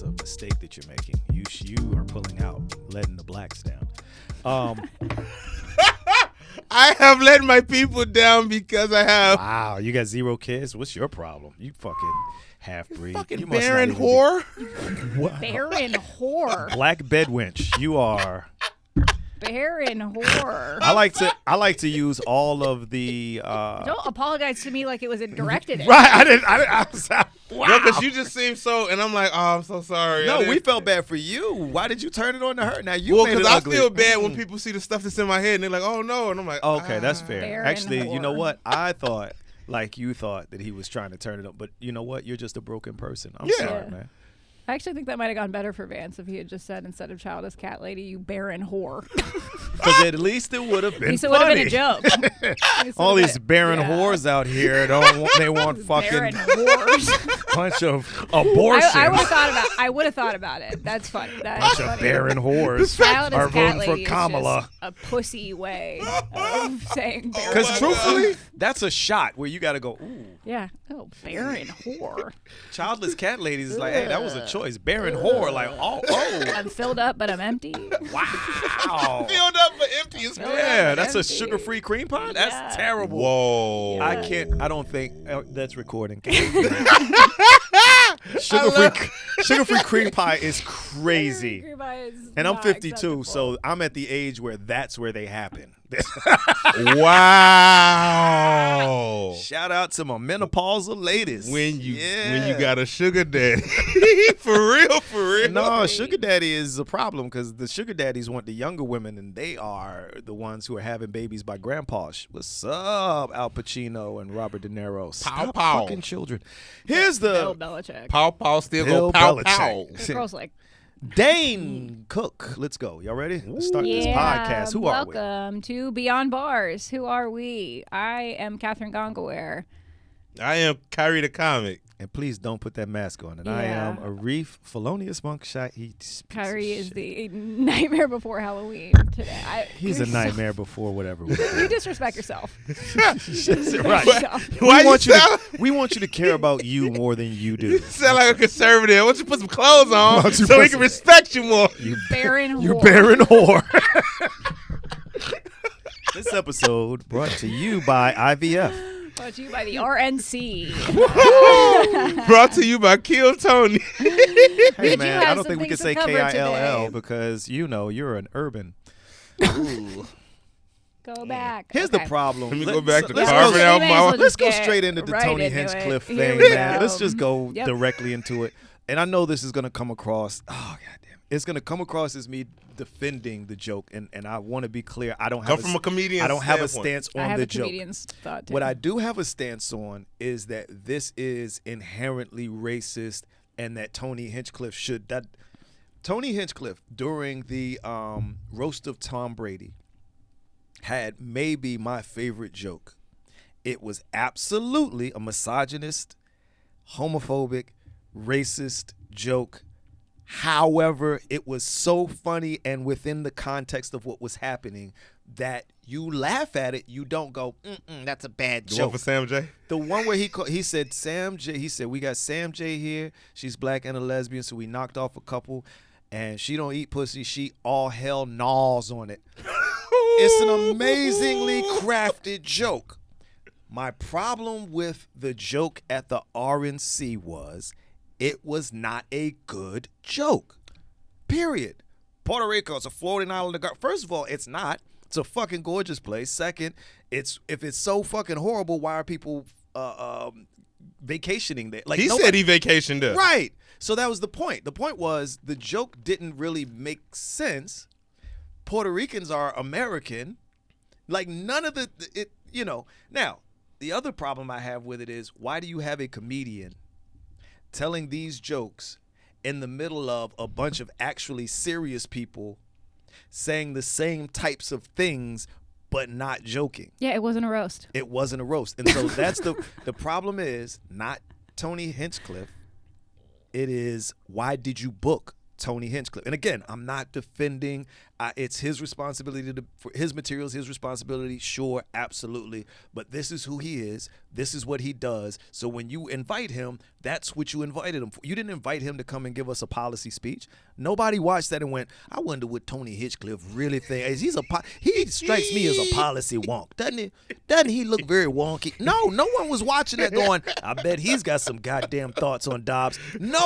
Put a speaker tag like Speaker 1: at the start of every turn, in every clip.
Speaker 1: that's a mistake that you're making. You are pulling out, letting the blacks down.
Speaker 2: I have let my people down because I have.
Speaker 1: Wow, you got 0 kids? What's your problem? You fucking half-breed.
Speaker 2: Fucking
Speaker 1: You must not
Speaker 2: barren
Speaker 1: even
Speaker 2: whore.
Speaker 3: Barren whore.
Speaker 1: Black bedwench. You are.
Speaker 3: Barren whore.
Speaker 1: I like to use all of the.
Speaker 3: Don't apologize to me like it was directed at
Speaker 1: Right, I was. Wow.
Speaker 2: No, because you just seem so, and I'm like, oh, I'm so sorry.
Speaker 1: No, we felt bad for you. Why did you turn it on to her? Now you
Speaker 2: Well,
Speaker 1: made it
Speaker 2: because I
Speaker 1: ugly.
Speaker 2: feel bad when people see the stuff that's in my head, and they're like, oh no, and I'm like,
Speaker 1: Okay, that's fair.
Speaker 3: Barren
Speaker 1: Actually, you know
Speaker 3: whore.
Speaker 1: what? I thought, like you thought, that he was trying to turn it up, but you know what? You're just a broken person. I'm
Speaker 2: Yeah.
Speaker 1: sorry, man.
Speaker 3: I actually think that might have gone better for Vance if he had just said, instead of childless cat lady, you barren whore.
Speaker 1: Because at least it would have
Speaker 3: At
Speaker 1: been
Speaker 3: least it would have
Speaker 1: funny.
Speaker 3: been a joke. At least it
Speaker 1: All
Speaker 3: would've
Speaker 1: these
Speaker 3: been-
Speaker 1: barren
Speaker 3: yeah.
Speaker 1: whores out here they want
Speaker 3: Barren
Speaker 1: fucking
Speaker 3: whores.
Speaker 1: bunch of abortion.
Speaker 3: I would have thought about it. That's funny. That's
Speaker 1: bunch
Speaker 3: funny.
Speaker 1: of barren whores
Speaker 3: Childless
Speaker 1: are
Speaker 3: cat
Speaker 1: voting for
Speaker 3: lady is
Speaker 1: Kamala.
Speaker 3: just a pussy way of saying barren.
Speaker 1: Because
Speaker 2: my
Speaker 1: truthfully, that's a shot where you got to go, ooh.
Speaker 3: Yeah. Oh, barren whore.
Speaker 1: Childless cat ladies is like, hey, that was a choice. Barren whore, like, oh.
Speaker 3: I'm filled up, but I'm empty.
Speaker 1: Wow.
Speaker 2: filled up but empty as
Speaker 3: Filled
Speaker 2: fuck.
Speaker 3: up.
Speaker 1: Yeah, that's a
Speaker 3: Empty.
Speaker 1: sugar-free cream pie? That's
Speaker 3: Yeah.
Speaker 1: terrible.
Speaker 2: Whoa.
Speaker 1: I don't think that's recording. Sugar-free cream pie is crazy.
Speaker 3: Cream pie is
Speaker 1: And I'm
Speaker 3: not
Speaker 1: 52,
Speaker 3: acceptable.
Speaker 1: so I'm at the age where that's where they happen.
Speaker 2: Wow.
Speaker 1: Shout out to my menopausal ladies.
Speaker 2: When you
Speaker 1: Yeah.
Speaker 2: got a sugar daddy. For real.
Speaker 1: No, sugar daddy is a problem because the sugar daddies want the younger women, and they are the ones who are having babies by grandpas. What's up, Al Pacino and Robert De Niro? Stop
Speaker 2: pow.
Speaker 1: fucking children. Here's
Speaker 3: Bill
Speaker 1: the
Speaker 3: Belichick.
Speaker 2: Pow still
Speaker 1: Bill
Speaker 2: go pow
Speaker 1: Belichick.
Speaker 2: pow.
Speaker 3: This girl's like,
Speaker 1: Dane Cook. Let's go. Y'all ready? Let's start this podcast. Who are we?
Speaker 3: welcome to Beyond Bars. Who are we? I am Catherine Gongaware.
Speaker 2: I am Kyrie the Comic.
Speaker 1: And please don't put that mask on. And I
Speaker 3: Yeah.
Speaker 1: am a reef felonious monk shot.
Speaker 3: Kyrie is the nightmare before Halloween today.
Speaker 1: He's a nightmare before whatever. We do.
Speaker 3: You disrespect yourself.
Speaker 1: Right.
Speaker 3: Yourself.
Speaker 2: Why you sound,
Speaker 1: We want you to care about you more than you do.
Speaker 2: sound like a conservative? Why don't you put some clothes
Speaker 1: Why
Speaker 2: on
Speaker 1: don't you
Speaker 2: so
Speaker 1: put
Speaker 2: we can respect you more?
Speaker 1: You
Speaker 3: Barren
Speaker 1: You
Speaker 3: whore.
Speaker 1: barren whore. This episode brought to you by IVF.
Speaker 3: Brought to you by the RNC.
Speaker 2: Brought to you by Kill Tony.
Speaker 1: Hey
Speaker 3: you
Speaker 1: man,
Speaker 3: have
Speaker 1: I don't
Speaker 3: some
Speaker 1: think we can
Speaker 3: things to
Speaker 1: say
Speaker 3: cover
Speaker 1: KILL
Speaker 3: today?
Speaker 1: because you're an urban.
Speaker 3: Go back.
Speaker 1: Here's
Speaker 3: Okay.
Speaker 1: the problem.
Speaker 2: Let me go back to
Speaker 1: let's
Speaker 2: carving
Speaker 1: go-
Speaker 2: out
Speaker 3: We may as
Speaker 2: my.
Speaker 3: well
Speaker 1: Let's go
Speaker 3: get
Speaker 1: straight into the
Speaker 3: right
Speaker 1: Tony
Speaker 3: into it.
Speaker 1: Hinchcliffe
Speaker 3: Here
Speaker 1: thing,
Speaker 3: we
Speaker 1: man.
Speaker 3: go.
Speaker 1: Let's just go
Speaker 3: Yep.
Speaker 1: directly into it. And I know this is gonna come across. Oh goddamn, it's gonna come across as me defending the joke, and I want to be clear. I don't have
Speaker 2: Come from a comedian's
Speaker 1: I don't have a
Speaker 2: standpoint.
Speaker 1: stance
Speaker 3: I
Speaker 1: on
Speaker 3: have
Speaker 1: the
Speaker 3: a
Speaker 1: joke.
Speaker 3: comedian's thought too.
Speaker 1: What I do have a stance on is that this is inherently racist, and that Tony Hinchcliffe Tony Hinchcliffe during the roast of Tom Brady had maybe my favorite joke. It was absolutely a misogynist, homophobic, racist joke. However, it was so funny and within the context of what was happening that you laugh at it. You don't go, that's a bad
Speaker 2: The one
Speaker 1: joke.
Speaker 2: for Sam J.
Speaker 1: The one where he said Sam J. He said we got Sam J here. She's black and a lesbian, so we knocked off a couple, and she don't eat pussy. She all hell gnaws on it. It's an amazingly crafted joke. My problem with the joke at the RNC was it was not a good joke. Period. Puerto Rico is a floating island. First of all, it's not. It's a fucking gorgeous place. Second, if it's so fucking horrible, why are people vacationing there? Like
Speaker 2: He said he vacationed there.
Speaker 1: Right. So that was the point. The point was the joke didn't really make sense. Puerto Ricans are American. Like none of Now, the other problem I have with it is why do you have a comedian telling these jokes in the middle of a bunch of actually serious people saying the same types of things but not joking?
Speaker 3: Yeah, it wasn't a roast.
Speaker 1: It wasn't a roast. And so that's the problem is not Tony Hinchcliffe. It is why did you book Tony Hinchcliffe? And again, I'm not defending. It's his responsibility for his materials, his responsibility. Sure, absolutely. But this is who he is. This is what he does. So when you invite him, that's what you invited him for. You didn't invite him to come and give us a policy speech. Nobody watched that and went, I wonder what Tony Hinchcliffe really thinks. He strikes me as a policy wonk, doesn't he? Doesn't he look very wonky? No one was watching that going, I bet he's got some goddamn thoughts on Dobbs. No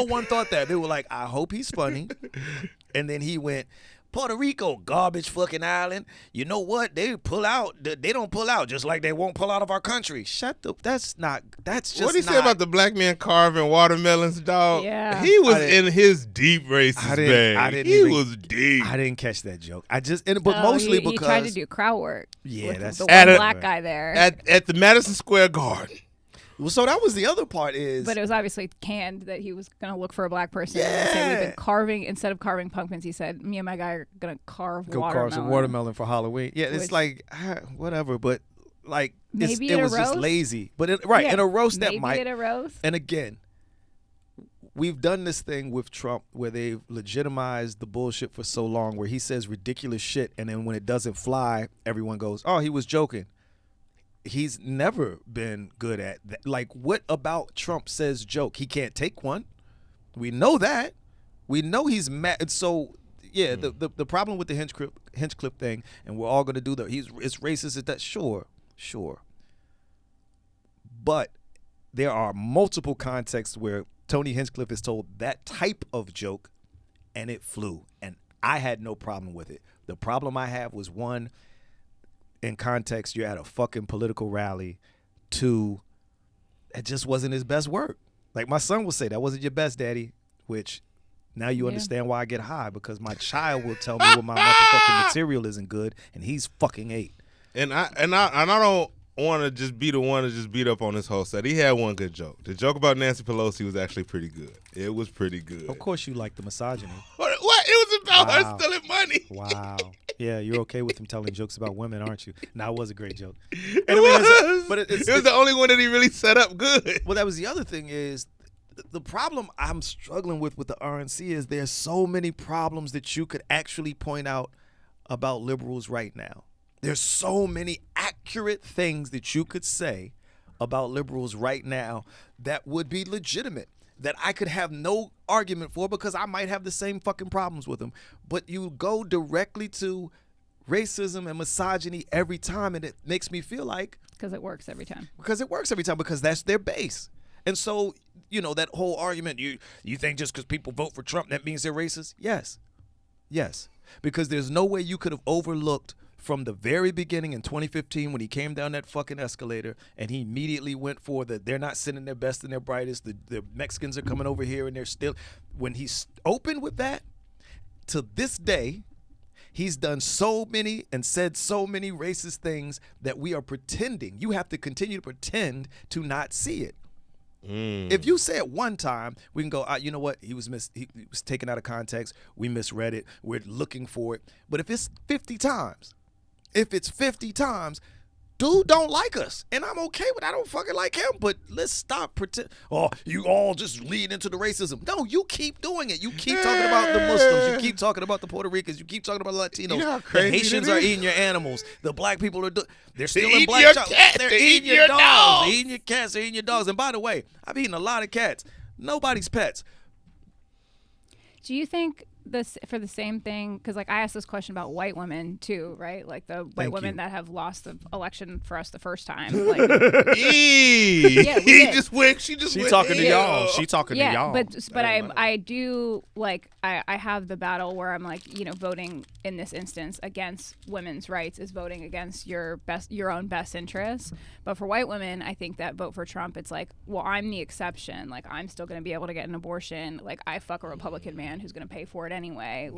Speaker 1: one thought that. They were like, I hope he's funny. And then he went, Puerto Rico, garbage fucking island. You know what? They pull out. They don't pull out, just like they won't pull out of our country. That's just
Speaker 2: what did he say about the black man carving watermelons, dog?
Speaker 3: Yeah.
Speaker 2: He was in his deep racist bag. He was deep.
Speaker 1: I didn't catch that joke. Mostly because
Speaker 3: he tried to do crowd work.
Speaker 1: Yeah,
Speaker 3: with
Speaker 1: that's
Speaker 3: the one black guy there
Speaker 2: at the Madison Square Garden.
Speaker 1: Well, so that was the other part
Speaker 3: but it was obviously canned that he was going to look for a black person.
Speaker 1: Yeah.
Speaker 3: And say we've been carving, instead of carving pumpkins, he said, me and my guy are going to carve watermelon.
Speaker 1: some watermelon for Halloween. Yeah, it's like, whatever, but like, it was just lazy. But in a roast that might.
Speaker 3: Maybe in a roast.
Speaker 1: And again, we've done this thing with Trump where they've legitimized the bullshit for so long where he says ridiculous shit and then when it doesn't fly, everyone goes, oh, he was joking. He's never been good at that. Like, what about Trump says joke? He can't take one. We know that. We know he's mad. So, yeah, the problem with the Hinchcliffe thing, and we're all going to do that. It's racist. Is that sure. But there are multiple contexts where Tony Hinchcliffe is told that type of joke, and it flew. And I had no problem with it. The problem I have was, one, in context, you're at a fucking political rally. 2, it just wasn't his best work. Like my son will say, that wasn't your best, daddy, which now you understand why I get high, because my child will tell me when my motherfucking material isn't good, and he's fucking 8.
Speaker 2: And I don't want to just be the one to just beat up on this whole set. He had one good joke. The joke about Nancy Pelosi was actually pretty good. It was pretty good.
Speaker 1: Of course you like the misogyny.
Speaker 2: What? It was about her stealing money.
Speaker 1: Wow. Yeah, you're okay with him telling jokes about women, aren't you? Nah, it was a great joke.
Speaker 2: It was the only one that he really set up good.
Speaker 1: Well, that was the other thing is, the problem I'm struggling with the RNC is there's so many problems that you could actually point out about liberals right now. There's so many accurate things that you could say about liberals right now that would be legitimate, that I could have no argument for because I might have the same fucking problems with them. But you go directly to racism and misogyny every time, and it makes me feel like...
Speaker 3: Because it works every time.
Speaker 1: Because that's their base. And so, that whole argument, you think just because people vote for Trump, that means they're racist? Yes. Because there's no way you could have overlooked from the very beginning in 2015 when he came down that fucking escalator and he immediately went for they're not sending their best and their brightest, the Mexicans are coming over here and they're still, when he's opened with that, to this day, he's done so many and said so many racist things that we are pretending. You have to continue to pretend to not see it. If you say it one time, we can go, you know what? He was taken out of context. We misread it. We're looking for it. But if it's 50 times, dude don't like us. And I'm okay with I don't fucking like him. But let's stop pretend. Oh, you all just lead into the racism. No, you keep doing it. You keep talking about the Muslims. You keep talking about the Puerto Ricans. You keep talking about the Latinos.
Speaker 2: You know how crazy
Speaker 1: the Haitians are eating your animals. The black people are they're stealing
Speaker 2: eating
Speaker 1: black
Speaker 2: your
Speaker 1: child.
Speaker 2: cats.
Speaker 1: They're eating your dogs. They're eating your cats. They're eating your dogs. And by the way, I've eaten a lot of cats. Nobody's pets.
Speaker 3: Do you think this for the same thing? Because I asked this question about white women too, right? Like the white women that have lost the election for us the first time. Like,
Speaker 2: yeah, she just went.
Speaker 1: She talking to y'all. She talking to y'all.
Speaker 3: But I do I have the battle where I'm voting in this instance against women's rights is voting against your own best interests. But for white women, I think that vote for Trump, it's well, I'm the exception. I'm still going to be able to get an abortion. I fuck a Republican man who's going to pay for it anyway.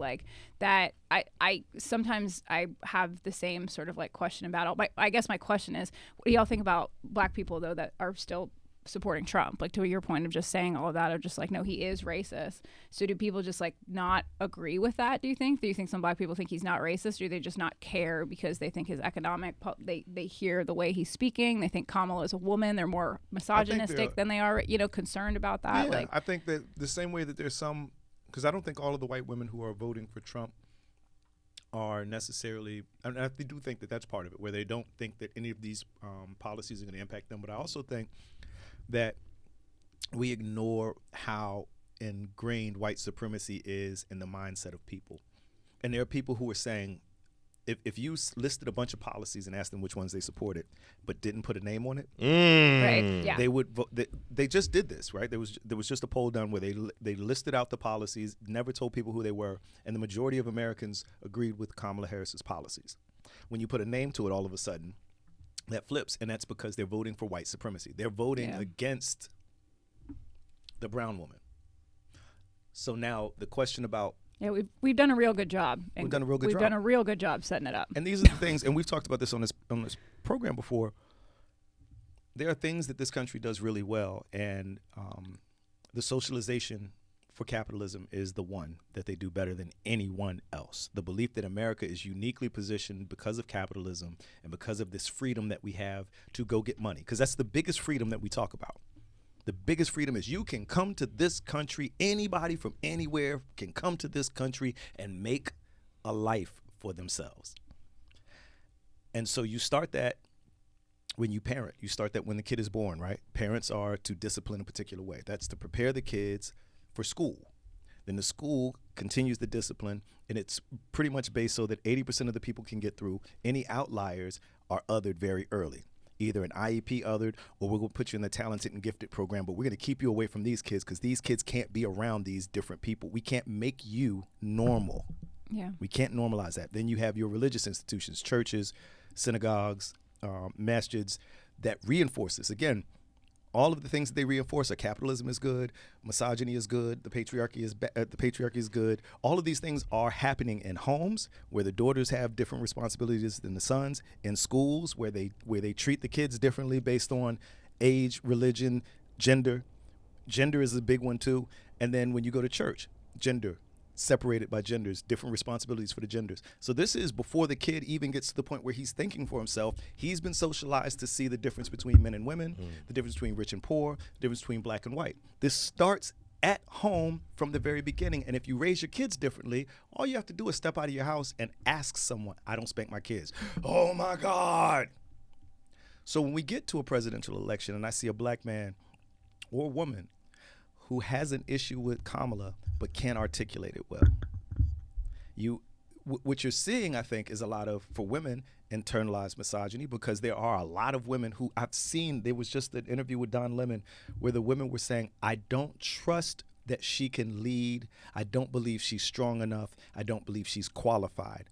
Speaker 3: That I sometimes I have the same sort of question about it. I guess my question is, what do y'all think about black people though that are still supporting Trump? To your point of just saying all of that, of just no, he is racist. So do people just not agree with that? Do you think some black people think he's not racist, or do they just not care because they think his economic they hear the way he's speaking, they think Kamala is a woman, they're more misogynistic than they are concerned about that?
Speaker 4: Yeah, I think that the same way that there's some, because I don't think all of the white women who are voting for Trump
Speaker 1: are necessarily, and I do think that that's part of it, where they don't think that any of these policies are going to impact them. But I also think that we ignore how ingrained white supremacy is in the mindset of people. And there are people who are saying, if you listed a bunch of policies and asked them which ones they supported, but didn't put a name on it,
Speaker 3: right? Yeah,
Speaker 1: they would vote. They just did this, right? There was just a poll done where they listed out the policies, never told people who they were, and the majority of Americans agreed with Kamala Harris's policies. When you put a name to it, all of a sudden, that flips, and that's because they're voting for white supremacy. They're voting against the brown woman. So now the question about
Speaker 3: we've done a real good job.
Speaker 1: We've done a real
Speaker 3: good job setting it up.
Speaker 1: And these are the things, and we've talked about this on this program before. There are things that this country does really well, and the socialization for capitalism is the one that they do better than anyone else. The belief that America is uniquely positioned because of capitalism and because of this freedom that we have to go get money, because that's the biggest freedom that we talk about. The biggest freedom is you can come to this country, anybody from anywhere can come to this country and make a life for themselves. And so you start that when you parent. You start that when the kid is born, right? Parents are to discipline a particular way. That's to prepare the kids for school. Then the school continues the discipline, and it's pretty much based so that 80% of the people can get through. Any outliers are othered very early. Either an IEP othered, or we're going to put you in the talented and gifted program, but we're going to keep you away from these kids because these kids can't be around these different people. We can't make you normal.
Speaker 3: Yeah.
Speaker 1: We can't normalize that. Then you have your religious institutions, churches, synagogues, masjids, that reinforce this. Again, all of the things that they reinforce are capitalism is good, misogyny is good, the patriarchy is good. All of these things are happening in homes where the daughters have different responsibilities than the sons, in schools where they treat the kids differently based on age, religion, gender. Gender is a big one too. And then when you go to church, gender, separated by genders, different responsibilities for the genders. So this is before the kid even gets to the point where he's thinking for himself. He's been socialized to see the difference between men and women, the difference between rich and poor, the difference between black and white. This starts at home from the very beginning. And if you raise your kids differently, all you have to do is step out of your house and ask someone. I don't spank my kids. Oh my God. So when we get to a presidential election and I see a black man or woman who has an issue with Kamala but can't articulate it well, what you're seeing, I think, is a lot of, for women, internalized misogyny, because there are a lot of women who I've seen. There was just an interview with Don Lemon where the women were saying, I don't trust that she can lead. I don't believe she's strong enough. I don't believe she's qualified.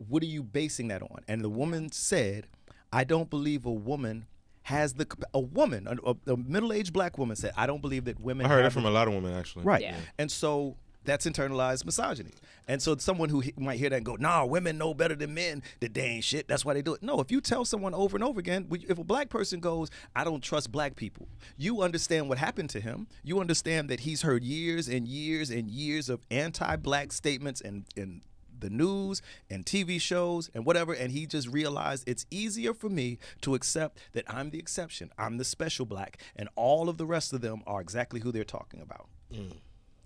Speaker 1: What are you basing that on? And the woman said, I don't believe a woman has a middle-aged black woman said, I don't believe that women.
Speaker 2: I heard it from a lot of women, actually.
Speaker 1: Right. Yeah. And so that's internalized misogyny. And so someone who might hear that and go, nah, women know better than men, that they ain't shit, that's why they do it. No, if you tell someone over and over again, if a black person goes, I don't trust black people, you understand what happened to him. You understand that he's heard years and years and years of anti-black statements and the news and TV shows and whatever, and he just realized it's easier for me to accept that I'm the exception, I'm the special black, and all of the rest of them are exactly who they're talking about.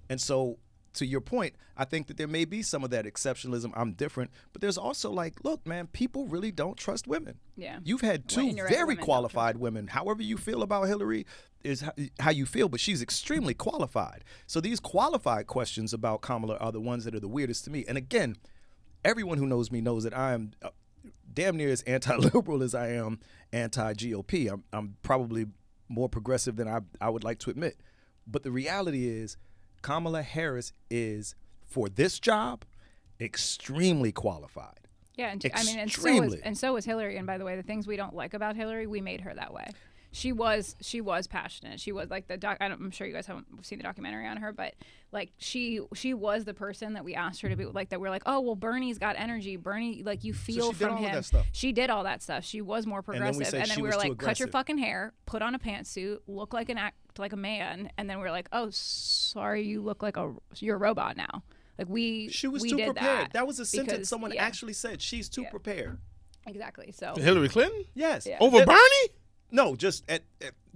Speaker 1: And so, to your point, I think that there may be some of that exceptionalism, I'm different, but there's also like, look, man, people really don't trust women.
Speaker 3: Yeah.
Speaker 1: You've had two very qualified women. However you feel about Hillary is how you feel, but she's extremely qualified. So these qualified questions about Kamala are the ones that are the weirdest to me. And again, everyone who knows me knows that I am damn near as anti-liberal as I am anti-GOP. I'm probably more progressive than I would like to admit. But the reality is, Kamala Harris is, for this job, extremely qualified.
Speaker 3: Yeah, and so was Hillary. And by the way, the things we don't like about Hillary, we made her that way. She was passionate. She was like I'm sure you guys haven't seen the documentary on her, but like she was the person that we asked her to be like, that we're like, oh well, Bernie's got energy. Bernie, like, you feel from him. She did all that stuff. She was more progressive, and then we were like, cut your fucking hair, put on a pantsuit, look like like a man, and then we were like, oh, sorry, you look like you're a robot now. Like
Speaker 1: she was too prepared. That was a sentence someone actually said. She's too prepared.
Speaker 3: Exactly. So
Speaker 2: Hillary Clinton?
Speaker 1: Yes.
Speaker 2: Over Bernie?
Speaker 1: No, just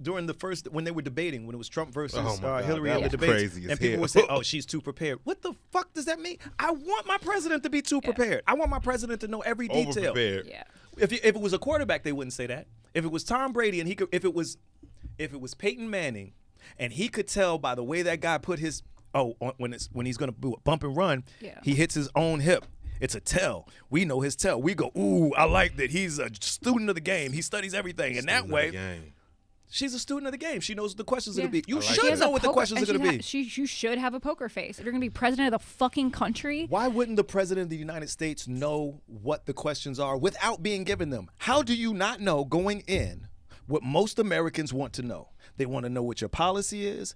Speaker 1: during the first when they were debating, when it was Trump versus Hillary
Speaker 2: that
Speaker 1: in the
Speaker 2: was
Speaker 1: debates,
Speaker 2: crazy as
Speaker 1: and people
Speaker 2: hell.
Speaker 1: were saying, "Oh, she's too prepared." What the fuck does that mean? I want my president to be too prepared. I want my president to know every detail.
Speaker 2: Over-prepared.
Speaker 3: Yeah.
Speaker 1: If it was a quarterback, they wouldn't say that. If it was Tom Brady and he could, if it was Peyton Manning, and he could tell by the way that guy put his when he's gonna do a bump and run, he hits his own hip. It's a tell. We know his tell. We go, ooh, I like that. He's a student of the game. He studies everything. And that way, she's a student of the game. She knows what the questions are going to be. You should know what the questions are going to be.
Speaker 3: You should have a poker face. If you're going to be president of the fucking country.
Speaker 1: Why wouldn't the president of the United States know what the questions are without being given them? How do you not know going in what most Americans want to know? They want to know what your policy is.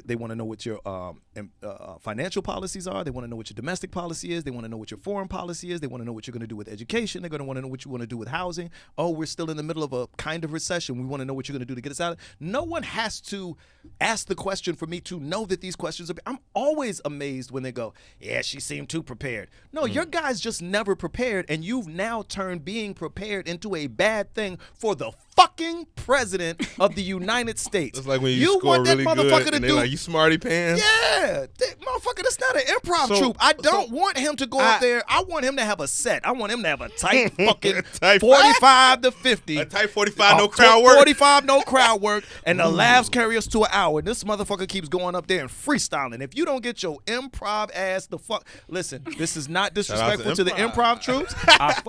Speaker 1: They want to know what your financial policies are. They want to know what your domestic policy is. They want to know what your foreign policy is. They want to know what you're going to do with education. They're going to want to know what you want to do with housing. Oh, we're still in the middle of a kind of recession. We want to know what you're going to do to get us out. No one has to ask the question for me to know that these questions are. I'm always amazed when they go, yeah, she seemed too prepared. No, your guy's just never prepared, and you've now turned being prepared into a bad thing for the fucking president of the United States.
Speaker 2: It's like when you score
Speaker 1: want that
Speaker 2: really
Speaker 1: motherfucker
Speaker 2: good
Speaker 1: to
Speaker 2: and
Speaker 1: do,
Speaker 2: they're like, you smarty pants.
Speaker 1: Yeah, that motherfucker, that's not an improv troupe. I don't want him to go up there. I want him to have a set. I want him to have a tight fucking
Speaker 2: Type
Speaker 1: 45 to 50.
Speaker 2: A type 45, no crowd work.
Speaker 1: 45, no crowd work, and the laughs carry us to an hour. And this motherfucker keeps going up there and freestyling. If you don't get your improv ass the fuck, listen, this is not disrespectful to the improv troops.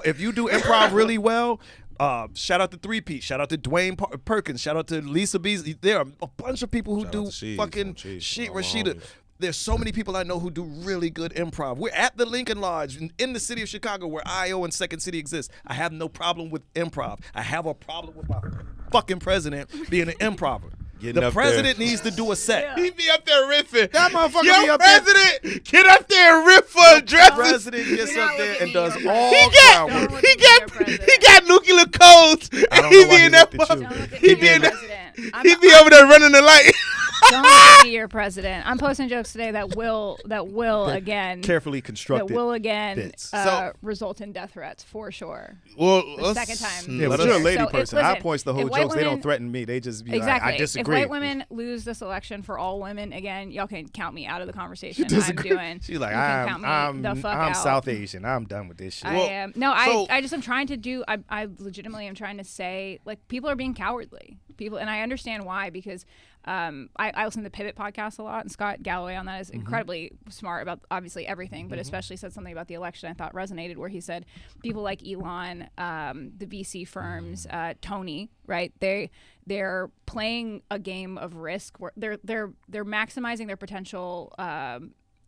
Speaker 1: If you do improv really well, shout out to 3P, shout out to Dwayne Perkins, shout out to Lisa Beasley. There are a bunch of people who do fucking shit. Rashida. There's so many people I know who do really good improv. We're at the Lincoln Lodge in the city of Chicago where IO and Second City exist. I have no problem with improv. I have a problem with my fucking president being an improver. The president needs to do a set.
Speaker 2: He be up there riffing.
Speaker 1: That motherfucker be
Speaker 2: Yo,
Speaker 1: up there.
Speaker 2: president, get up there and riff for addresses.
Speaker 1: The president gets up there and does
Speaker 3: He
Speaker 1: all
Speaker 3: got-
Speaker 1: crowd work.
Speaker 2: He got nuclear codes.
Speaker 1: I don't
Speaker 2: He
Speaker 1: know why
Speaker 2: be
Speaker 1: he
Speaker 2: in that.
Speaker 1: looked at you.
Speaker 3: Don't look at
Speaker 2: He
Speaker 3: me,
Speaker 2: be
Speaker 3: your
Speaker 2: in that.
Speaker 3: president.
Speaker 2: He be over there running the light.
Speaker 3: Don't look at me, your president. I'm posting jokes today that will again
Speaker 1: Carefully constructed.
Speaker 3: that will again
Speaker 1: bits.
Speaker 3: result in death threats for sure.
Speaker 2: Well,
Speaker 3: The second time.
Speaker 1: Yeah,
Speaker 2: let
Speaker 1: but you're a
Speaker 2: us-
Speaker 1: lady
Speaker 3: So if-
Speaker 1: person. I
Speaker 3: listen,
Speaker 1: points the
Speaker 3: if
Speaker 1: whole
Speaker 3: white
Speaker 1: jokes. They don't
Speaker 3: women-
Speaker 1: threaten me. They just be
Speaker 3: Exactly.
Speaker 1: like, I disagree.
Speaker 3: If white women lose this election for all women, again, y'all can count me out of the conversation. I'm
Speaker 1: Disagree.
Speaker 3: doing.
Speaker 1: She's like,
Speaker 3: You can count me the fuck
Speaker 1: I'm
Speaker 3: out.
Speaker 1: South Asian. I'm done with this shit.
Speaker 3: I
Speaker 2: Well,
Speaker 3: am. No,
Speaker 2: so-
Speaker 3: I just am trying to do. I legitimately am trying to say, like, people are being cowardly. People, and I understand why, because I listen to the Pivot podcast a lot, and Scott Galloway on that is incredibly smart about obviously everything, but especially said something about the election I thought resonated, where he said people like Elon, the VC firms, Tony, right? They're playing a game of risk where they're maximizing their potential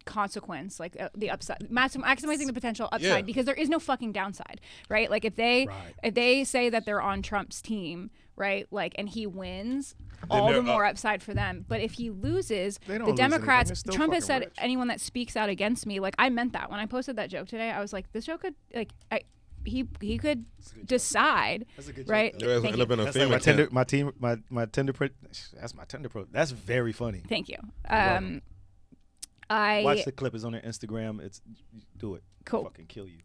Speaker 3: consequence, like the upside, maximizing the potential upside, because there is no fucking downside, right? Like if they say that they're on Trump's team, right, like, and he wins, all the more upside for them. But if he loses,
Speaker 1: They don't
Speaker 3: the
Speaker 1: lose
Speaker 3: Democrats,
Speaker 1: anything. They're still
Speaker 3: Trump has
Speaker 1: fucking
Speaker 3: said
Speaker 1: rich.
Speaker 3: anyone that speaks out against me, like, I meant that when I posted that joke today. I was like, this joke could, like, he could decide,
Speaker 1: That's a good joke,
Speaker 3: right?
Speaker 1: though.
Speaker 2: Your ass
Speaker 3: Thank
Speaker 2: end up
Speaker 3: you.
Speaker 2: in a
Speaker 1: That's like
Speaker 2: FEMA
Speaker 1: my
Speaker 2: tent.
Speaker 1: That's my tender pro. That's very funny.
Speaker 3: Thank you.
Speaker 1: Watch the clip. It's on their Instagram. Do it.
Speaker 3: Cool.
Speaker 1: I'll fucking kill you.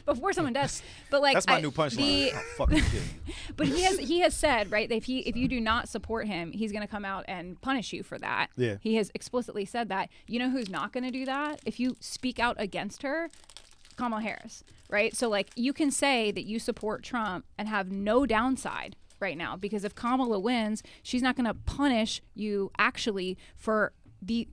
Speaker 3: Before someone does, but like
Speaker 1: That's my new punchline. I'll fucking kill you.
Speaker 3: But he has said, right, that if you do not support him, he's going to come out and punish you for that.
Speaker 1: Yeah.
Speaker 3: He has explicitly said that. You know who's not going to do that? If you speak out against her, Kamala Harris, right? So like you can say that you support Trump and have no downside right now, because if Kamala wins, she's not going to punish you actually for the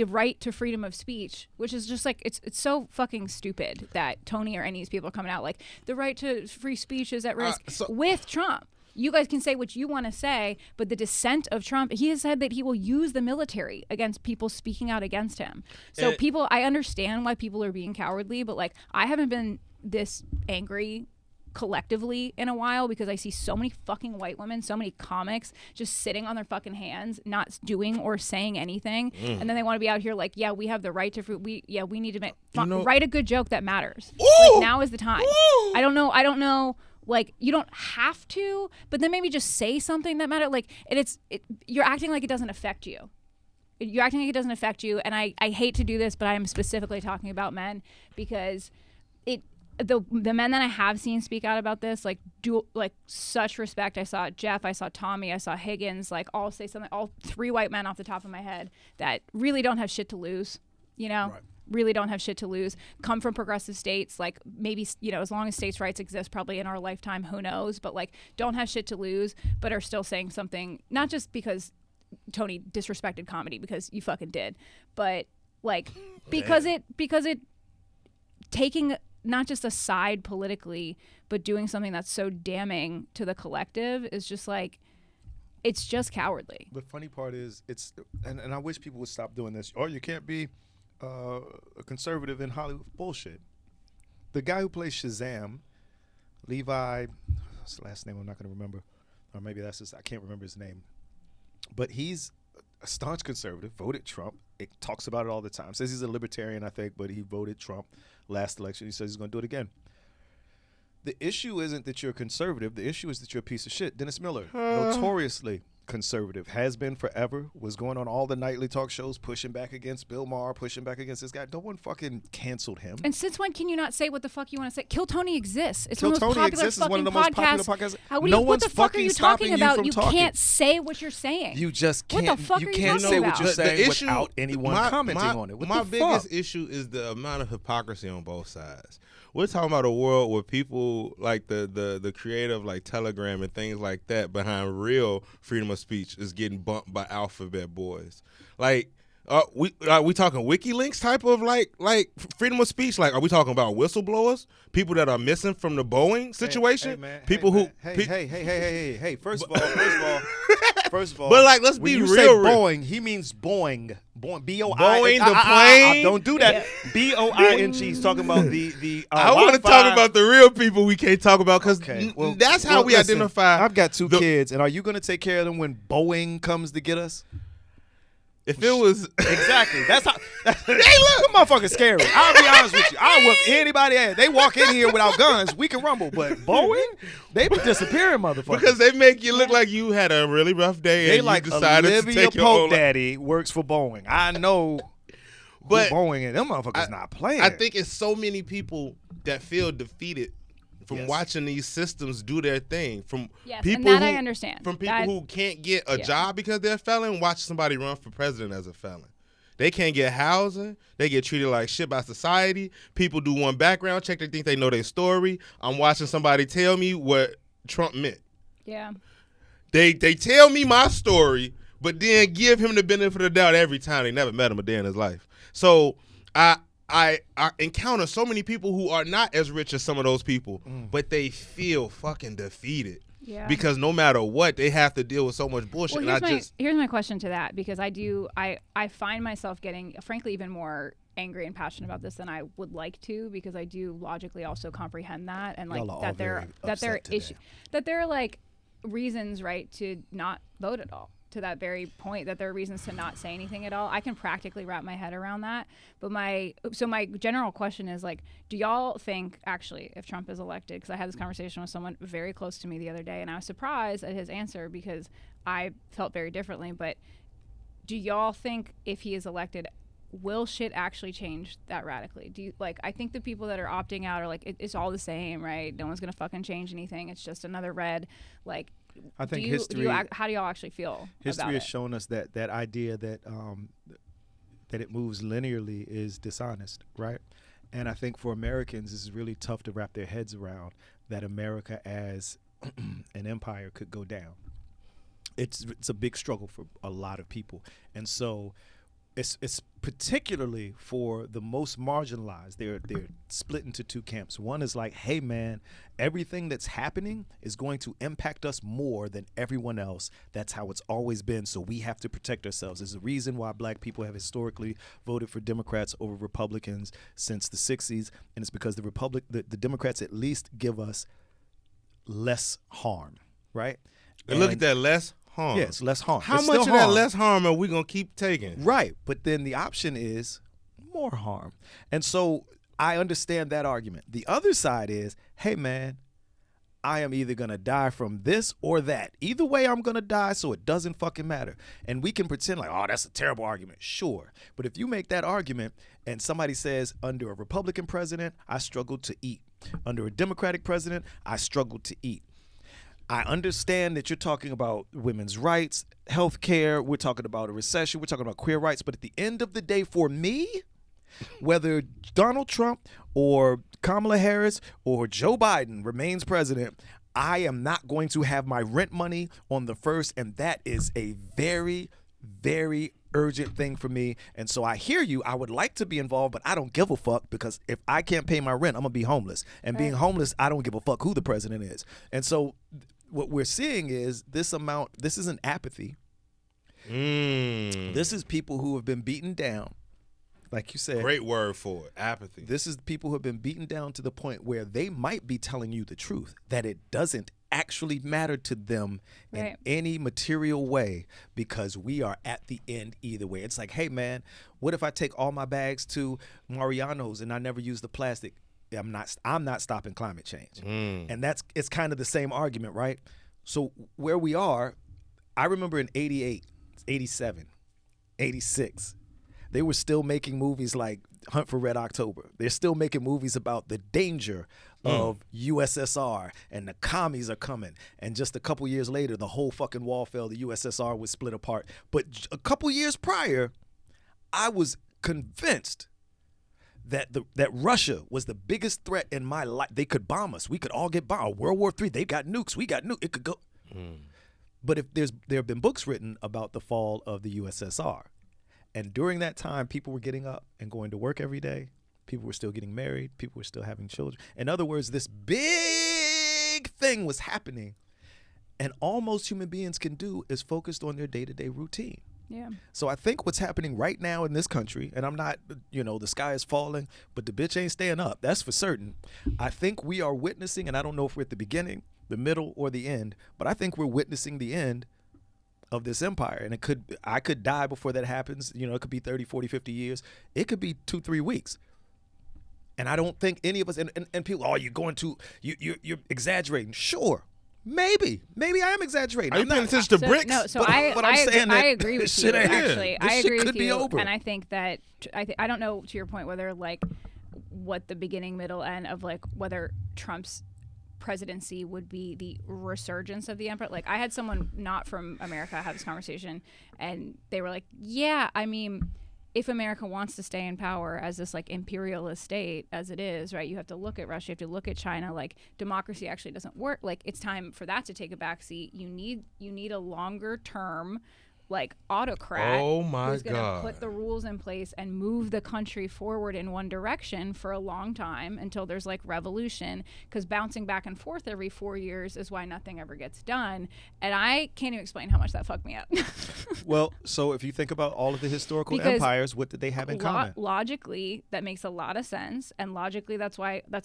Speaker 3: right to freedom of speech, which is just like it's so fucking stupid that Tony or any of these people are coming out like the right to free speech is at risk with Trump. You guys can say what you want to say, but the dissent of Trump, he has said that he will use the military against people speaking out against him. So I understand why people are being cowardly, but like I haven't been this angry collectively in a while, because I see so many fucking white women, so many comics just sitting on their fucking hands, not doing or saying anything, and then they want to be out here like, yeah, we have the right to we need to write a good joke that matters. Like, now is the time. I don't know. Like, you don't have to, but then maybe just say something that matters. Like, you're acting like it doesn't affect you. You're acting like it doesn't affect you, and I hate to do this, but I am specifically talking about men, because the men that I have seen speak out about this, like, do like such respect. I saw Jeff, I saw Tommy, I saw Higgins, like all say something. All 3 white men off the top of my head that really don't have shit to lose. You know,
Speaker 1: Right.
Speaker 3: really don't have shit to lose. Come from progressive states, like maybe as long as states' rights exist, probably in our lifetime, who knows? But like, don't have shit to lose, but are still saying something. Not just because Tony disrespected comedy, because you fucking did, but like because it taking not just a side politically, but doing something that's so damning to the collective is just like, it's just cowardly.
Speaker 1: The funny part is and I wish people would stop doing this. Or you can't be a conservative in Hollywood. Bullshit. The guy who plays Shazam, Levi, what's the last name I'm not going to remember, or maybe that's I can't remember his name, but he's a staunch conservative, voted Trump. It talks about it all the time. Says he's a libertarian, I think, but he voted Trump last election. He says he's going to do it again. The issue isn't that you're a conservative. The issue is that you're a piece of shit. Dennis Miller, notoriously conservative, has been forever, was going on all the nightly talk shows, pushing back against Bill Maher, pushing back against this guy. No one fucking canceled him.
Speaker 3: And since when can you not say what the fuck you want to say? Kill Tony exists. It's
Speaker 1: Kill
Speaker 3: one of the most
Speaker 1: Tony
Speaker 3: popular
Speaker 1: exists is one of the
Speaker 3: fucking
Speaker 1: most popular podcasts.
Speaker 3: No
Speaker 1: one's
Speaker 3: what the fuck are
Speaker 1: fucking
Speaker 3: you
Speaker 1: stopping
Speaker 3: talking
Speaker 1: you
Speaker 3: about?
Speaker 1: from
Speaker 3: You
Speaker 1: talking.
Speaker 3: can't say what you're saying.
Speaker 1: You just can't.
Speaker 3: What the fuck
Speaker 1: you
Speaker 3: are you
Speaker 1: can't
Speaker 3: talking
Speaker 1: say what
Speaker 3: about?
Speaker 1: you're saying
Speaker 2: The issue,
Speaker 1: without anyone commenting on it. What
Speaker 2: my
Speaker 1: the
Speaker 2: biggest
Speaker 1: fuck?
Speaker 2: issue is the amount of hypocrisy on both sides. We're talking about a world where people like the creative, like Telegram and things like that, behind real freedom of speech is getting bumped by alphabet boys. Like, we talking WikiLeaks type of like freedom of speech? Like, are we talking about whistleblowers, people that are missing from the Boeing situation,
Speaker 1: Hey, man.
Speaker 2: people
Speaker 1: hey,
Speaker 2: who?
Speaker 1: man. Hey. First of all.
Speaker 2: But like, let's
Speaker 1: when
Speaker 2: be
Speaker 1: you
Speaker 2: real.
Speaker 1: say Boeing, he means Boeing. Boeing. B-O-I.
Speaker 2: Boeing the plane?
Speaker 1: Don't do that. B-O-I-N-G. He's talking about the.
Speaker 2: I want to talk about the real people we can't talk about because that's how we
Speaker 1: listen,
Speaker 2: identify.
Speaker 1: I've got 2 kids, and are you going to take care of them when Boeing comes to get us?
Speaker 2: If it was
Speaker 1: Exactly. That's how. Hey, look, them motherfuckers scary. I'll be honest with you. I'll whip anybody ass. They walk in here without guns, we can rumble. But Boeing, they be disappearing, motherfuckers.
Speaker 2: because they make you look like you had a really rough day
Speaker 1: They
Speaker 2: and
Speaker 1: like
Speaker 2: you decided to
Speaker 1: Olivia
Speaker 2: take your own
Speaker 1: Pope Daddy works for Boeing. I know,
Speaker 2: But
Speaker 1: who Boeing and them motherfuckers not playing.
Speaker 2: I think it's so many people that feel defeated from
Speaker 1: Yes.
Speaker 2: watching these systems do their thing. From
Speaker 3: Yes,
Speaker 2: people
Speaker 3: and that
Speaker 2: who,
Speaker 3: I understand.
Speaker 2: From people
Speaker 3: That-
Speaker 2: who can't get a
Speaker 3: yeah.
Speaker 2: job because they're a felon, watch somebody run for president as a felon. They can't get housing. They get treated like shit by society. People do one background check. They think they know their story. I'm watching somebody tell me what Trump meant.
Speaker 3: Yeah.
Speaker 2: They tell me my story, but then give him the benefit of the doubt every time. They never met him a day in his life. So I encounter so many people who are not as rich as some of those people, but they feel fucking defeated.
Speaker 3: Yeah.
Speaker 2: Because no matter what, they have to deal with so much bullshit.
Speaker 3: Well,
Speaker 2: and
Speaker 3: here's my question to that, because I find myself getting, frankly, even more angry and passionate about this than I would like to, because I do logically also comprehend that, and like
Speaker 1: Y'all are all
Speaker 3: that there
Speaker 1: very
Speaker 3: that there
Speaker 1: upset today.
Speaker 3: that there are like reasons, right, to not vote at all. To that very point, that there are reasons to not say anything at all. I can practically wrap my head around that. But my general question is, like, do y'all think, actually, if Trump is elected, because I had this conversation with someone very close to me the other day, and I was surprised at his answer because I felt very differently, but do y'all think if he is elected, will shit actually change that radically? Do you, like, I think the people that are opting out are like, it's all the same, right? No one's gonna fucking change anything. It's just another red, like,
Speaker 1: I think
Speaker 3: how do y'all actually feel
Speaker 1: history
Speaker 3: about
Speaker 1: has
Speaker 3: it?
Speaker 1: shown us that idea that it moves linearly is dishonest, right? And I think for Americans, it's really tough to wrap their heads around that America as an empire could go down. It's a big struggle for a lot of people, and so it's particularly for the most marginalized. They're split into 2 camps. One is like, hey man, everything that's happening is going to impact us more than everyone else. That's how it's always been, so we have to protect ourselves. There's a reason why black people have historically voted for Democrats over Republicans since the 60s, and it's because the Democrats at least give us less harm, right?
Speaker 2: And look at that, less harm.
Speaker 1: Yes, less harm.
Speaker 2: How
Speaker 1: It's
Speaker 2: much
Speaker 1: still
Speaker 2: of that
Speaker 1: harm.
Speaker 2: less harm are we going to keep taking?
Speaker 1: Right, but then the option is more harm. And so I understand that argument. The other side is, hey man, I am either going to die from this or that. Either way, I'm going to die, so it doesn't fucking matter. And we can pretend like, oh, that's a terrible argument. Sure. But if you make that argument and somebody says, under a Republican president, I struggled to eat Under a Democratic president, I struggled to eat. I understand that you're talking about women's rights, health care, we're talking about a recession, we're talking about queer rights, but at the end of the day, for me, whether Donald Trump or Kamala Harris or Joe Biden remains president, I am not going to have my rent money on the first, and that is a very, very urgent thing for me. And so I hear you. I would like to be involved, but I don't give a fuck, because if I can't pay my rent, I'm gonna be homeless. And being homeless, I don't give a fuck who the president is. And so what we're seeing is this isn't apathy. This is people who have been beaten down. Like you said.
Speaker 2: Great word for it, apathy.
Speaker 1: This is people who have been beaten down to the point where they might be telling you the truth, that it doesn't actually matter to them in any material way, because we are at the end either way. It's like, hey man, what if I take all my bags to Mariano's and I never use the plastic? I'm not stopping climate change. And it's kind of the same argument, right? So where we are, I remember in 88, 87, 86, they were still making movies like Hunt for Red October. They're still making movies about the danger of USSR, and the commies are coming. And just a couple years later, the whole fucking wall fell. The USSR was split apart. But a couple years prior, I was convinced that Russia was the biggest threat in my life. They could bomb us. We could all get bombed. World War III, they got nukes. We got nukes. It could go. But if there have been books written about the fall of the USSR. And during that time, people were getting up and going to work every day. People were still getting married. People were still having children. In other words, this big thing was happening. And all most human beings can do is focused on their day-to-day routine.
Speaker 3: Yeah.
Speaker 1: So I think what's happening right now in this country, and I'm not, the sky is falling, but the bitch ain't staying up. That's for certain. I think we are witnessing, and I don't know if we're at the beginning, the middle, or the end, but I think we're witnessing the end of this empire. And I could die before that happens. It could be 30, 40, 50 years. It could be 2-3 weeks. And I don't think any of us, and people, you're exaggerating. Sure. Maybe I am exaggerating.
Speaker 2: Are you paying attention to bricks?
Speaker 3: No, so
Speaker 1: But I'm saying
Speaker 3: I
Speaker 1: that
Speaker 3: agree with
Speaker 1: this
Speaker 3: you.
Speaker 1: shit ain't here.
Speaker 3: Actually,
Speaker 1: This
Speaker 3: I
Speaker 1: shit
Speaker 3: agree
Speaker 1: could
Speaker 3: with
Speaker 1: be
Speaker 3: you,
Speaker 1: over.
Speaker 3: and I think that I don't know, to your point, whether like what the beginning, middle, end of like whether Trump's presidency would be the resurgence of the empire. Like I had someone not from America have this conversation, and they were like, "Yeah, I mean, if America wants to stay in power as this like imperialist state as it is, right, you have to look at Russia, you have to look at China. Like democracy actually doesn't work. Like it's time for that to take a backseat. You need a longer term like autocrat who's going to put the rules in place and move the country forward in one direction for a long time until there's like revolution, because bouncing back and forth every 4 years is why nothing ever gets done. And I can't even explain how much that fucked me up.
Speaker 1: Well, so if you think about all of the historical
Speaker 3: Because
Speaker 1: empires, what did they have in common?
Speaker 3: Logically, that makes a lot of sense, and logically that's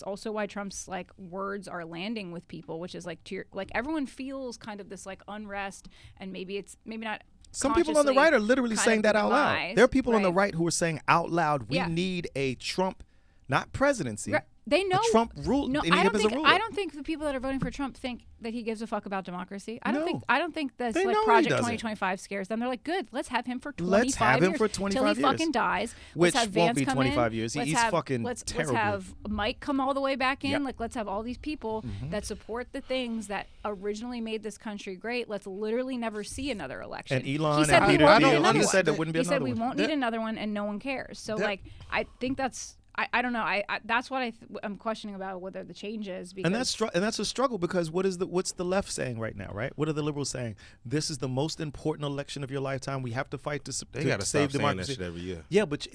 Speaker 3: also why Trump's like words are landing with people, which is like everyone feels kind of this like unrest, and maybe not.
Speaker 1: Some people on the right are literally saying that out loud. There are people on the right who are saying out loud, we need a Trump, not presidency.
Speaker 3: They know
Speaker 1: Trump rule.
Speaker 3: No, I don't think the people that are voting for Trump think that he gives a fuck about democracy. I don't think this like Project 2025 scares them. They're like, good, let's have him for 25 years.
Speaker 1: Let's have him for 25 years.
Speaker 3: Till he fucking dies.
Speaker 1: Which
Speaker 3: let's have
Speaker 1: won't
Speaker 3: Vance
Speaker 1: be
Speaker 3: come
Speaker 1: 25
Speaker 3: in.
Speaker 1: years.
Speaker 3: He's
Speaker 1: fucking terrible.
Speaker 3: Let's have Mike come all the way back in.
Speaker 1: Yep.
Speaker 3: Like, let's have all these people that support the things that originally made this country great. Let's literally never see another election.
Speaker 1: And Elon
Speaker 3: he said
Speaker 1: and
Speaker 3: we
Speaker 1: Peter
Speaker 3: won't need
Speaker 1: Thiel,
Speaker 3: another
Speaker 1: he
Speaker 3: one.
Speaker 1: said there wouldn't be
Speaker 3: He
Speaker 1: another
Speaker 3: said we
Speaker 1: one.
Speaker 3: won't need another one, and no one cares. So like, I think that's. I don't know. That's what I'm questioning about whether the change is. Because
Speaker 1: and that's a struggle, because what's the left saying right now, right? What are the liberals saying? This is the most important election of your lifetime. We have to fight to save democracy.
Speaker 2: Stop saying that shit every year.
Speaker 1: Yeah, but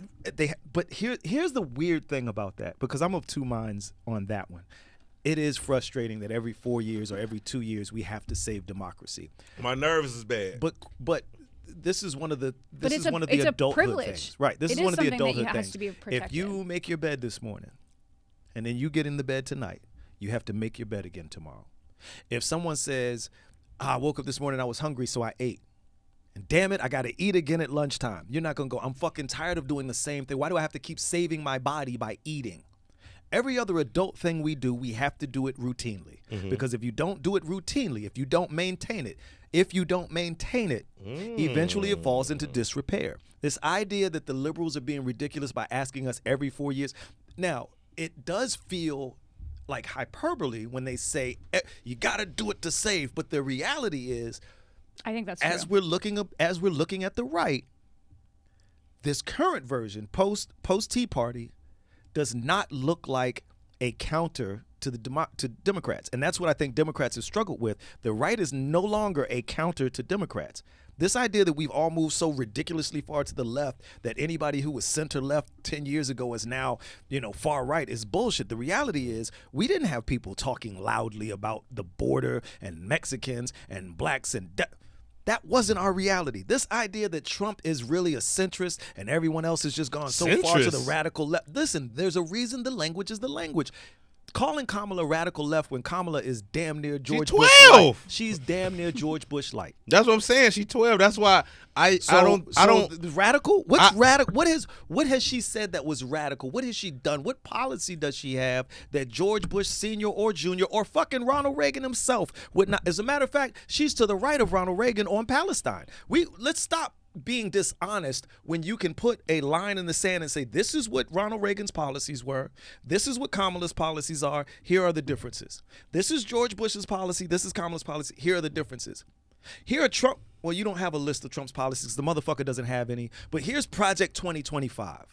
Speaker 1: here's the weird thing about that, because I'm of two minds on that one. It is frustrating that every 4 years or every 2 years we have to save democracy.
Speaker 2: My nerves is bad.
Speaker 1: But this is one of the
Speaker 3: it's
Speaker 1: adulthood things, right? This is one of the adulthood
Speaker 3: that
Speaker 1: things.
Speaker 3: has to be
Speaker 1: if you make your bed this morning, and then you get in the bed tonight, you have to make your bed again tomorrow. If someone says, I woke up this morning, I was hungry, so I ate, and damn it, I got to eat again at lunchtime. You're not gonna go, I'm fucking tired of doing the same thing. Why do I have to keep saving my body by eating? Every other adult thing we do, we have to do it routinely. Because if you don't do it routinely, if you don't maintain it, eventually it falls into disrepair. This idea that the liberals are being ridiculous by asking us every 4 years. Now, it does feel like hyperbole when they say you got to do it to save, but the reality is,
Speaker 3: I think that's
Speaker 1: as
Speaker 3: true.
Speaker 1: we're looking at the right, this current version post Tea Party does not look like a counter to to Democrats, and that's what I think Democrats have struggled with. The right is no longer a counter to Democrats. This idea that we've all moved so ridiculously far to the left that anybody who was center left 10 years ago is now, far right is bullshit. The reality is we didn't have people talking loudly about the border and Mexicans and blacks and that wasn't our reality. This idea that Trump is really a centrist and everyone else has just gone so far to the radical left. Listen, there's a reason the language is the language. Calling Kamala radical left when Kamala is damn near George Bush light. She's damn near George Bush light.
Speaker 2: That's what I'm saying. She's 12. That's why I don't
Speaker 1: radical. What's radical? What has she said that was radical? What has she done? What policy does she have that George Bush Sr. or Jr. or fucking Ronald Reagan himself would not? As a matter of fact, she's to the right of Ronald Reagan on Palestine. Let's stop being dishonest when you can put a line in the sand and say, this is what Ronald Reagan's policies were. This is what Kamala's policies are. Here are the differences. This is George Bush's policy. This is Kamala's policy. Here are the differences. Here are Trump. Well, you don't have a list of Trump's policies. The motherfucker doesn't have any. But here's Project 2025.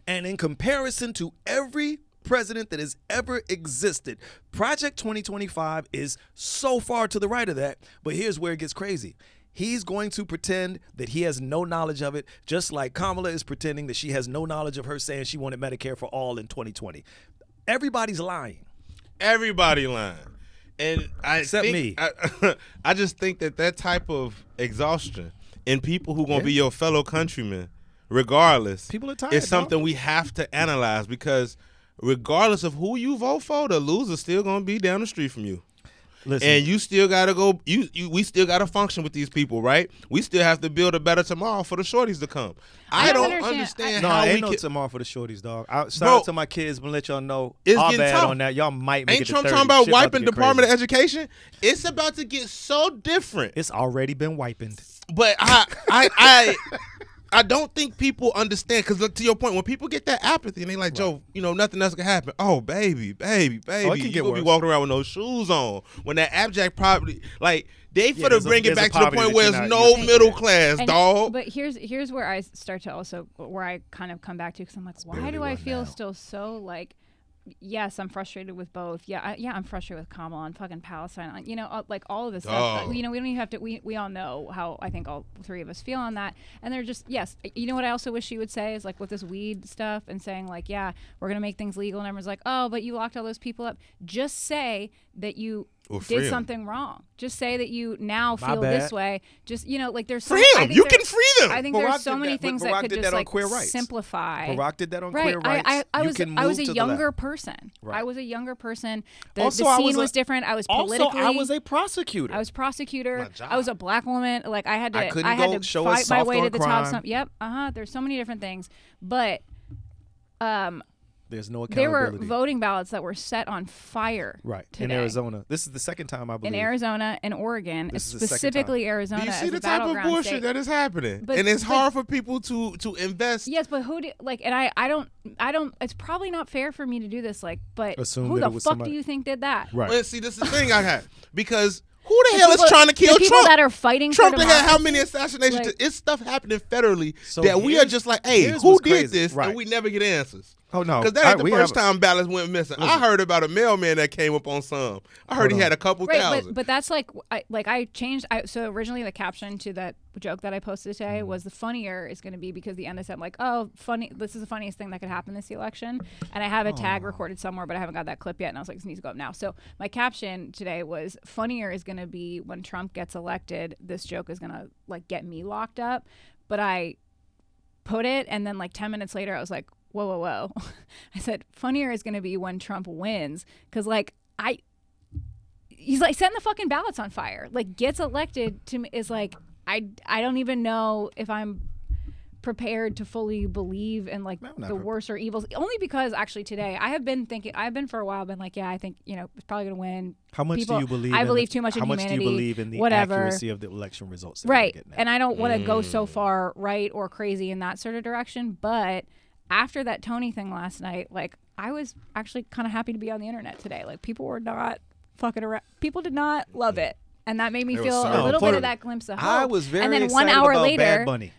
Speaker 1: And in comparison to every president that has ever existed, Project 2025 is so far to the right of that. But here's where it gets crazy. He's going to pretend that he has no knowledge of it, just like Kamala is pretending that she has no knowledge of her saying she wanted Medicare for all in 2020. Everybody's lying.
Speaker 2: Everybody lying. And
Speaker 1: Except me.
Speaker 2: I just think that type of exhaustion in people who going to be your fellow countrymen, regardless,
Speaker 1: people are tired,
Speaker 2: is something we have to analyze, because regardless of who you vote for, the loser's still going to be down the street from you. Listen. And you still gotta go. We still gotta function with these people, right? We still have to build a better tomorrow for the shorties to come. I don't understand how
Speaker 1: ain't
Speaker 2: we
Speaker 1: no
Speaker 2: can.
Speaker 1: tomorrow for the shorties, dog. Shout out to my kids, but let y'all know
Speaker 2: it's
Speaker 1: our
Speaker 2: getting
Speaker 1: bad
Speaker 2: tough
Speaker 1: on that. Y'all might make
Speaker 2: Ain't
Speaker 1: it to
Speaker 2: Trump
Speaker 1: 30.
Speaker 2: talking about
Speaker 1: Shit about
Speaker 2: wiping
Speaker 1: to get
Speaker 2: Department
Speaker 1: crazy.
Speaker 2: of Education? It's about to get so different.
Speaker 1: It's already been wipened.
Speaker 2: But I don't think people understand, because to your point, when people get that apathy and they like, Joe, nothing else can happen. Oh, baby,
Speaker 1: it can
Speaker 2: you
Speaker 1: get
Speaker 2: gonna
Speaker 1: worse.
Speaker 2: be walking around with no shoes on. When that abject poverty, like, they
Speaker 1: there's
Speaker 2: bring it
Speaker 1: a
Speaker 2: back to the
Speaker 1: poverty
Speaker 2: point
Speaker 1: that
Speaker 2: where
Speaker 1: you're
Speaker 2: it's
Speaker 1: not
Speaker 2: no
Speaker 1: used to.
Speaker 2: middle class,
Speaker 3: And-
Speaker 2: dog.
Speaker 3: But here's where I start to also, where I kind of come back to, because I'm like, why do I feel still so like, yes, I'm frustrated with both. I'm frustrated with Kamala and fucking Palestine. Like all of this stuff. We don't even have to. We all know how I think all three of us feel on that. And they're just, yes. You know what I also wish she would say is, like, with this weed stuff and saying like, yeah, we're gonna make things legal, and everyone's like, oh, but you locked all those people up. Just say that you did something wrong. Just say that you now feel this way. Just like there's
Speaker 2: free them. You can free them.
Speaker 3: I think there's so many things that could just like simplify.
Speaker 1: Barack did that on queer rights.
Speaker 3: I was a younger
Speaker 1: left.
Speaker 3: person.
Speaker 1: Right.
Speaker 3: I was a younger person. The
Speaker 1: Also,
Speaker 3: scene was different. I was politically.
Speaker 1: Also, I was a prosecutor.
Speaker 3: I was prosecutor. I was a black woman. Like I had to
Speaker 1: show
Speaker 3: fight my way to
Speaker 1: on
Speaker 3: the
Speaker 1: crime.
Speaker 3: top. Yep. There's so many different things, but
Speaker 1: there's no accountability.
Speaker 3: there were voting ballots that were set on fire.
Speaker 1: Right.
Speaker 3: Today.
Speaker 1: In Arizona. This is the second time, I believe.
Speaker 3: In Arizona and Oregon,
Speaker 1: This is the second
Speaker 3: specifically Arizona.
Speaker 2: Do you see
Speaker 3: as
Speaker 2: the
Speaker 3: a
Speaker 2: type of
Speaker 3: battleground
Speaker 2: bullshit
Speaker 3: state.
Speaker 2: that is happening?
Speaker 3: But-
Speaker 2: and it's
Speaker 3: but-
Speaker 2: hard for people to invest.
Speaker 3: Yes, but who do like? And I don't. It's probably not fair for me to do this. Like, but
Speaker 1: Assume
Speaker 3: who
Speaker 1: that
Speaker 3: the
Speaker 1: it was
Speaker 3: fuck
Speaker 1: somebody-
Speaker 3: do you think did that?
Speaker 1: Right.
Speaker 2: Well, see, this is the thing I have, because who the hell is
Speaker 3: people-
Speaker 2: trying to kill
Speaker 3: the people
Speaker 2: Trump?
Speaker 3: that are fighting
Speaker 2: Trump
Speaker 3: for
Speaker 2: done had how
Speaker 3: democracy?
Speaker 2: many assassinations?
Speaker 3: Like-
Speaker 2: It's stuff happening federally
Speaker 1: So
Speaker 2: that we are
Speaker 1: here's-
Speaker 2: just like, hey,
Speaker 1: here's
Speaker 2: who
Speaker 1: what's
Speaker 2: did
Speaker 1: crazy.
Speaker 2: this?
Speaker 1: Right.
Speaker 2: And we never get answers.
Speaker 1: Oh, no.
Speaker 2: Because that ain't the
Speaker 1: we
Speaker 2: first
Speaker 1: have-
Speaker 2: time ballots went missing. I heard about a mailman that came up on some. I heard he had a couple
Speaker 3: Right,
Speaker 2: thousand.
Speaker 3: but that's like I changed. So originally the caption to that joke that I posted today was the funnier is going to be because the end I said like, oh, funny. This is the funniest thing that could happen this election, and I have a tag recorded somewhere, but I haven't got that clip yet, and I was like, this needs to go up now. So my caption today was funnier is going to be when Trump gets elected. This joke is going to like get me locked up, but I put it, and then like 10 minutes later, I was like, whoa. I said, funnier is going to be when Trump wins. Because, like, he's like setting the fucking ballots on fire. Like, gets elected to me is like, I don't even know if I'm prepared to fully believe in like the worst or evils. Only because actually today I've been for a while been like, yeah, I think, it's probably going to win.
Speaker 1: How much do you believe?
Speaker 3: I believe too much in humanity.
Speaker 1: How much do you believe in the accuracy of the election results? That
Speaker 3: Right.
Speaker 1: we're getting at?
Speaker 3: And I don't want to go so far right or crazy in that sort of direction. But after that Tony thing last night, like I was actually kind of happy to be on the internet today. Like, people were not fucking around. People did not love it. And that made me feel a little bit of that glimpse of hope.
Speaker 1: I was very
Speaker 3: and then
Speaker 1: excited
Speaker 3: 1 hour
Speaker 1: about
Speaker 3: later,
Speaker 1: Bad Bunny.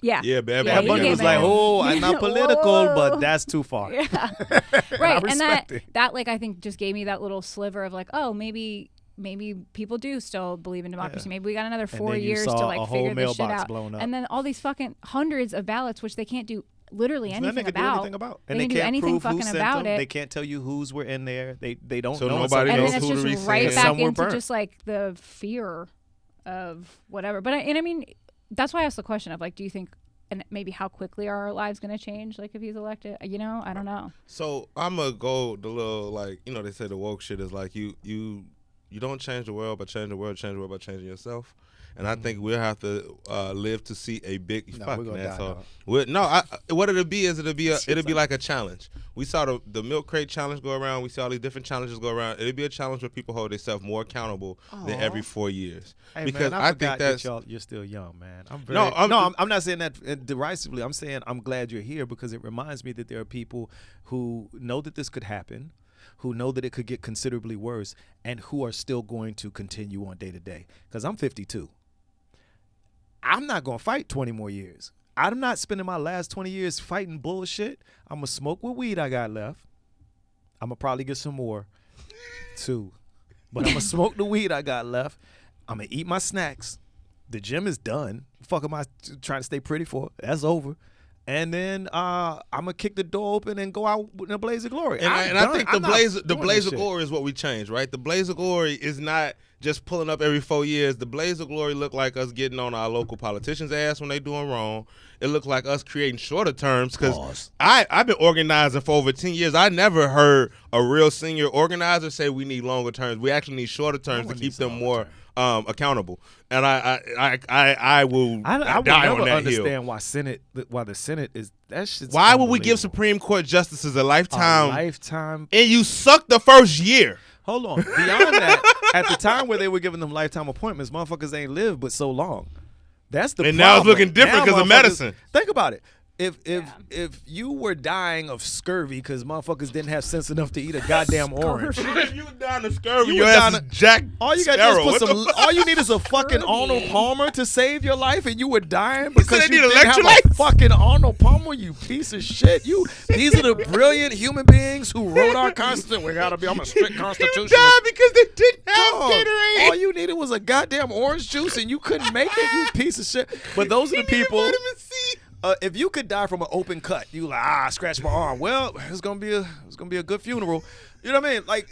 Speaker 3: Yeah.
Speaker 2: Yeah, Bad
Speaker 1: Bad
Speaker 2: Bunny.
Speaker 1: Bunny was like, "Oh, I'm not political, but that's too far."
Speaker 3: Yeah.
Speaker 1: And
Speaker 3: Right.
Speaker 1: I
Speaker 3: And
Speaker 1: respect it.
Speaker 3: that like, I think just gave me that little sliver of like, oh, maybe people do still believe in democracy.
Speaker 1: Yeah.
Speaker 3: Maybe we got another 4
Speaker 1: then you
Speaker 3: years
Speaker 1: saw
Speaker 3: to
Speaker 1: a
Speaker 3: like
Speaker 1: whole
Speaker 3: figure this shit
Speaker 1: mailbox
Speaker 3: out.
Speaker 1: blown up.
Speaker 3: And then all these fucking hundreds of ballots, which they can't do literally
Speaker 1: Nothing
Speaker 3: anything
Speaker 1: they can do anything about. And
Speaker 3: They
Speaker 1: they
Speaker 3: can't do
Speaker 1: can't
Speaker 3: anything
Speaker 1: prove who
Speaker 3: fucking
Speaker 1: sent
Speaker 3: about
Speaker 1: them.
Speaker 3: it.
Speaker 1: They can't tell you whose were in there. They don't
Speaker 2: So
Speaker 1: know.
Speaker 2: nobody
Speaker 3: And
Speaker 2: knows
Speaker 3: then it's
Speaker 2: who to
Speaker 3: just
Speaker 2: resend.
Speaker 3: right
Speaker 2: And
Speaker 3: back
Speaker 1: some were
Speaker 3: into
Speaker 1: burnt.
Speaker 3: just like the fear of whatever. But I mean, that's why I asked the question of like, do you think, and maybe how quickly are our lives going to change? Like if he's elected, I don't know.
Speaker 2: So I'm gonna go the little like they say the woke shit is like you don't change the world, but change the world by changing yourself. And I think we'll have to live to see a big
Speaker 1: No,
Speaker 2: fuck
Speaker 1: we're gonna
Speaker 2: man.
Speaker 1: die,
Speaker 2: So
Speaker 1: dog.
Speaker 2: what it'll be is it'll be like a challenge. We saw the milk crate challenge go around. We saw all these different challenges go around. It'll be a challenge where people hold themselves more accountable than every 4 years.
Speaker 1: Hey,
Speaker 2: because
Speaker 1: man,
Speaker 2: I
Speaker 1: forgot
Speaker 2: think that's
Speaker 1: that you're still young, man. I'm not saying that derisively. I'm saying I'm glad you're here because it reminds me that there are people who know that this could happen, who know that it could get considerably worse, and who are still going to continue on day to day. Because I'm 52. I'm not going to fight 20 more years. I'm not spending my last 20 years fighting bullshit. I'm going to smoke what weed I got left. I'm going to probably get some more, too. But I'm going to smoke the weed I got left. I'm going to eat my snacks. The gym is done. Fuck am I trying to stay pretty for? That's over. And then I'm gonna kick the door open and go out in a blaze of glory.
Speaker 2: And I think the blaze of
Speaker 1: shit.
Speaker 2: glory is what we changed, right? The blaze of glory is not just pulling up every 4 years. The blaze of glory look like us getting on our local politicians' ass when they doing wrong. It looked like us creating shorter terms because I've been organizing for over 10 years. I never heard a real senior organizer say we need longer terms. We actually need shorter terms to keep them more accountable. And I will
Speaker 1: I
Speaker 2: die
Speaker 1: will never
Speaker 2: on that
Speaker 1: understand
Speaker 2: hill.
Speaker 1: why the Senate is that shit's
Speaker 2: Why would we give
Speaker 1: unbelievable.
Speaker 2: Supreme Court justices a
Speaker 1: A
Speaker 2: lifetime?
Speaker 1: lifetime?
Speaker 2: And you suck the first year.
Speaker 1: Hold on. Beyond that, at the time where they were giving them lifetime appointments, motherfuckers ain't lived but so long. That's the
Speaker 2: And
Speaker 1: problem.
Speaker 2: now it's looking different
Speaker 1: Now
Speaker 2: 'cause of
Speaker 1: motherfuckers-
Speaker 2: medicine.
Speaker 1: Think about it. If you were dying of scurvy because motherfuckers didn't have sense enough to eat a goddamn orange,
Speaker 2: If you were down to scurvy,
Speaker 1: You
Speaker 2: your
Speaker 1: were
Speaker 2: ass
Speaker 1: down
Speaker 2: is Jack
Speaker 1: all you got to do
Speaker 2: Sparrow.
Speaker 1: is put
Speaker 2: What the
Speaker 1: some. All you need is a fucking
Speaker 3: Scurvy.
Speaker 1: Arnold Palmer to save your life, and you were dying because
Speaker 2: they
Speaker 1: you
Speaker 2: need
Speaker 1: didn't have a
Speaker 2: electrolytes?
Speaker 1: fucking Arnold Palmer. You piece of shit. These are the brilliant human beings who wrote our constitution. We gotta be. I'm a strict
Speaker 2: You
Speaker 1: constitutionalist.
Speaker 2: died because they didn't have
Speaker 1: Dog,
Speaker 2: Gatorade.
Speaker 1: all you needed was a goddamn orange juice, and you couldn't make it. You piece of shit. But those are the people.
Speaker 2: Vitamin C.
Speaker 1: If you could die from an open cut, you like scratch my arm. Well, it's gonna be a good funeral. You know what I mean? Like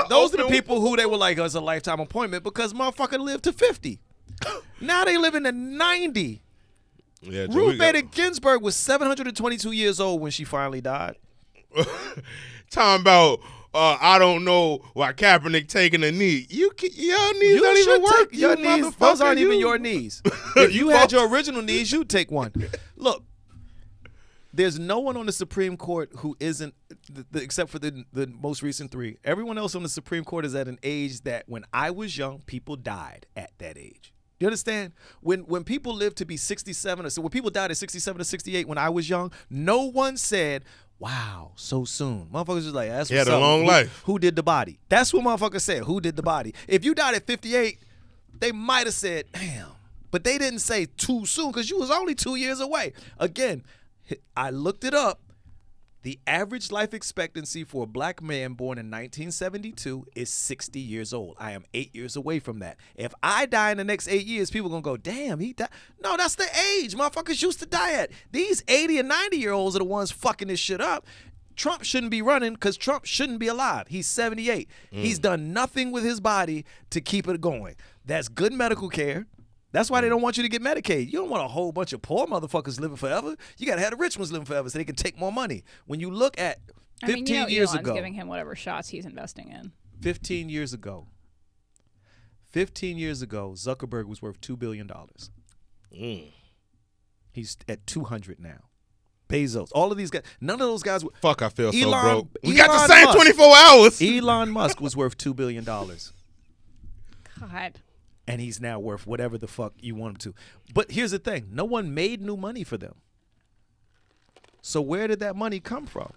Speaker 1: those are the people who they were like, it's a lifetime appointment because motherfucker lived to 50. Now they living to 90.
Speaker 2: Yeah, Joe,
Speaker 1: Ruth Bader Ginsburg was 722 years old when she finally died.
Speaker 2: Talking about I don't know why Kaepernick taking a knee. Your knees don't even
Speaker 1: should
Speaker 2: work.
Speaker 1: take your
Speaker 2: you
Speaker 1: knees. Those aren't
Speaker 2: motherfucker,
Speaker 1: even
Speaker 2: you.
Speaker 1: your knees. If you had your original knees, you'd take one. Look, there's no one on the Supreme Court who isn't, except for the most recent three. Everyone else on the Supreme Court is at an age that when I was young, people died at that age. You understand? When people lived to be 67 or so, when people died at 67 or 68 when I was young, no one said, wow, so soon. Motherfuckers just like, that's
Speaker 2: He
Speaker 1: what's
Speaker 2: had a
Speaker 1: up.
Speaker 2: long life.
Speaker 1: Who did the body? That's what motherfuckers said. Who did the body? If you died at 58, they might have said, damn. But they didn't say too soon because you was only 2 years away. Again, I looked it up. The average life expectancy for a black man born in 1972 is 60 years old. I am 8 years away from that. If I die in the next 8 years, people going to go, damn, he died. No, that's the age motherfuckers used to die at. These 80 and 90-year-olds are the ones fucking this shit up. Trump shouldn't be running because Trump shouldn't be alive. He's 78. He's done nothing with his body to keep it going. That's good medical care. That's why they don't want you to get Medicaid. You don't want a whole bunch of poor motherfuckers living forever. You got to have the rich ones living forever so they can take more money. When you look at 15 years
Speaker 3: Elon's
Speaker 1: ago,
Speaker 3: giving him whatever shots he's investing in.
Speaker 1: 15 years ago, Zuckerberg was worth $2 billion. He's at 200 now. Bezos, all of these guys, none of those guys were.
Speaker 2: Fuck, I feel so
Speaker 1: Elon-
Speaker 2: broke. We
Speaker 1: Elon
Speaker 2: got the same
Speaker 1: Musk.
Speaker 2: 24 hours.
Speaker 1: Elon Musk was worth $2 billion.
Speaker 3: God.
Speaker 1: And he's now worth whatever the fuck you want him to. But here's the thing. No one made new money for them. So where did that money come from?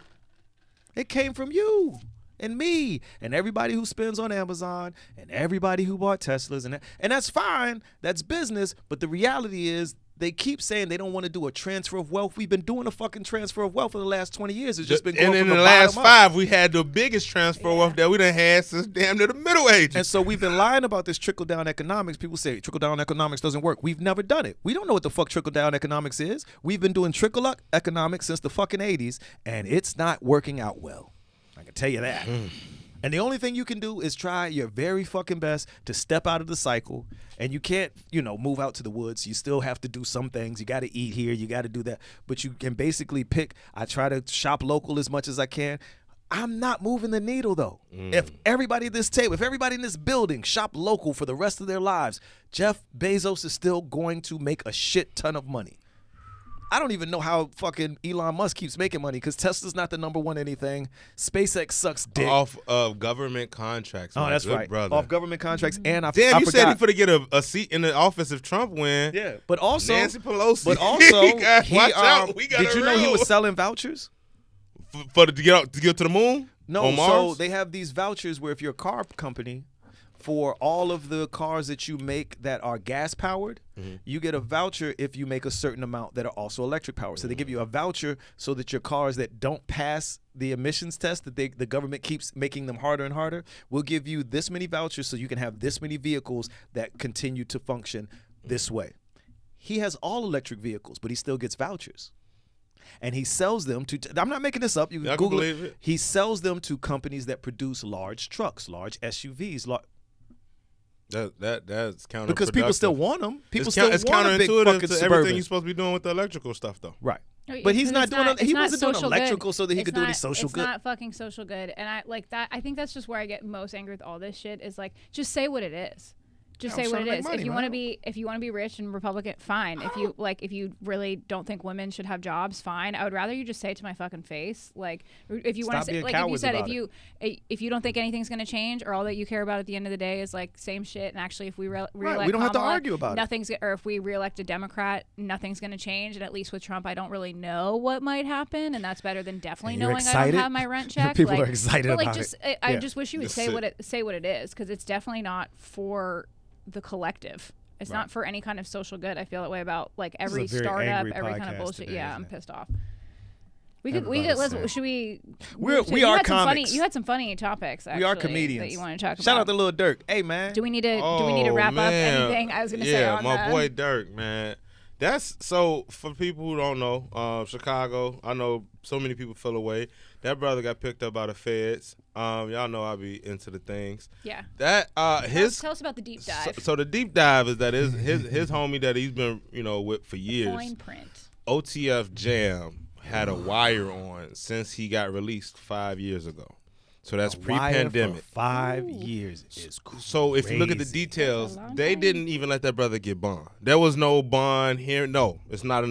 Speaker 1: It came from you and me and everybody who spends on Amazon and everybody who bought Teslas. And that's fine. That's business. But the reality is they keep saying they don't want to do a transfer of wealth. We've been doing a fucking transfer of wealth for the last 20 years. It's just been going
Speaker 2: and in
Speaker 1: from
Speaker 2: the last 5, we had the biggest transfer of wealth that we done had since damn near the Middle Ages.
Speaker 1: And so we've been lying about this trickle-down economics. People say trickle-down economics doesn't work. We've never done it. We don't know what the fuck trickle-down economics is. We've been doing trickle-up economics since the fucking 80s, and it's not working out well. I can tell you that. And the only thing you can do is try your very fucking best to step out of the cycle. And you can't, move out to the woods. You still have to do some things. You got to eat here. You got to do that. But you can basically pick. I try to shop local as much as I can. I'm not moving the needle, though. If everybody at this table, if everybody in this building shop local for the rest of their lives, Jeff Bezos is still going to make a shit ton of money. I don't even know how fucking Elon Musk keeps making money because Tesla's not the number one anything. SpaceX sucks dick.
Speaker 2: Off of government contracts.
Speaker 1: Oh, that's right.
Speaker 2: Brother.
Speaker 1: Off government contracts. And I
Speaker 2: you
Speaker 1: forgot.
Speaker 2: said he finna get a seat in the office if Trump win.
Speaker 1: Yeah, but also
Speaker 2: Nancy Pelosi.
Speaker 1: But also,
Speaker 2: watch out. We got
Speaker 1: did you know he was selling vouchers?
Speaker 2: To get to the moon?
Speaker 1: No,
Speaker 2: on Mars?
Speaker 1: So they have these vouchers where if you're a car company, for all of the cars that you make that are gas powered, you get a voucher if you make a certain amount that are also electric powered. So they give you a voucher so that your cars that don't pass the emissions test that the government keeps making them harder and harder will give you this many vouchers so you can have this many vehicles that continue to function this way. He has all electric vehicles, but he still gets vouchers. And he sells them to, I'm not making this up, you can Google it. He sells them to companies that produce large trucks, large SUVs,
Speaker 2: that's counterproductive.
Speaker 1: Because people still want them.
Speaker 2: It's
Speaker 1: want
Speaker 2: counterintuitive
Speaker 1: a big fucking
Speaker 2: to
Speaker 1: Suburban.
Speaker 2: everything you're supposed to be doing with the electrical stuff, though.
Speaker 1: Right. But he's not doing. He wasn't doing
Speaker 3: social
Speaker 1: electrical
Speaker 3: good.
Speaker 1: so that he could do any social
Speaker 3: It's
Speaker 1: good.
Speaker 3: not fucking social good, and I like that. I think that's just where I get most angry with all this shit. Is like, just say what it is. Just say what it is. If you want to be rich and Republican, fine. If you really don't think women should have jobs, fine. I would rather you just say it to my fucking face. Like, if you want to say, like, if you said if you don't think anything's gonna change, or all that you care about at the end of the day is like same shit, and actually if we reelect
Speaker 1: we don't have to argue about
Speaker 3: it. Or if we reelect a Democrat, nothing's gonna change. And at least with Trump, I don't really know what might happen, and that's better than definitely knowing I don't have my rent check.
Speaker 1: People are excited about
Speaker 3: it. I just wish you would say what it is, because it's definitely not for the collective. It's not for any kind of social good. I feel that way about like every startup, every kind of bullshit.
Speaker 1: Today,
Speaker 3: I'm pissed off. We are
Speaker 1: comics.
Speaker 3: You had some funny topics. Actually,
Speaker 1: we are comedians
Speaker 3: that you want to talk about.
Speaker 1: Shout out to Lil Durk. Hey man,
Speaker 3: do we need to wrap up anything? I was gonna say on
Speaker 2: my boy Durk, man. That's so for people who don't know, Chicago. I know so many people feel away. That brother got picked up by the feds. Y'all know I be into the things.
Speaker 3: Yeah.
Speaker 2: That
Speaker 3: tell us about the deep dive.
Speaker 2: So the deep dive is that his homie that he's been with for years.
Speaker 3: Fine print.
Speaker 2: OTF Jam had a wire on since he got released 5 years ago. So that's pre-pandemic.
Speaker 1: 5 years is crazy.
Speaker 2: So if you look at the details, they didn't even let that brother get bond. There was no bond here. No, it's not.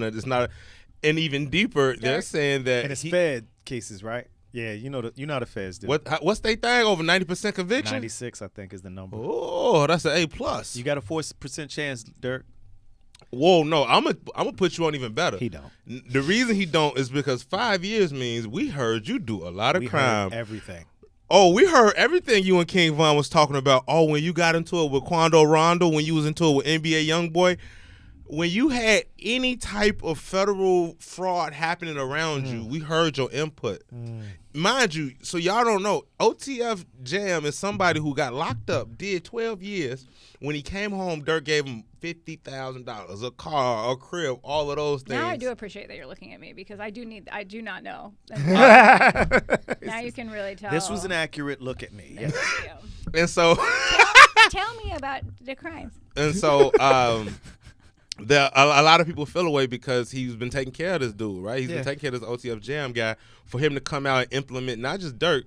Speaker 2: And even deeper, they're saying that
Speaker 1: and it's Fed cases, right? Yeah, you know how the Feds do.
Speaker 2: What's they thing? Over 90% conviction?
Speaker 1: 96, I think, is the number.
Speaker 2: Oh, that's an A+.
Speaker 1: You got a 4% chance, Dirk.
Speaker 2: Whoa, no, I'm gonna put you on even better.
Speaker 1: He don't.
Speaker 2: The reason he don't is because 5 years means we heard you do a lot of crime.
Speaker 1: Heard everything.
Speaker 2: Oh, we heard everything you and King Von was talking about. Oh, when you got into it with Quando Rondo, when you was into it with NBA Youngboy, when you had any type of federal fraud happening around you, we heard your input. Mind you, so y'all don't know, OTF Jam is somebody who got locked up, did 12 years. When he came home, Dirk gave him $50,000, a car, a crib, all of those things.
Speaker 3: Now I do appreciate that you're looking at me, because I do not know. Now you can really tell.
Speaker 1: This was an accurate look at me. Yes.
Speaker 2: And so
Speaker 3: tell me about the crimes.
Speaker 2: And so a lot of people feel away because he's been taking care of this dude, right? He's been taking care of this OTF Jam guy. For him to come out and implement not just Dirk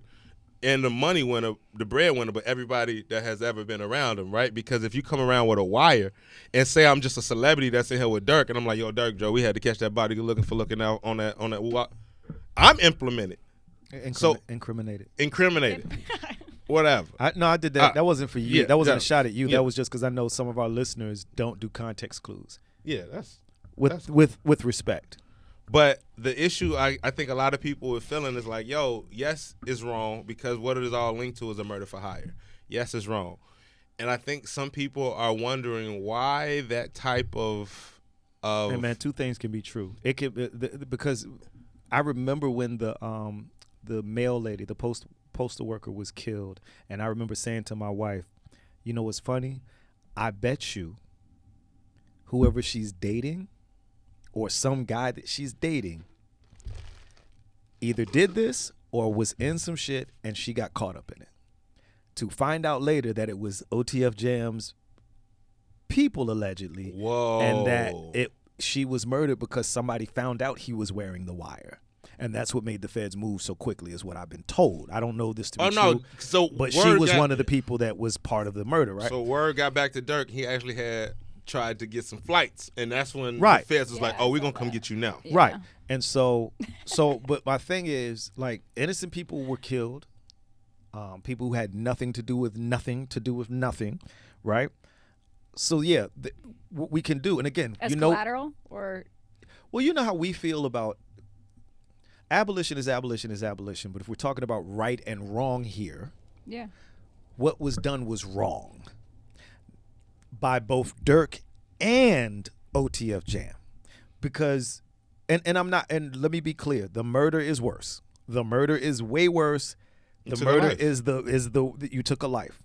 Speaker 2: and the money winner, the breadwinner, but everybody that has ever been around him, right? Because if you come around with a wire and say I'm just a celebrity that's in here with Dirk, and I'm like, yo, Dirk, Joe, we had to catch that body looking out on that. I'm implemented.
Speaker 1: Incriminated.
Speaker 2: Whatever.
Speaker 1: I did that. That wasn't for you.
Speaker 2: Yeah,
Speaker 1: that wasn't a shot at you.
Speaker 2: Yeah.
Speaker 1: That was just because I know some of our listeners don't do context clues.
Speaker 2: Yeah, that's
Speaker 1: with respect.
Speaker 2: But the issue I think a lot of people are feeling is like, yo, yes, it's wrong because what it is all linked to is a murder for hire. Yes, it's wrong. And I think some people are wondering why that type of
Speaker 1: And man, two things can be true. It can because I remember when the mail lady, the postal worker, was killed, and I remember saying to my wife, "You know what's funny? I bet you, whoever she's dating, or some guy that she's dating, either did this or was in some shit, and she got caught up in it. To find out later that it was OTF Jam's people allegedly,
Speaker 2: whoa,
Speaker 1: and that she was murdered because somebody found out he was wearing the wire, and that's what made the feds move so quickly, is what I've been told. I don't know this to be true.
Speaker 2: No. So
Speaker 1: but she was one of the people that was part of the murder, right?
Speaker 2: So word got back to Durk. He actually had tried to get some flights, and that's when
Speaker 1: right.
Speaker 2: the feds was like, "Oh, we're gonna come get you now."
Speaker 3: Yeah.
Speaker 1: Right. And so, but my thing is, like, innocent people were killed. People who had nothing to do with nothing, right? So yeah, what we can do, and again,
Speaker 3: as collateral, or
Speaker 1: well, you know how we feel about abolition is abolition is abolition, but if we're talking about right and wrong here,
Speaker 3: yeah,
Speaker 1: what was done was wrong by both Durk and OTF Jam, because, and I'm not, and let me be clear, the murder is worse. The murder is way worse. The murder is the you took a life.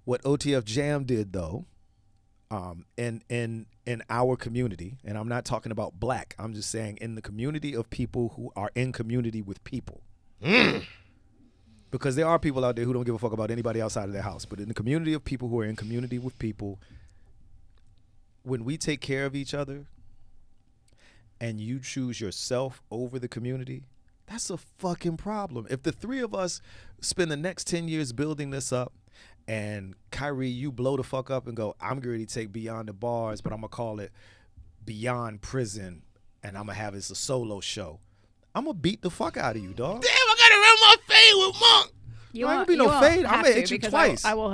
Speaker 1: What OTF Jam did, though, in our community, and I'm not talking about black, I'm just saying in the community of people who are in community with people. Because there are people out there who don't give a fuck about anybody outside of their house. But in the community of people who are in community with people, when we take care of each other and you choose yourself over the community, that's a fucking problem. If the three of us spend the next 10 years building this up, and Kyrie, you blow the fuck up and go, I'm ready to take Beyond the Bars, but I'm going to call it Beyond Prison, and I'm going to have it as a solo show, I'm going to beat the fuck out of you, dog.
Speaker 2: Damn, I got to run my fade with Monk.
Speaker 1: You won't be no fade. I'm going to hit you twice.
Speaker 3: I will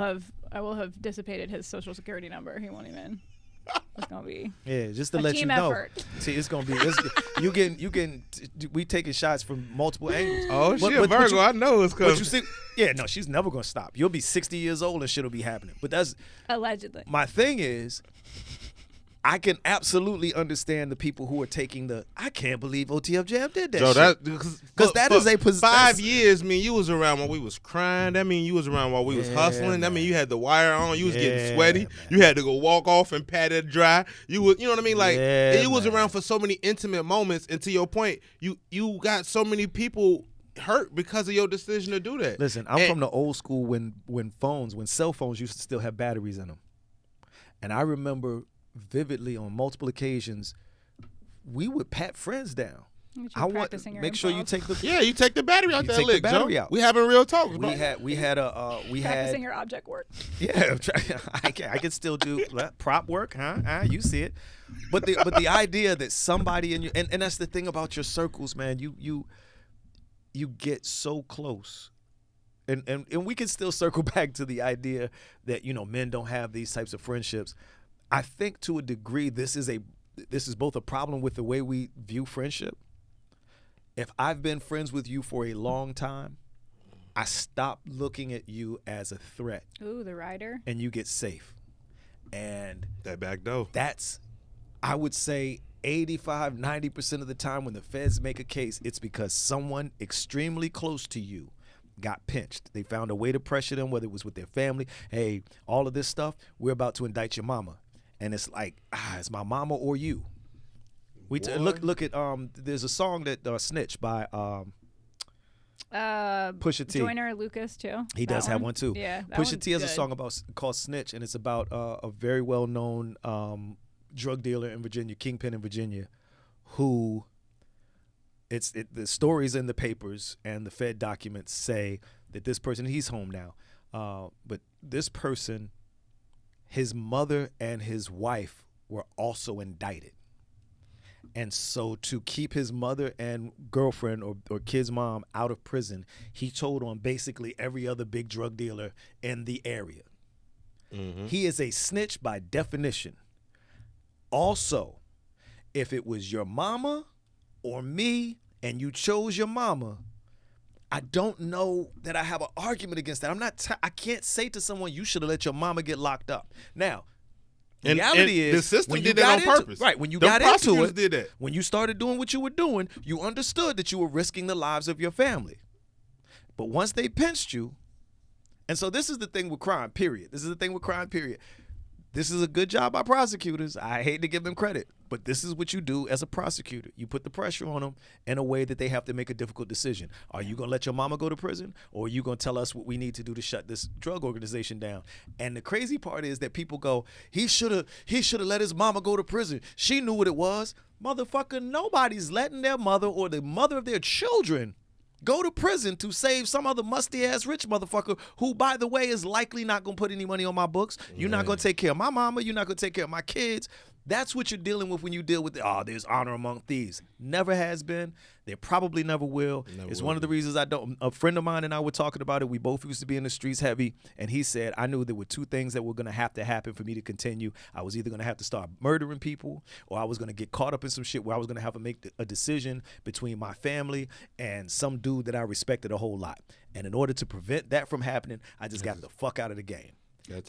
Speaker 3: have dissipated his social security number. He won't even. It's gonna be
Speaker 1: just to let you know.
Speaker 3: Effort.
Speaker 1: See, it's gonna be you getting we taking shots from multiple angles.
Speaker 2: Oh shit, Virgo, I know it's coming.
Speaker 1: But you see, no, she's never gonna stop. You'll be 60 years old and shit'll be happening. But that's
Speaker 3: allegedly.
Speaker 1: My thing is, I can absolutely understand the people who are taking the, I can't believe OTF Jam did that shit. Because that is a
Speaker 2: 5 years, you was around while we was crying. That mean you was around while we was hustling.
Speaker 1: Man.
Speaker 2: That mean you had the wire on. You was getting sweaty. Man. You had to go walk off and pat it dry. You know what I mean? Like, you was around for so many intimate moments. And to your point, you got so many people hurt because of your decision to do that.
Speaker 1: Listen, I'm from the old school when cell phones used to still have batteries in them. And I remember vividly on multiple occasions, we would pat friends down. I want make sure you take the
Speaker 2: you take the battery out that lick, Joe.
Speaker 1: Out.
Speaker 2: We having real talks.
Speaker 1: We had
Speaker 3: practicing your object work.
Speaker 1: Yeah, I can still do prop work, huh? You see it, but the idea that somebody in your and that's the thing about your circles, man. You get so close. And we can still circle back to the idea that men don't have these types of friendships. I think to a degree this is both a problem with the way we view friendship. If I've been friends with you for a long time, I stop looking at you as a threat.
Speaker 3: Ooh, the rider. And
Speaker 1: you get safe. And
Speaker 2: that back door.
Speaker 1: That's, I would say, 85-90% of the time when the feds make a case, it's because someone extremely close to you got pinched. They found a way to pressure them, whether it was with their family. Hey, all of this stuff, we're about to indict your mama. And it's like, it's my mama or you. Look at there's a song that Snitch by Pusha T.
Speaker 3: Joyner Lucas too.
Speaker 1: He does have one too.
Speaker 3: Yeah,
Speaker 1: Pusha T has a song called Snitch, and it's about a very well known drug dealer in Virginia, kingpin in Virginia, who the stories in the papers and the Fed documents say that this person, he's home now, but this person, his mother and his wife were also indicted. And so to keep his mother and girlfriend or kid's mom out of prison, he told on basically every other big drug dealer in the area. Mm-hmm. He is a snitch by definition. Also, if it was your mama or me and you chose your mama, I don't know that I have an argument against that. I can't say to someone, you should have let your mama get locked up. Now, the reality is,
Speaker 2: the system
Speaker 1: when you
Speaker 2: did that
Speaker 1: got
Speaker 2: on
Speaker 1: into,
Speaker 2: purpose.
Speaker 1: right? When you
Speaker 2: The
Speaker 1: got into
Speaker 2: prosecutors
Speaker 1: it,
Speaker 2: did that.
Speaker 1: when you started doing what you were doing, you understood that you were risking the lives of your family. But once they pinched you, and so this is the thing with crime. Period. This is the thing with crime. Period. This is a good job by prosecutors. I hate to give them credit, but this is what you do as a prosecutor. You put the pressure on them in a way that they have to make a difficult decision. Are you going to let your mama go to prison, or are you going to tell us what we need to do to shut this drug organization down? And the crazy part is that people go, he should have let his mama go to prison. She knew what it was. Motherfucker, nobody's letting their mother or the mother of their children go to prison to save some other musty-ass rich motherfucker who, by the way, is likely not going to put any money on my books. You're not going to take care of my mama. You're not going to take care of my kids. That's what you're dealing with when you deal with, there's honor among thieves. Never has been. There probably never will. It's one of the reasons I don't. A friend of mine and I were talking about it. We both used to be in the streets heavy. And he said, I knew there were two things that were going to happen for me to continue. I was either going to have to start murdering people, or I was going to get caught up in some shit where I was going to have to make a decision between my family and some dude that I respected a whole lot. And in order to prevent that from happening, I just got the fuck out of the game.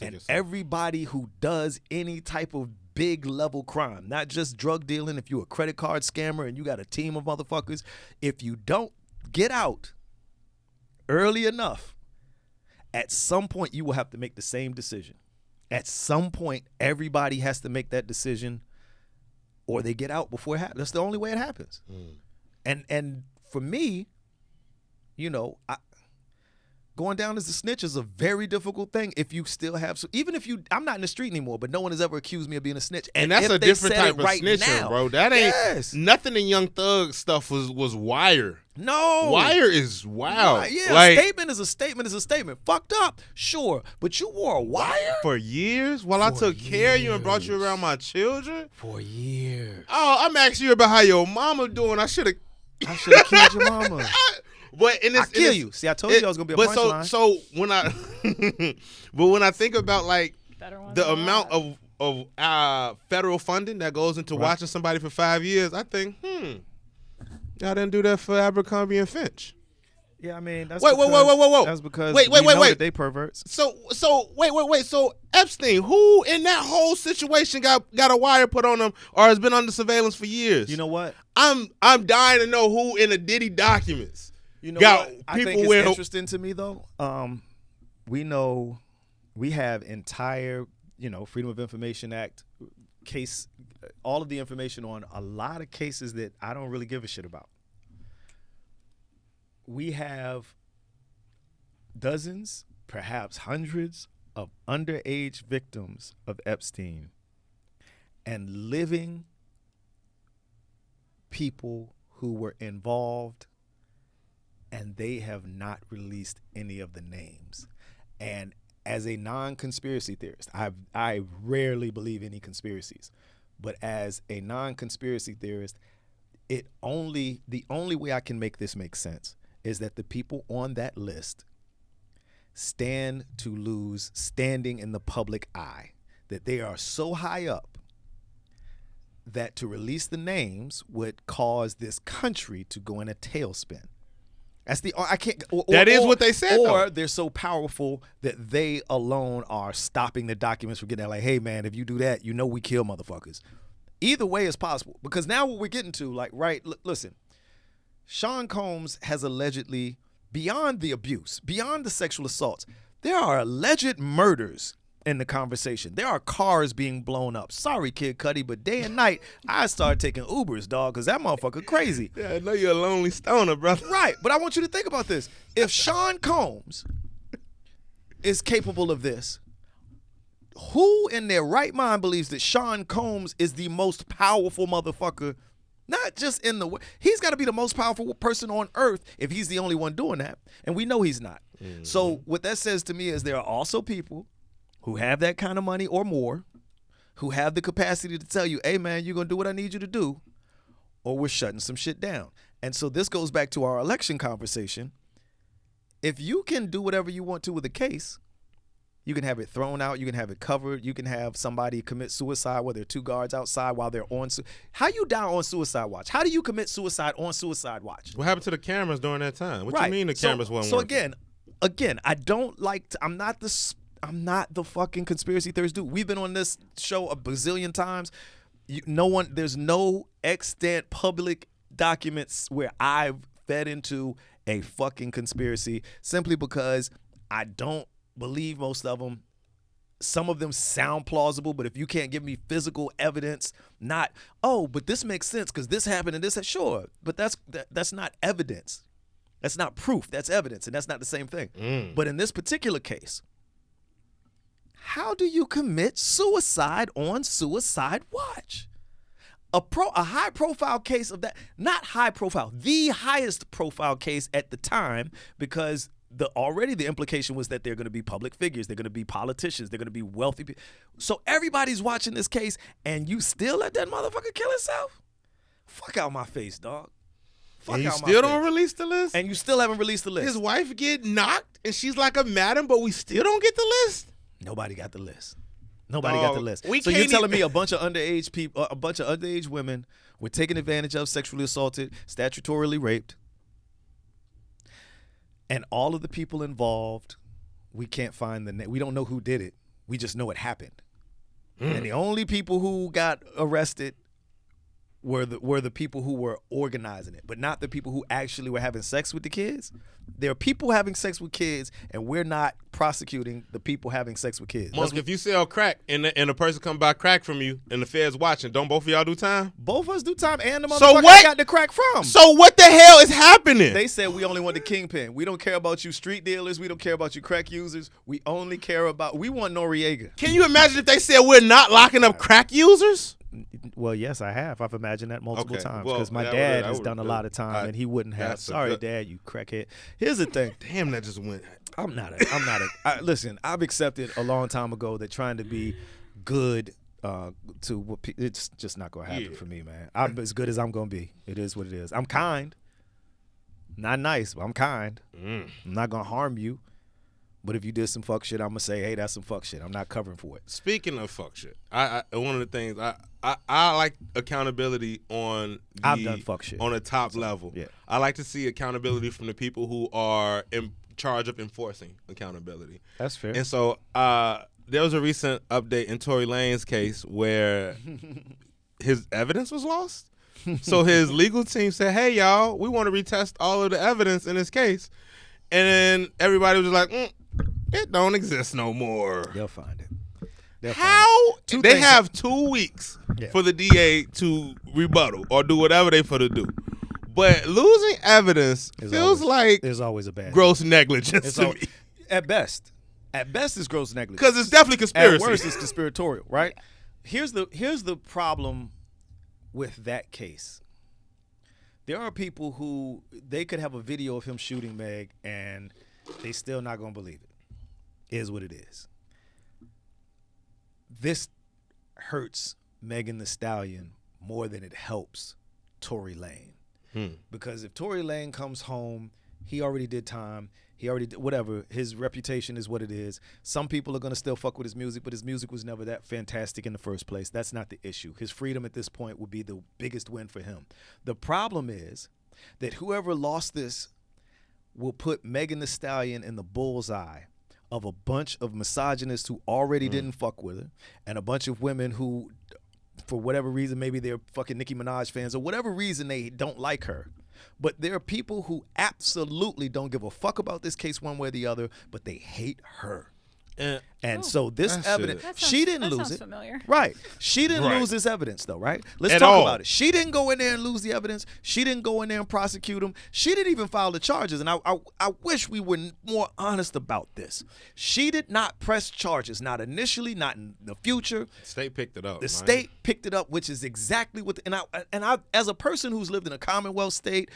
Speaker 1: And everybody who does any type of big level crime, not just drug dealing, if you're a credit card scammer and you got a team of motherfuckers, if you don't get out early enough, at some point you will have to make the same decision. At some point, everybody has to make that decision, or they get out before it happens. That's the only way it happens. And for me, going down as a snitch is a very difficult thing if you still have, so even if I'm not in the street anymore, but no one has ever accused me of being a snitch.
Speaker 2: And that's a different type of snitching,
Speaker 1: now,
Speaker 2: bro. That ain't nothing in Young Thug stuff was wire.
Speaker 1: No.
Speaker 2: Wire is wild.
Speaker 1: Yeah, a statement is a statement is a statement. Fucked up, sure. But you wore a wire?
Speaker 2: For years? While I took care of you and brought you around my children?
Speaker 1: For years.
Speaker 2: Oh, I'm asking you about how your mama doing. I should have
Speaker 1: killed your mama.
Speaker 2: But
Speaker 1: I kill you. See, I told you I was gonna be a punchline.
Speaker 2: So when I think about like the amount of federal funding that goes into watching somebody for 5 years, I think, y'all didn't do that for Abercrombie and Finch.
Speaker 1: Yeah, I mean, that's
Speaker 2: wait.
Speaker 1: That's because
Speaker 2: wait.
Speaker 1: That they perverts.
Speaker 2: So wait. So Epstein, who in that whole situation got a wire put on him or has been under surveillance for years?
Speaker 1: You know what?
Speaker 2: I'm dying to know who in the Diddy documents.
Speaker 1: You know what? I think it's interesting to me though. We have entire, Freedom of Information Act case, all of the information on a lot of cases that I don't really give a shit about. We have dozens, perhaps hundreds of underage victims of Epstein and living people who were involved, and they have not released any of the names. And as a non-conspiracy theorist, I rarely believe any conspiracies, but as a non-conspiracy theorist, the only way I can make this make sense is that the people on that list stand to lose standing in the public eye, that they are so high up that to release the names would cause this country to go in a tailspin. That's what they said. Or they're so powerful that they alone are stopping the documents from getting out. Like, hey man, if you do that, we kill motherfuckers. Either way is possible, because now what we're getting to, listen, Sean Combs has allegedly, beyond the abuse, beyond the sexual assaults, there are alleged murders in the conversation. There are cars being blown up. Sorry, Kid Cudi, but day and night, I started taking Ubers, dog, because that motherfucker crazy.
Speaker 2: Yeah, I know you're a lonely stoner, brother.
Speaker 1: Right, but I want you to think about this. If Sean Combs is capable of this, who in their right mind believes that Sean Combs is the most powerful motherfucker? Not just in the he's got to be the most powerful person on earth if he's the only one doing that, and we know he's not. Mm-hmm. So what that says to me is there are also people who have that kind of money or more, who have the capacity to tell you, hey man, you're gonna do what I need you to do, or we're shutting some shit down. And so this goes back to our election conversation. If you can do whatever you want to with a case, You can have it thrown out. You can have it covered. You can have somebody commit suicide where there are 2 guards outside while they're on. How you die on suicide watch? How do you commit suicide on suicide watch?
Speaker 2: What happened to the cameras during that time? What
Speaker 1: Right.
Speaker 2: you mean the cameras weren't
Speaker 1: So
Speaker 2: working?
Speaker 1: again, I don't like. I'm not the fucking conspiracy theorist dude. We've been on this show a bazillion times. There's no extant public documents where I've fed into a fucking conspiracy simply because I don't believe most of them. Some of them sound plausible, but if you can't give me physical evidence, but this makes sense because this happened and this, sure, but that's not evidence. That's not proof. That's evidence, and that's not the same thing. But in this particular case, how do you commit suicide on suicide watch? A high profile case of that, not high profile, the highest profile case at the time, because already the implication was that they're going to be public figures, they're going to be politicians, they're going to be wealthy people. So everybody's watching this case, and you still let that motherfucker kill himself? Fuck out my face, dog. Fuck
Speaker 2: And you
Speaker 1: out my
Speaker 2: still don't
Speaker 1: face.
Speaker 2: release the list?
Speaker 1: And you still haven't released the list.
Speaker 2: His wife get knocked, and she's like a madam, but we still don't get the list?
Speaker 1: Nobody got the list. Nobody got the list.
Speaker 2: we
Speaker 1: So you're
Speaker 2: can't
Speaker 1: telling
Speaker 2: even-
Speaker 1: me a bunch of underage people, a bunch of underage women were taken advantage of, sexually assaulted, statutorily raped, and all of the people involved, we can't find the name. We don't know who did it. We just know it happened. And the only people who got arrested were the people who were organizing it, but not the people who actually were having sex with the kids. There are people having sex with kids, and we're not prosecuting the people having sex with kids.
Speaker 2: Monk, if you sell crack and a person come buy crack from you and the feds watching, don't both of y'all do time?
Speaker 1: Both of us do time, and the
Speaker 2: So
Speaker 1: motherfucker
Speaker 2: what?
Speaker 1: got the crack from.
Speaker 2: So what the hell is happening?
Speaker 1: They said we only want the kingpin. We don't care about you street dealers. We don't care about you crack users. We only care about, we want Noriega.
Speaker 2: Can you imagine if they said we're not locking up crack users?
Speaker 1: Well, yes, I have. I've imagined that multiple
Speaker 2: Okay.
Speaker 1: times
Speaker 2: Well,
Speaker 1: because my
Speaker 2: that
Speaker 1: dad
Speaker 2: would've-
Speaker 1: has
Speaker 2: that
Speaker 1: done a
Speaker 2: would've-
Speaker 1: lot of time, and he wouldn't have.
Speaker 2: that's a
Speaker 1: Sorry,
Speaker 2: good-
Speaker 1: Dad, you crackhead. Here's the thing.
Speaker 2: Damn, that just went.
Speaker 1: Listen, I've accepted a long time ago that trying to be good to what it's just not going to happen for me, man. I'm as good as I'm going to be. It is what it is. I'm kind. Not nice, but I'm kind. I'm not going to harm you. But if you did some fuck shit, I'm going to say, hey, that's some fuck shit. I'm not covering for it.
Speaker 2: Speaking of fuck shit, I one of the things I like accountability on
Speaker 1: I've done fuck shit.
Speaker 2: on a top level.
Speaker 1: Yeah.
Speaker 2: I like to see accountability from the people who are in charge of enforcing accountability.
Speaker 1: That's fair.
Speaker 2: And so there was a recent update in Tory Lanez case where his evidence was lost. So his legal team said, hey, y'all, we want to retest all of the evidence in this case. And then everybody was just like, it don't exist no more.
Speaker 1: They'll find it. They'll find
Speaker 2: How?
Speaker 1: Two
Speaker 2: They
Speaker 1: things
Speaker 2: have 2 weeks
Speaker 1: Yeah.
Speaker 2: for the DA to rebuttal or do whatever they for to do. But losing evidence
Speaker 1: There's
Speaker 2: feels
Speaker 1: always-
Speaker 2: like
Speaker 1: There's always a bad.
Speaker 2: gross negligence
Speaker 1: It's
Speaker 2: to
Speaker 1: al-
Speaker 2: me.
Speaker 1: At best it's gross negligence.
Speaker 2: Because it's definitely conspiracy.
Speaker 1: At worst, it's conspiratorial, right? Here's the problem with that case. There are people who they could have a video of him shooting Meg, and they still not gonna believe it. Is what it is. This hurts Megan Thee Stallion more than it helps Tory Lanez. Because if Tory Lanez comes home, he already did time. He already did whatever. His reputation is what it is. Some people are going to still fuck with his music, but his music was never that fantastic in the first place. That's not the issue. His freedom at this point would be the biggest win for him. The problem is that whoever lost this will put Megan Thee Stallion in the bullseye of a bunch of misogynists who already didn't fuck with her, and a bunch of women who, for whatever reason, maybe they're fucking Nicki Minaj fans or whatever reason they don't like her. But there are people who absolutely don't give a fuck about this case one way or the other, but they hate her. And so this
Speaker 2: that
Speaker 1: evidence,
Speaker 2: shit-
Speaker 1: she didn't
Speaker 3: that
Speaker 1: lose
Speaker 3: sounds
Speaker 1: it.
Speaker 3: familiar.
Speaker 1: Right. She didn't
Speaker 2: Right.
Speaker 1: lose this evidence, though, right? Let's
Speaker 2: At
Speaker 1: talk
Speaker 2: all.
Speaker 1: about it. She didn't go in there and lose the evidence. She didn't go in there and prosecute him. She didn't even file the charges. And I wish we were more honest about this. She did not press charges, not initially, not in the future.
Speaker 2: State picked it up.
Speaker 1: The
Speaker 2: man.
Speaker 1: state picked it up, which is exactly what. And I, as a person who's lived in a Commonwealth state,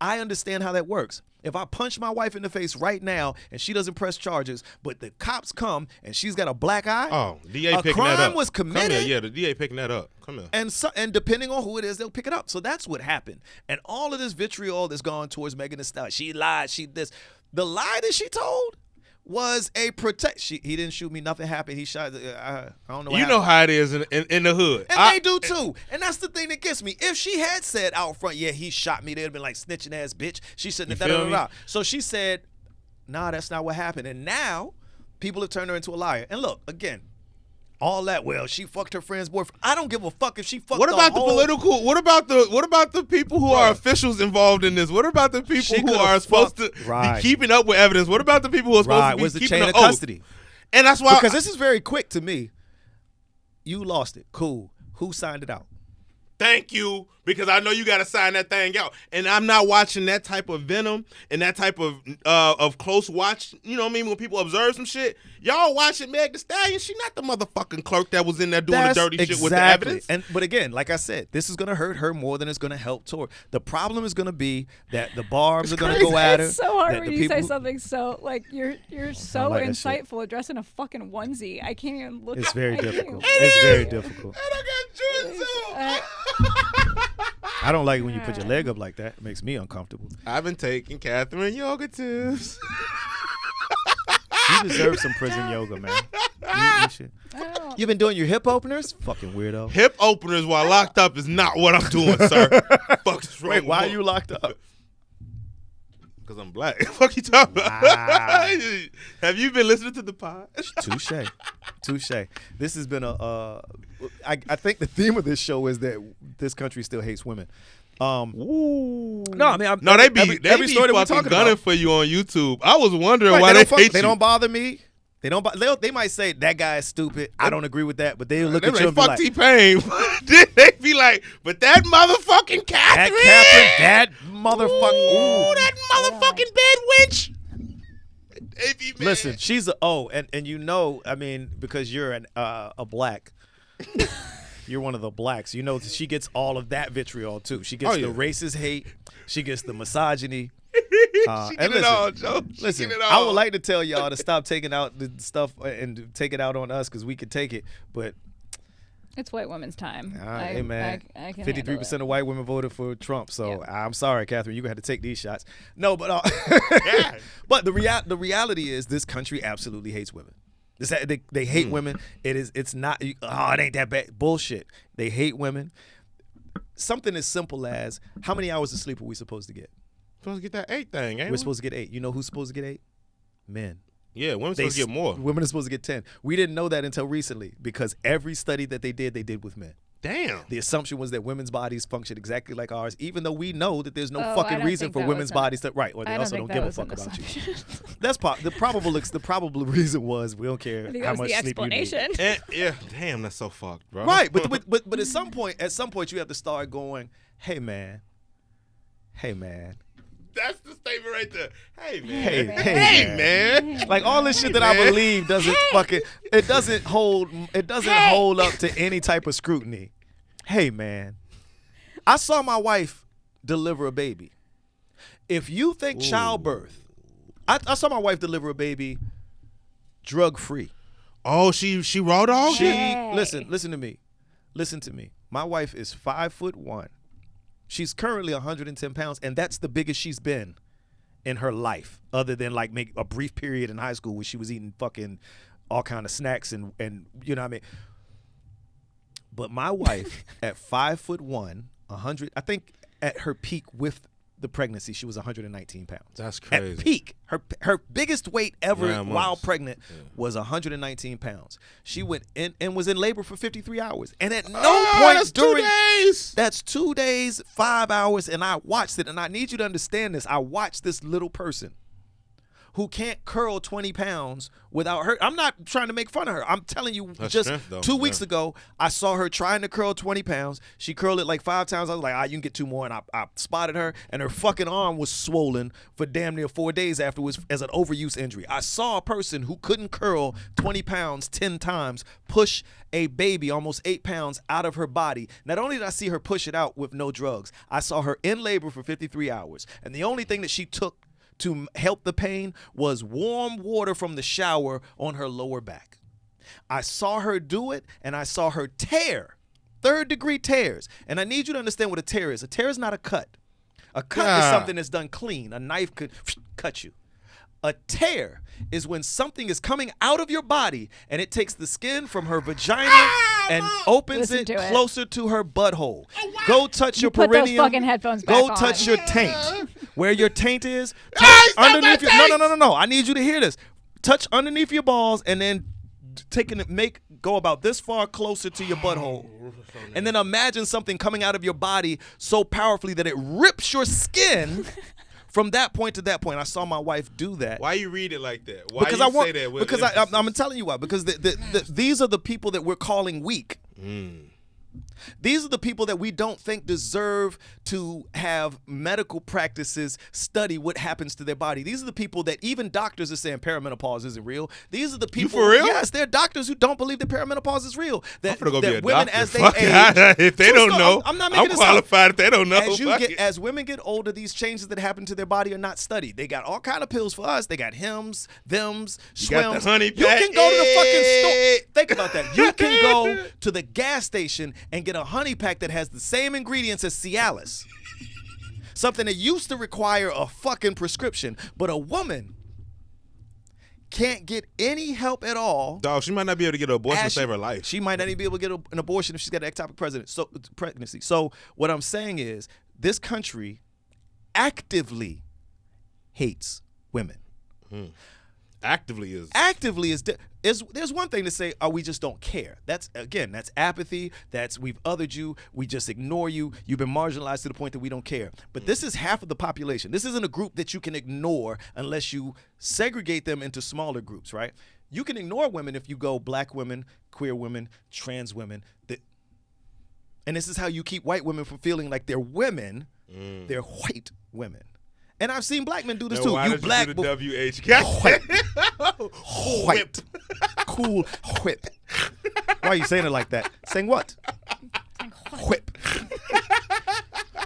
Speaker 1: I understand how that works. If I punch my wife in the face right now and she doesn't press charges, but the cops come and she's got a black eye,
Speaker 2: Oh, DA
Speaker 1: a
Speaker 2: picking that
Speaker 1: crime
Speaker 2: up.
Speaker 1: was
Speaker 2: Come
Speaker 1: committed.
Speaker 2: here. Yeah, the DA picking that up. Come here.
Speaker 1: and depending on who it is, they'll pick it up. So that's what happened. And all of this vitriol that's gone towards Megan Thee Stallion. She lied. She this. The lie that she told was a protect. He didn't shoot me. Nothing happened. He shot. I don't know. What
Speaker 2: You know how it is in the hood.
Speaker 1: and they do too. And that's the thing that gets me. If she had said out front, yeah, he shot me, they'd have been like, snitching ass bitch. She shouldn't have done it. So she said, nah, that's not what happened. And now people have turned her into a liar. And look, again, all that, well, she fucked her friend's boyfriend. I don't give a fuck if she fucked
Speaker 2: What about the
Speaker 1: whole,
Speaker 2: political? What about the people who are officials involved in this? What about the people who are supposed to be keeping up with evidence? What about the people who are supposed to be
Speaker 1: was the
Speaker 2: keeping
Speaker 1: chain
Speaker 2: of
Speaker 1: of custody?
Speaker 2: And that's why,
Speaker 1: because this is very quick to me. You lost it. Cool. Who signed it out?
Speaker 2: thank you, because I know you got to sign that thing out. And I'm not watching that type of venom and that type of close watch. You know what I mean? When people observe some shit, y'all watching Meg Thee Stallion. She not the motherfucking clerk that was in there doing the dirty shit with the evidence.
Speaker 1: But again, like I said, this is gonna hurt her more than it's gonna help Tory. The problem is gonna be that the barbs are gonna go at her.
Speaker 3: It's so hard when you say something so like you're so like insightful dressed in a fucking onesie. I can't even look.
Speaker 1: It's very difficult. It's very difficult.
Speaker 2: And I got Jordans on.
Speaker 1: I don't like it when you put your leg up like that. It makes me uncomfortable.
Speaker 2: I've been taking Catherine yoga tips.
Speaker 1: You deserve some prison yoga, man. You've been doing your hip openers? Fucking weirdo.
Speaker 2: Hip openers while locked up is not what I'm doing, sir. Fuck is wrong.
Speaker 1: Wait, why are you locked up?
Speaker 2: Because I'm black. Fuck you talking about? Wow. Have you been listening to the pod? Touche. This has been I think the theme of this show is that this country still hates women. Ooh.
Speaker 1: No, I mean,
Speaker 2: they be
Speaker 1: story that
Speaker 2: fucking gunning for you on YouTube. I was wondering why they hate you.
Speaker 1: They don't bother me. They might say that guy is stupid. I don't agree with that, but they look at you and be like,
Speaker 2: T-Pain. They be like, but that motherfucking Catherine.
Speaker 1: That motherfucking.
Speaker 2: Ooh, that motherfucking bad wench.
Speaker 1: Listen, she's and you know, I mean, because you're a black. You're one of the blacks. You know, she gets all of that vitriol too. She gets the racist hate. She gets the misogyny. Listen, I would like to tell y'all to stop taking out the stuff and take it out on us because we could take it, but
Speaker 3: it's white women's time.
Speaker 1: Hey man, 53% of white women voted for Trump, so I'm sorry, Catherine, you're gonna have to take these shots. No, but but the reality is this country absolutely hates women. They hate women. It's not. It ain't that bad. Bullshit. They hate women. Something as simple as how many hours of sleep are we supposed to get?
Speaker 2: Supposed to get that 8 thing, ain't we?
Speaker 1: We're supposed to get 8. You know who's supposed to get 8? Men.
Speaker 2: Yeah, women's supposed to get more.
Speaker 1: Women are supposed to get 10. We didn't know that until recently because every study that they did with men.
Speaker 2: Damn.
Speaker 1: The assumption was that women's bodies function exactly like ours, even though we know that there's no fucking reason for women's bodies to or they also don't give a fuck about you. That's the probable reason was we don't care how much sleep you need.
Speaker 2: Yeah, damn, that's so fucked, bro.
Speaker 1: Right, but at some point you have to start going, hey man.
Speaker 2: That's the statement right there. Hey man.
Speaker 1: Hey man. Like all this shit that I believe doesn't hold up to any type of scrutiny. Hey man. I saw my wife deliver a baby. If you think childbirth, I saw my wife deliver a baby drug free.
Speaker 2: Oh, she raw dog?
Speaker 1: Listen to me. My wife is 5'1". She's currently 110 pounds, and that's the biggest she's been in her life, other than like make a brief period in high school where she was eating fucking all kind of snacks and you know what I mean. But my wife at 5'1", 100, I think at her peak with the pregnancy, she was 119 pounds.
Speaker 2: That's crazy.
Speaker 1: At peak, her biggest weight ever while pregnant was 119 pounds. She went in and was in labor for 53 hours. And at no point during
Speaker 2: 2 days.
Speaker 1: That's 2 days, 5 hours, and I watched it. And I need you to understand this. I watched this little person who can't curl 20 pounds without her. I'm not trying to make fun of her. I'm telling you,
Speaker 2: that's
Speaker 1: just
Speaker 2: strength,
Speaker 1: 2 weeks ago, I saw her trying to curl 20 pounds. She curled it like 5 times. I was like, you can get 2 more. And I spotted her, and her fucking arm was swollen for damn near 4 days afterwards as an overuse injury. I saw a person who couldn't curl 20 pounds 10 times push a baby almost 8 pounds out of her body. Not only did I see her push it out with no drugs, I saw her in labor for 53 hours. And the only thing that she took to help the pain was warm water from the shower on her lower back. I saw her do it, and I saw her tear, 3rd-degree tears. And I need you to understand what a tear is. A tear is not a cut. A cut is something that's done clean. A knife could cut you. A tear is when something is coming out of your body and it takes the skin from her vagina and opens
Speaker 3: Listen
Speaker 1: it
Speaker 3: to it.
Speaker 1: closer to her butthole. Go touch your
Speaker 3: Put those
Speaker 1: perineum.
Speaker 3: fucking headphones back
Speaker 1: Go
Speaker 3: on.
Speaker 1: touch your taint. Where your taint is. Touch underneath your. No. I need you to hear this. Touch underneath your balls and then go about this far closer to your butthole. And then imagine something coming out of your body so powerfully that it rips your skin. From that point to that point, I saw my wife do that.
Speaker 2: Why you read it like that? Why
Speaker 1: Because
Speaker 2: you say that? With
Speaker 1: because
Speaker 2: emphasis?
Speaker 1: I'm telling you why. Because these are the people that we're calling weak. These are the people that we don't think deserve to have medical practices study what happens to their body. These are the people that even doctors are saying perimenopause isn't real. These are the people.
Speaker 2: You for real?
Speaker 1: Yes, they're doctors who don't believe that perimenopause is real. That,
Speaker 2: I'm finna go be a
Speaker 1: women
Speaker 2: doctor.
Speaker 1: as they
Speaker 2: Fuck
Speaker 1: age.
Speaker 2: it. If they don't know,
Speaker 1: I'm not making
Speaker 2: I'm
Speaker 1: this up.
Speaker 2: qualified if they don't know.
Speaker 1: As women get older, these changes that happen to their body are not studied. They got all kind of pills for us. They got hims, thems,
Speaker 2: You got the
Speaker 1: swims.
Speaker 2: honey
Speaker 1: You
Speaker 2: pack.
Speaker 1: can go to the fucking store. Think about that. You can go to the gas station and get a honey pack that has the same ingredients as Cialis. Something that used to require a fucking prescription, but a woman can't get any help at all.
Speaker 2: Dog, she might not be able to get an abortion to save her life.
Speaker 1: She might not even be able to get an abortion if she's got an ectopic pregnancy. So what I'm saying is this country actively hates women.
Speaker 2: Actively is.
Speaker 1: There's one thing to say, oh, we just don't care. That's apathy. That's we've othered you. We just ignore you. You've been marginalized to the point that we don't care. But this is half of the population. This isn't a group that you can ignore unless you segregate them into smaller groups, right? You can ignore women if you go black women, queer women, trans women. And this is how you keep white women from feeling like they're women. They're white women. And I've seen black men do this
Speaker 2: Now,
Speaker 1: too.
Speaker 2: why
Speaker 1: You
Speaker 2: did
Speaker 1: black
Speaker 2: you do the WH?
Speaker 1: white. Cool whip. Why are you saying it like that? Saying what? Whip.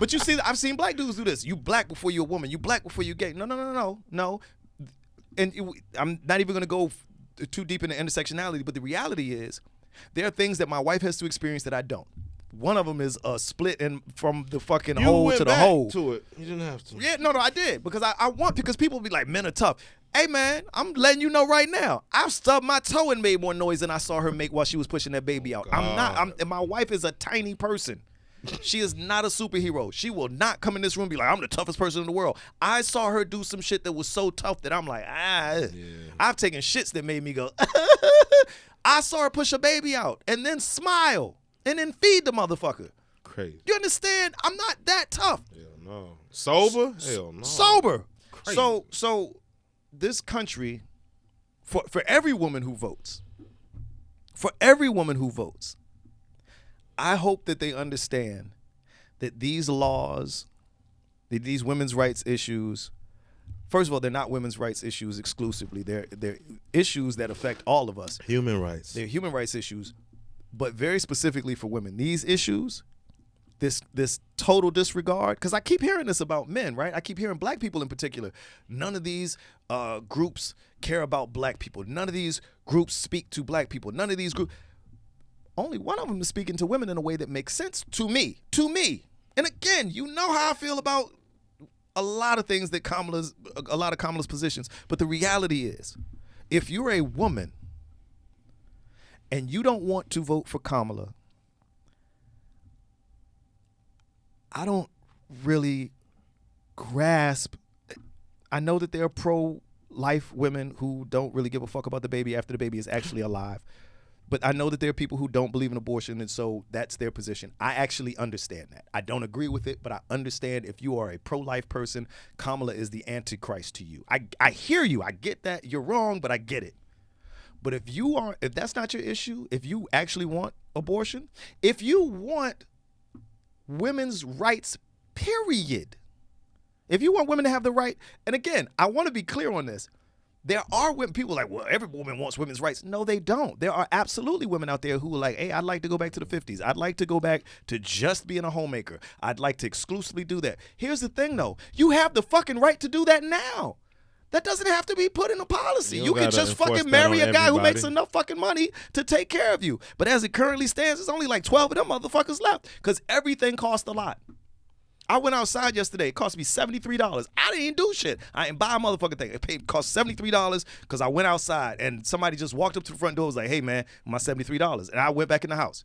Speaker 1: But you see, I've seen black dudes do this. You black before you're a woman. You black before you're gay. No. And I'm not even going to go too deep into intersectionality, but the reality is there are things that my wife has to experience that I don't. One of them is a split from the fucking hole to the hole.
Speaker 2: To it. You didn't have to.
Speaker 1: Yeah, no, I did because because people be like, men are tough. Hey man, I'm letting you know right now. I've stubbed my toe and made more noise than I saw her make while she was pushing that baby out. And my wife is a tiny person. She is not a superhero. She will not come in this room and be like, I'm the toughest person in the world. I saw her do some shit that was so tough that I'm like, I've taken shits that made me go, I saw her push a baby out and then smile. And then feed the motherfucker.
Speaker 2: Crazy.
Speaker 1: You understand? I'm not that tough.
Speaker 2: Hell no. Sober? Hell no.
Speaker 1: Sober.
Speaker 2: Crazy.
Speaker 1: So this country, for every woman who votes, I hope that they understand that these laws, that these women's rights issues, first of all, they're not women's rights issues exclusively. They're issues that affect all of us.
Speaker 2: Human rights.
Speaker 1: They're human rights issues. But very specifically for women, these issues, this total disregard, because I keep hearing this about men, right? I keep hearing black people in particular. None of these groups care about black people. None of these groups speak to black people. None of these groups. Only one of them is speaking to women in a way that makes sense to me. And again, you know how I feel about a lot of things that Kamala's positions. But the reality is, if you're a woman and you don't want to vote for Kamala, I don't really grasp. I know that there are pro-life women who don't really give a fuck about the baby after the baby is actually alive. But I know that there are people who don't believe in abortion, and so that's their position. I actually understand that. I don't agree with it, but I understand if you are a pro-life person, Kamala is the antichrist to you. I hear you. I get that. You're wrong, but I get it. But if that's not your issue, if you actually want abortion, if you want women's rights, period, if you want women to have the right, and again, I want to be clear on this. There are women, people like, well, every woman wants women's rights. No, they don't. There are absolutely women out there who are like, hey, I'd like to go back to the 50s. I'd like to go back to just being a homemaker. I'd like to exclusively do that. Here's the thing, though. You have the fucking right to do that now. That doesn't have to be put in a policy. You can just fucking marry a guy who makes enough fucking money to take care of you. But as it currently stands, there's only like 12 of them motherfuckers left because everything costs a lot. I went outside yesterday. It cost me $73. I didn't do shit. I didn't buy a motherfucking thing. It cost $73 because I went outside and somebody just walked up to the front door and was like, hey, man, my $73. And I went back in the house.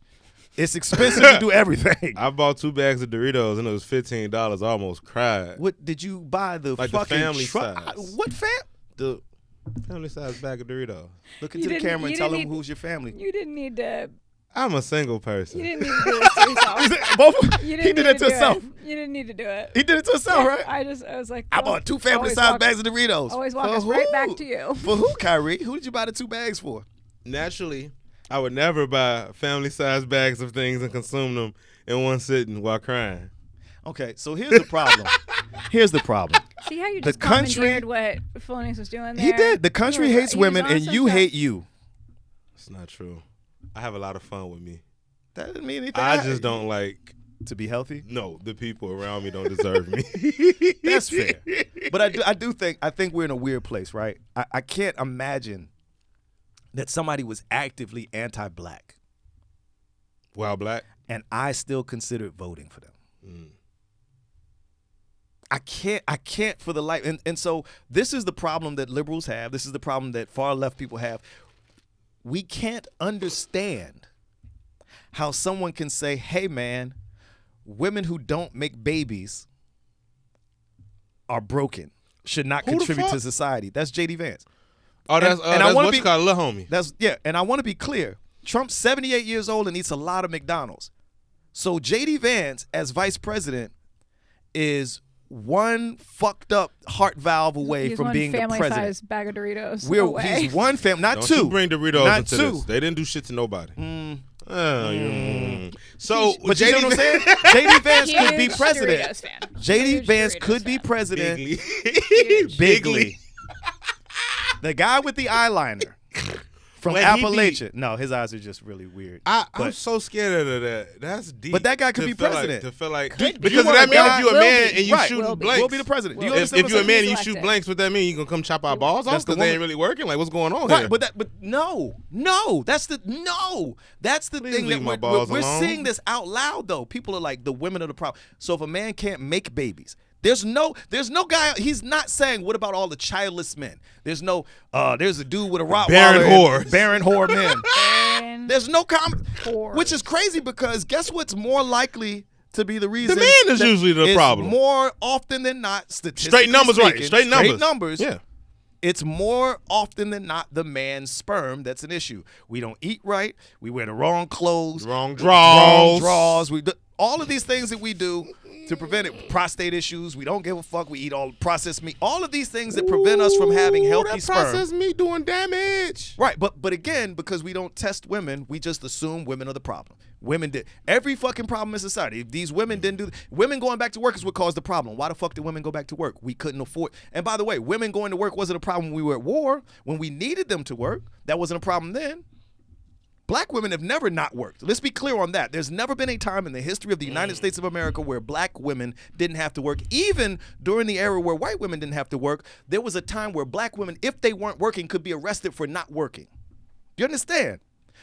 Speaker 1: It's expensive to do everything.
Speaker 2: I bought 2 bags of Doritos and it was $15. I almost cried.
Speaker 1: What did you buy? The
Speaker 2: Like
Speaker 1: fucking
Speaker 2: the family
Speaker 1: truck?
Speaker 2: size.
Speaker 1: What fam?
Speaker 2: The family size bag of Doritos.
Speaker 1: Look into the camera and tell them who's your family.
Speaker 3: You didn't need to.
Speaker 2: I'm a single person.
Speaker 3: You didn't need to do this to yourself.
Speaker 1: Both.
Speaker 3: You
Speaker 1: He did it to himself.
Speaker 3: You didn't need to do it.
Speaker 1: He did it to himself, right?
Speaker 3: I was like,
Speaker 1: I bought 2 family size bags of Doritos.
Speaker 3: Always walk
Speaker 1: For
Speaker 3: us right
Speaker 1: who?
Speaker 3: back to you.
Speaker 1: For who, Kyrie? Who did you buy the 2 bags for?
Speaker 2: Naturally, I would never buy family size bags of things and consume them in one sitting while crying.
Speaker 1: Okay, so here's the problem. Here's the problem.
Speaker 3: See how you
Speaker 1: The
Speaker 3: just
Speaker 1: country-
Speaker 3: commandeered what Felonious was doing there?
Speaker 1: He did. The country hates
Speaker 3: he was
Speaker 1: women
Speaker 3: on
Speaker 1: and
Speaker 3: some
Speaker 1: you
Speaker 3: stuff.
Speaker 1: hate you.
Speaker 2: It's not true. I have a lot of fun with me.
Speaker 1: That doesn't mean anything.
Speaker 2: I just don't like.
Speaker 1: To be healthy?
Speaker 2: No, the people around me don't deserve me.
Speaker 1: That's fair. But I think we're in a weird place, right? I can't imagine that somebody was actively anti-black
Speaker 2: While black.
Speaker 1: and I still considered voting for them.
Speaker 2: Mm.
Speaker 1: I can't for the life. And so this is the problem that liberals have. This is the problem that far left people have. We can't understand how someone can say, hey, man, women who don't make babies are broken, should not
Speaker 2: Who the
Speaker 1: contribute to
Speaker 2: fuck?
Speaker 1: society. That's J.D. Vance.
Speaker 2: Oh, that's
Speaker 1: and I
Speaker 2: that's
Speaker 1: wanna
Speaker 2: what
Speaker 1: be-
Speaker 2: you call a little homie.
Speaker 1: And I want to be clear. Trump's 78 years old and eats a lot of McDonald's. So J.D. Vance, as vice president, is one fucked up heart valve away
Speaker 3: He's
Speaker 1: from
Speaker 3: one
Speaker 1: being the president.
Speaker 3: family-sized bag of Doritos away.
Speaker 1: He's one family, not
Speaker 2: Don't
Speaker 1: two.
Speaker 2: you bring Doritos
Speaker 1: not
Speaker 2: into
Speaker 1: two.
Speaker 2: this. They didn't do shit to nobody.
Speaker 1: So, but you
Speaker 2: JD
Speaker 1: know what I'm saying? J.D. Vance could be
Speaker 3: Huge
Speaker 1: president.
Speaker 3: Doritos fan.
Speaker 1: J.D.
Speaker 3: Huge
Speaker 1: Vance
Speaker 3: Doritos
Speaker 1: could be
Speaker 3: fan.
Speaker 1: president.
Speaker 2: Bigly.
Speaker 1: Bigly. The guy with the eyeliner from
Speaker 2: When he
Speaker 1: Appalachia. No, his eyes are just really weird.
Speaker 2: I'm
Speaker 1: But-
Speaker 2: so scared of that. That's deep.
Speaker 1: But that guy could
Speaker 2: to
Speaker 1: be
Speaker 2: feel
Speaker 1: president.
Speaker 2: to feel like
Speaker 1: Do
Speaker 2: because
Speaker 1: you
Speaker 2: of
Speaker 1: wanna
Speaker 2: that means
Speaker 1: guy-
Speaker 2: if you a
Speaker 3: will
Speaker 2: man
Speaker 3: be.
Speaker 2: and you
Speaker 1: Right.
Speaker 2: shooting
Speaker 3: Will be.
Speaker 2: blanks.
Speaker 1: Will be the president. Do you
Speaker 3: Will be.
Speaker 1: understand
Speaker 2: If
Speaker 1: what
Speaker 2: you're a
Speaker 1: I'm
Speaker 2: man
Speaker 1: saying?
Speaker 2: and you
Speaker 3: He's
Speaker 2: shoot
Speaker 3: elected.
Speaker 2: blanks, what that mean? You gonna come chop our balls off
Speaker 1: That's the
Speaker 2: because they ain't
Speaker 1: woman.
Speaker 2: really working? Like what's going on
Speaker 1: Right,
Speaker 2: here?
Speaker 1: but that's the
Speaker 2: Please
Speaker 1: thing
Speaker 2: leave
Speaker 1: that
Speaker 2: my
Speaker 1: we're
Speaker 2: balls alone.
Speaker 1: seeing this out loud though. People are like the women are the problem. So if a man can't make babies, there's no guy. He's not saying what about all the childless men. There's no there's a dude with a Rottweiler.
Speaker 2: Barren whore
Speaker 1: men.
Speaker 3: And
Speaker 1: There's no comment,
Speaker 3: whores.
Speaker 1: which is crazy because guess what's more likely to be the reason?
Speaker 2: man is
Speaker 1: that
Speaker 2: usually the
Speaker 1: is
Speaker 2: problem.
Speaker 1: More often than not, statistically
Speaker 2: Straight numbers, right?
Speaker 1: speaking,
Speaker 2: Straight numbers.
Speaker 1: Yeah.
Speaker 2: Yeah.
Speaker 1: It's more often than not the man's sperm that's an issue. We don't eat right. We wear the wrong clothes.
Speaker 2: Wrong
Speaker 1: Wrong
Speaker 2: draws.
Speaker 1: draws. We do, all of these things that we do to prevent it. Prostate issues. We don't give a fuck. We eat all processed meat. All of these things that prevent us from having healthy
Speaker 2: that
Speaker 1: sperm.
Speaker 2: processed meat doing damage.
Speaker 1: Right, but again, because we don't test women, we just assume women are the problem. Women did every fucking problem in society. If these women didn't do, women going back to work is what caused the problem. Why the fuck did women go back to work? We couldn't afford. And by the way, women going to work wasn't a problem when we were at war. When we needed them to work, that wasn't a problem then. Black women have never not worked. Let's be clear on that. There's never been a time in the history of the United States of America where black women didn't have to work. Even during the era where white women didn't have to work, there was a time where black women, if they weren't working, could be arrested for not working. You understand?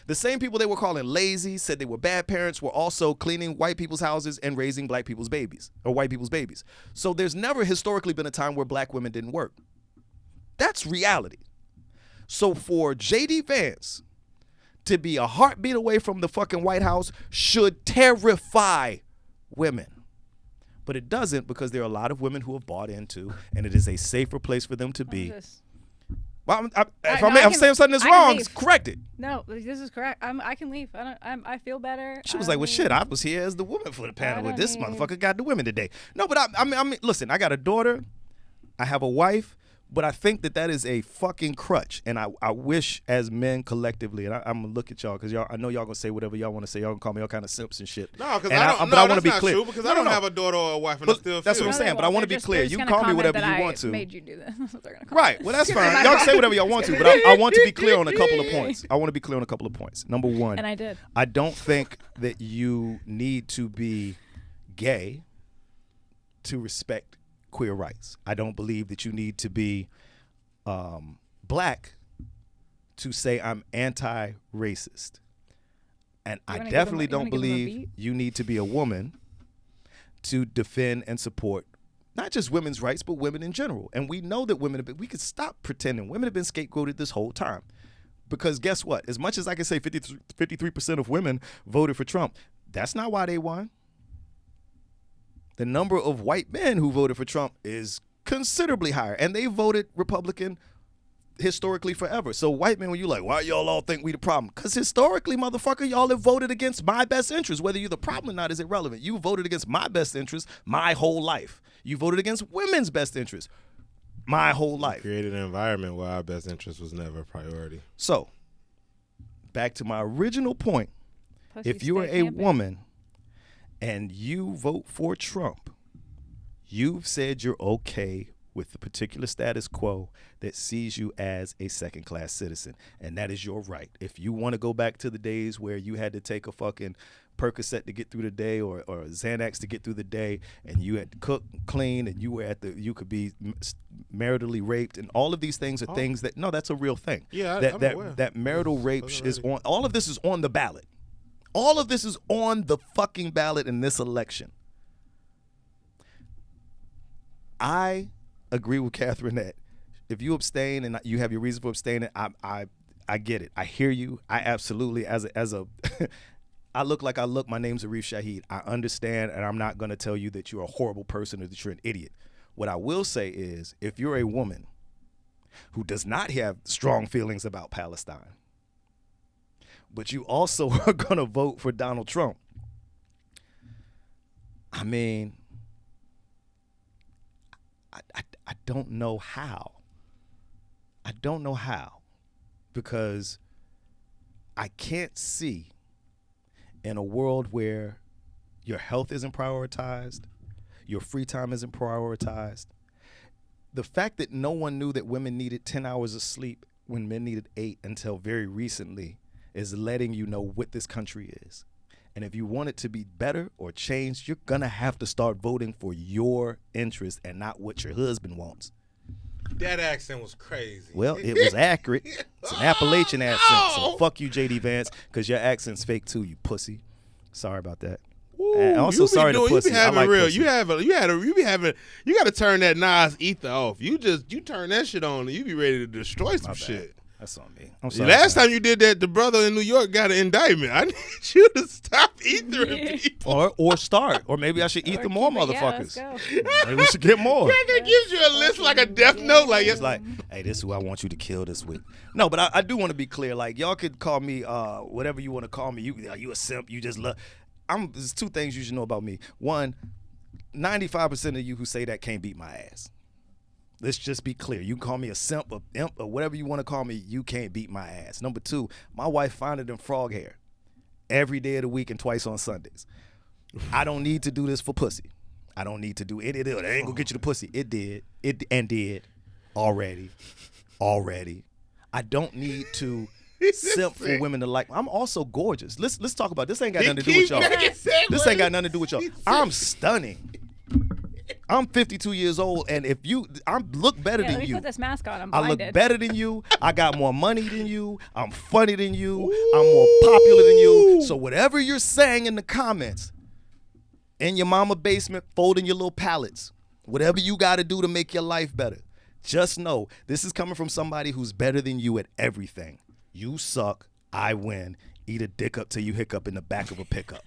Speaker 1: The same people they were calling lazy, said they were bad parents, were also cleaning white people's houses and raising black people's babies, or white people's babies. So there's never historically been a time where black women didn't work. That's reality. So for J.D. Vance to be a heartbeat away from the fucking White House should terrify women. But it doesn't, because there are a lot of women who have bought into, and it is a safer place for them to be. Well, if I'm saying something that's wrong, correct it.
Speaker 3: No, this is correct. I can leave. I feel better.
Speaker 1: She was like, well, shit, I was here as the woman for the panel, but this motherfucker got the women today. No, but I mean, listen, I got a daughter. I have a wife. But I think that is a fucking crutch, and I wish as men collectively, and I'm gonna look at y'all because I know y'all gonna say whatever y'all want to say. Y'all gonna call me all kind of simps and shit.
Speaker 2: No, because
Speaker 1: I want to be clear.
Speaker 2: Because I don't have a daughter or a wife, and I still
Speaker 1: that's
Speaker 2: feel
Speaker 1: what I'm
Speaker 2: it.
Speaker 1: saying. But I want to be clear. You can call me whatever you want to.
Speaker 3: Made you do this. They're gonna call
Speaker 1: Right.
Speaker 3: me.
Speaker 1: Well, that's fine. Y'all can say whatever y'all want to, but I want to be clear on a couple of points. I want to be clear on a couple of points. Number one,
Speaker 3: And I did.
Speaker 1: I don't think that you need to be gay to respect queer rights. I don't believe that you need to be black to say I'm anti-racist. And I definitely don't believe you need to be a woman to defend and support not just women's rights, but women in general. And we know that we could stop pretending women have been scapegoated this whole time. Because guess what? As much as I can say 53% of women voted for Trump, that's not why they won. The number of white men who voted for Trump is considerably higher. And they voted Republican historically forever. So white men, when you like, why y'all all think we the problem? Because historically, motherfucker, y'all have voted against my best interest. Whether you're the problem or not is irrelevant. You voted against my best interest my whole life. You voted against women's best interest my whole life.
Speaker 2: Created an environment where our best interest was never a priority.
Speaker 1: So, back to my original point. If you are a woman and you vote for Trump, you've said you're okay with the particular status quo that sees you as a second-class citizen, and that is your right. If you want to go back to the days where you had to take a fucking Percocet to get through the day, or Xanax to get through the day, and you had to cook, clean, and you could be maritally raped, and all of these things are things that that's a real thing.
Speaker 2: Yeah,
Speaker 1: I'm
Speaker 2: aware.
Speaker 1: That marital rape is on. All of this is on the ballot. All of this is on the fucking ballot in this election. I agree with Catherine that if you abstain and you have your reason for abstaining, I get it. I hear you. I absolutely, as a I look like I look. My name's Arif Shahid. I understand, and I'm not going to tell you that you're a horrible person or that you're an idiot. What I will say is, if you're a woman who does not have strong feelings about Palestine, but you also are going to vote for Donald Trump, I mean, I don't know how. I don't know how, because I can't see in a world where your health isn't prioritized, your free time isn't prioritized, the fact that no one knew that women needed 10 hours of sleep when men needed 8 until very recently is letting you know what this country is. And if you want it to be better or changed, you're going to have to start voting for your interest and not what your husband wants.
Speaker 2: That accent was crazy.
Speaker 1: Well, it was accurate. It's an Appalachian accent. So fuck you, J.D. Vance, because your accent's fake too, you pussy. Sorry about that.
Speaker 2: Ooh,
Speaker 1: and also sorry to pussy.
Speaker 2: You be having
Speaker 1: I like
Speaker 2: real.
Speaker 1: pussy.
Speaker 2: You got to turn that Nas ether off. You turn that shit on and you be ready to destroy some shit.
Speaker 1: That's on me. I'm sorry.
Speaker 2: Last time you did that, the brother in New York got an indictment. I need you to stop ethering people.
Speaker 1: Or start. Or maybe I should ether more motherfuckers.
Speaker 3: Yeah, let's go.
Speaker 1: Maybe we should get more.
Speaker 2: That gives you a list like a death note. Like
Speaker 1: It's like, hey, this is who I want you to kill this week. No, but I do want to be clear. Like, y'all could call me whatever you want to call me. You a simp. You just love. There's 2 things you should know about me. One, 95% of you who say that can't beat my ass. Let's just be clear. You can call me a simp, or imp, or whatever you want to call me. You can't beat my ass. Number 2, my wife finer than frog hair every day of the week and twice on Sundays. I don't need to do this for pussy. I don't need to do it. It ain't gonna get you the pussy. It did. It did already. I don't need to simp for women to like. I'm also gorgeous. Let's talk about this. Ain't got nothing to do with y'all. This ain't got nothing to do with y'all. I'm stunning. I'm 52 years old, and I look better than
Speaker 3: let me
Speaker 1: you.
Speaker 3: put this mask on. I'm
Speaker 1: I
Speaker 3: blinded.
Speaker 1: look better than you. I got more money than you. I'm funny than you. I'm more popular than you. So whatever you're saying in the comments, in your mama basement, folding your little pallets, whatever you got to do to make your life better, just know this is coming from somebody who's better than you at everything. You suck. I win. Eat a dick up till you hiccup in the back of a pickup.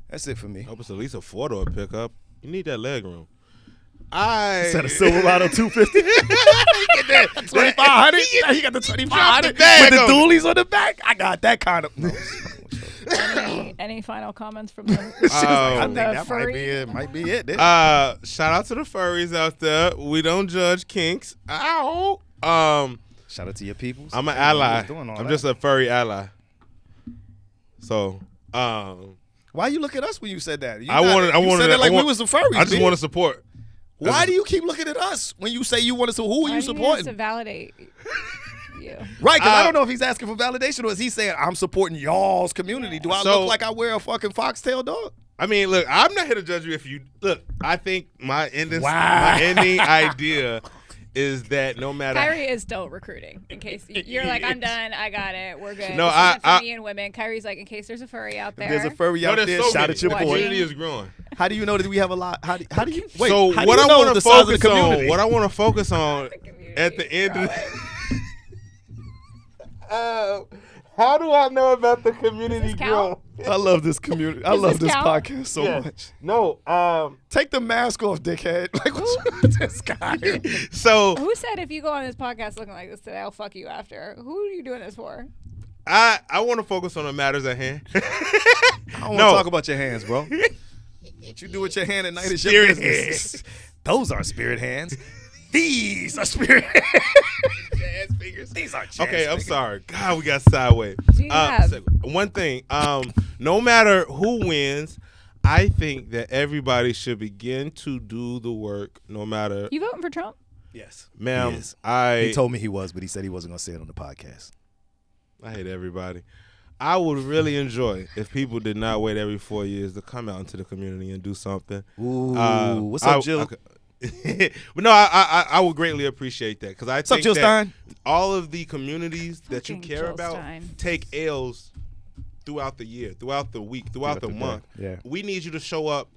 Speaker 1: That's it for me.
Speaker 2: hope it's at least a 4-door pickup. You need that leg room.
Speaker 1: Is that a Silverado 250? Get that 2500. He got the 2500 with the dualies on the back. I got that kind of. No.
Speaker 3: Any final comments from the,
Speaker 1: I think
Speaker 3: the
Speaker 1: that
Speaker 3: furry?
Speaker 1: might be it.
Speaker 2: Shout out to the furries out there. We don't judge kinks. Ow.
Speaker 1: Shout out to your peoples.
Speaker 2: I'm an ally.
Speaker 1: I'm
Speaker 2: just a furry ally. So,
Speaker 1: why you look at us when you said that? You
Speaker 2: said
Speaker 1: it like we was the furries.
Speaker 2: I just want to support.
Speaker 1: Why do you keep looking at us when you say you want to? Who are you supporting?
Speaker 3: To validate you.
Speaker 1: Right, because I don't know if he's asking for validation or is he saying I'm supporting y'all's community. Do I look like I wear a fucking foxtail dog?
Speaker 2: I mean, look, I'm not here to judge you if you look. I think my ending idea is that no matter
Speaker 3: Kyrie is still recruiting. In case you're like, I'm done, I got it, we're good.
Speaker 2: No,
Speaker 3: This isn't for me and women. Kyrie's like, in case there's a furry out there.
Speaker 1: If there's a furry
Speaker 2: no,
Speaker 1: out
Speaker 2: there's
Speaker 1: there,
Speaker 2: so
Speaker 1: shout
Speaker 2: many.
Speaker 1: at your
Speaker 2: The
Speaker 1: boy.
Speaker 2: community is growing.
Speaker 1: How do you know that we have a lot? How do you wait?
Speaker 2: So
Speaker 1: how do
Speaker 2: what
Speaker 1: you
Speaker 2: I
Speaker 1: know
Speaker 2: want
Speaker 1: the
Speaker 2: to
Speaker 1: size of the
Speaker 2: focus on,
Speaker 1: community?
Speaker 2: what I want to focus on
Speaker 3: community
Speaker 2: at the end of
Speaker 3: growing.
Speaker 2: how do I know about the community
Speaker 3: Does this count?
Speaker 2: growing?
Speaker 1: I love this community. I
Speaker 3: Does
Speaker 1: love
Speaker 3: this
Speaker 1: this
Speaker 3: count?
Speaker 1: podcast so
Speaker 2: Yes.
Speaker 1: much.
Speaker 2: No,
Speaker 1: Take the mask off, dickhead. Like, what's wrong with this guy?
Speaker 2: so
Speaker 3: Who said if you go on this podcast looking like this today, I'll fuck you after? Who are you doing this for?
Speaker 2: I want to focus on the matters at hand.
Speaker 1: I don't want to
Speaker 2: No.
Speaker 1: talk about your hands, bro. What you do with your hand at night is your
Speaker 2: Spirit
Speaker 1: business.
Speaker 2: hands.
Speaker 1: Those are spirit hands. These are spirit hands.
Speaker 2: Jazz fingers.
Speaker 1: These are jazz
Speaker 2: Okay, I'm
Speaker 1: fingers.
Speaker 2: sorry. God, we got sideways.
Speaker 3: Do you have-
Speaker 2: One thing. No matter who wins, I think that everybody should begin to do the work. No matter,
Speaker 3: You voting for Trump?
Speaker 1: Yes.
Speaker 2: ma'am.
Speaker 1: He is.
Speaker 2: I
Speaker 1: He told me he was, but he said he wasn't going to say it on the podcast.
Speaker 2: I hate everybody. I would really enjoy if people did not wait every 4 years to come out into the community and do something.
Speaker 1: Ooh. What's up, Jill?
Speaker 2: But no, I would greatly appreciate that because I
Speaker 1: What's up,
Speaker 2: think
Speaker 1: Jill
Speaker 2: that
Speaker 1: Stein?
Speaker 2: all of the communities that you
Speaker 3: Fucking
Speaker 2: care
Speaker 3: Jill
Speaker 2: about
Speaker 3: Stein.
Speaker 2: take L's throughout the year, throughout the week, throughout the
Speaker 1: the day.
Speaker 2: month.
Speaker 1: Yeah.
Speaker 2: We need you to show up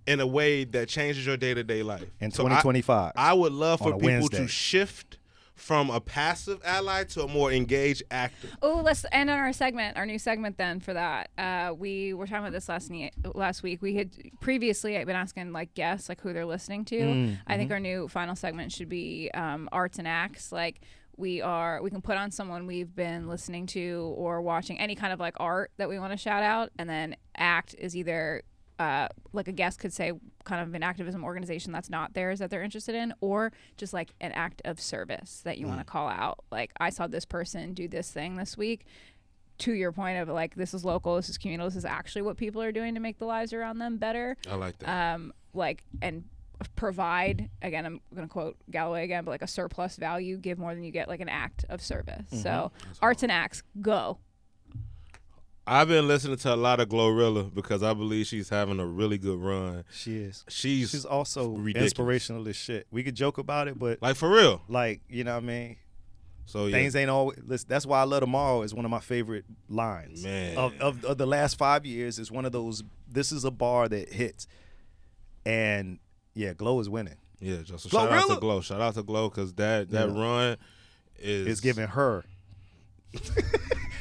Speaker 2: in a way that changes your day-to-day life.
Speaker 1: In
Speaker 2: So
Speaker 1: 2025.
Speaker 2: I would love
Speaker 1: on
Speaker 2: for
Speaker 1: a
Speaker 2: people
Speaker 1: Wednesday.
Speaker 2: to shift from a passive ally to a more engaged actor.
Speaker 3: Oh, let's end on our segment, our new segment then for that. We were talking about this last week. We had previously been asking like guests like who they're listening to. I think our new final segment should be arts and acts. Like we can put on someone we've been listening to or watching, any kind of like art that we want to shout out, and then act is either like a guest could say kind of an activism organization that's not theirs that they're interested in, or just like an act of service that you want to call out. Like, I saw this person do this thing this week. To your point of like, this is local, this is communal, this is actually what people are doing to make the lives around them better.
Speaker 2: I like that.
Speaker 3: Like, and provide, again, I'm going to quote Galloway again, but like a surplus value, give more than you get, like an act of service. So arts and acts, go.
Speaker 2: I've been listening to a lot of Glorilla because I believe she's having a really good run.
Speaker 1: She is.
Speaker 2: She's
Speaker 1: She's also
Speaker 2: ridiculous.
Speaker 1: inspirational as shit. We could joke about it, but
Speaker 2: like for real.
Speaker 1: like, you know what I mean?
Speaker 2: So yeah.
Speaker 1: Things ain't always. Listen, that's why I Love Tomorrow is one of my favorite lines.
Speaker 2: Man.
Speaker 1: Of the last 5 years, is one of those. This is a bar that hits, and yeah, Glow is winning.
Speaker 2: Yeah, just shout out to
Speaker 1: Glorilla.
Speaker 2: Glow. Shout out to Glow because that
Speaker 1: Yeah.
Speaker 2: run is
Speaker 1: It's giving her.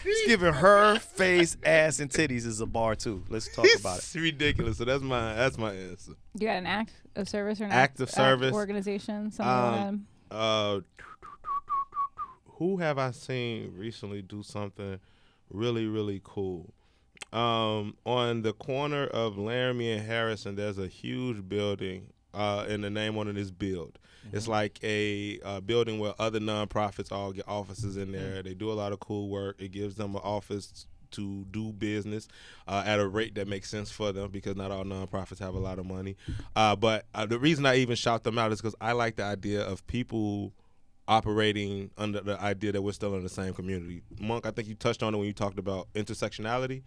Speaker 1: It's giving her face, ass, and titties is a bar too. Let's talk about it.
Speaker 2: It's ridiculous. So that's my answer.
Speaker 3: You got an act of service or an
Speaker 2: Act of service.
Speaker 3: organization? Something
Speaker 2: Who have I seen recently do something really, really cool? On the corner of Laramie and Harrison, there's a huge building, and the name on it is Build. It's like a building where other nonprofits all get offices in there. They do a lot of cool work. It gives them an office to do business at a rate that makes sense for them because not all nonprofits have a lot of money. But the reason I even shout them out is because I like the idea of people operating under the idea that we're still in the same community. Monk, I think you touched on it when you talked about intersectionality.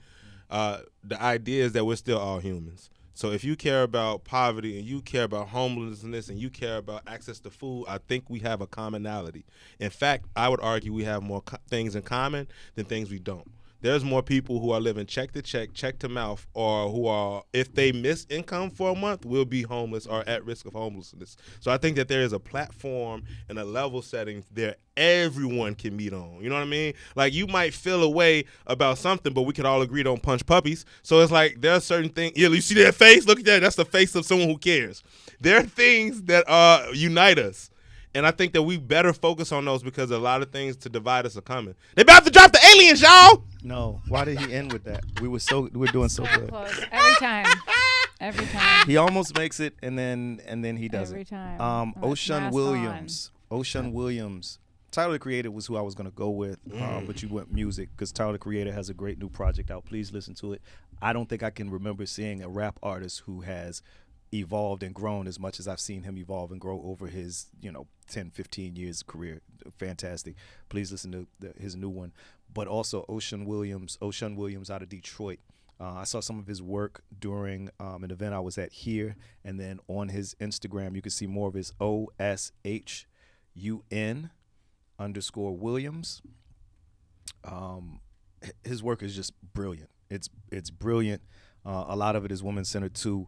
Speaker 2: The idea is that we're still all humans. So if you care about poverty and you care about homelessness and you care about access to food, I think we have a commonality. In fact, I would argue we have more things in common than things we don't. There's more people who are living check to check, check to mouth, or who are, if they miss income for a month, will be homeless or at risk of homelessness. So I think that there is a platform and a level setting there everyone can meet on. You know what I mean? Like, you might feel a way about something, but we could all agree don't punch puppies. So it's like there are certain things. Yeah, you see that face? Look at that. That's the face of someone who cares. There are things that unite us. And I think that we better focus on those because a lot of things to divide us are coming. They about to drop the aliens, y'all.
Speaker 1: No, why did he end with that? We're doing so good.
Speaker 3: close. Every time. Every time.
Speaker 1: He almost makes it, and then he doesn't.
Speaker 3: Every time. That's
Speaker 1: Ocean
Speaker 3: mask
Speaker 1: Williams. Ocean Williams. Tyler the Creator was who I was gonna go with, but you went music because Tyler the Creator has a great new project out. Please listen to it. I don't think I can remember seeing a rap artist who has evolved and grown as much as I've seen him evolve and grow over his 10, 15 years career. Fantastic. Please listen to his new one. But also Ocean Williams out of Detroit. I saw some of his work during an event I was at here, and then on his Instagram you can see more of his OSH UN_Williams. His work is just brilliant. It's brilliant. A lot of it is woman-centered too,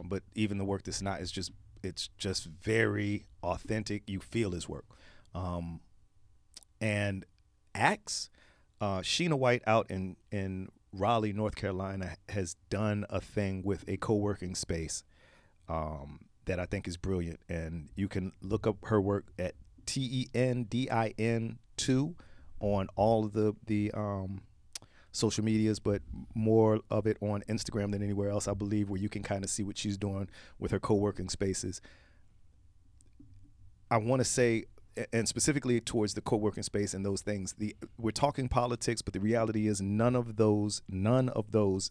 Speaker 1: but even the work that's not is it's just very authentic. You feel his work. And Axe, Sheena White out in Raleigh, North Carolina, has done a thing with a co-working space that I think is brilliant. And you can look up her work at TENDIN2 on all of the social medias, but more of it on Instagram than anywhere else, I believe, where you can kind of see what she's doing with her co-working spaces. I want to say, and specifically towards the co-working space and those things, we're talking politics, but the reality is none of those,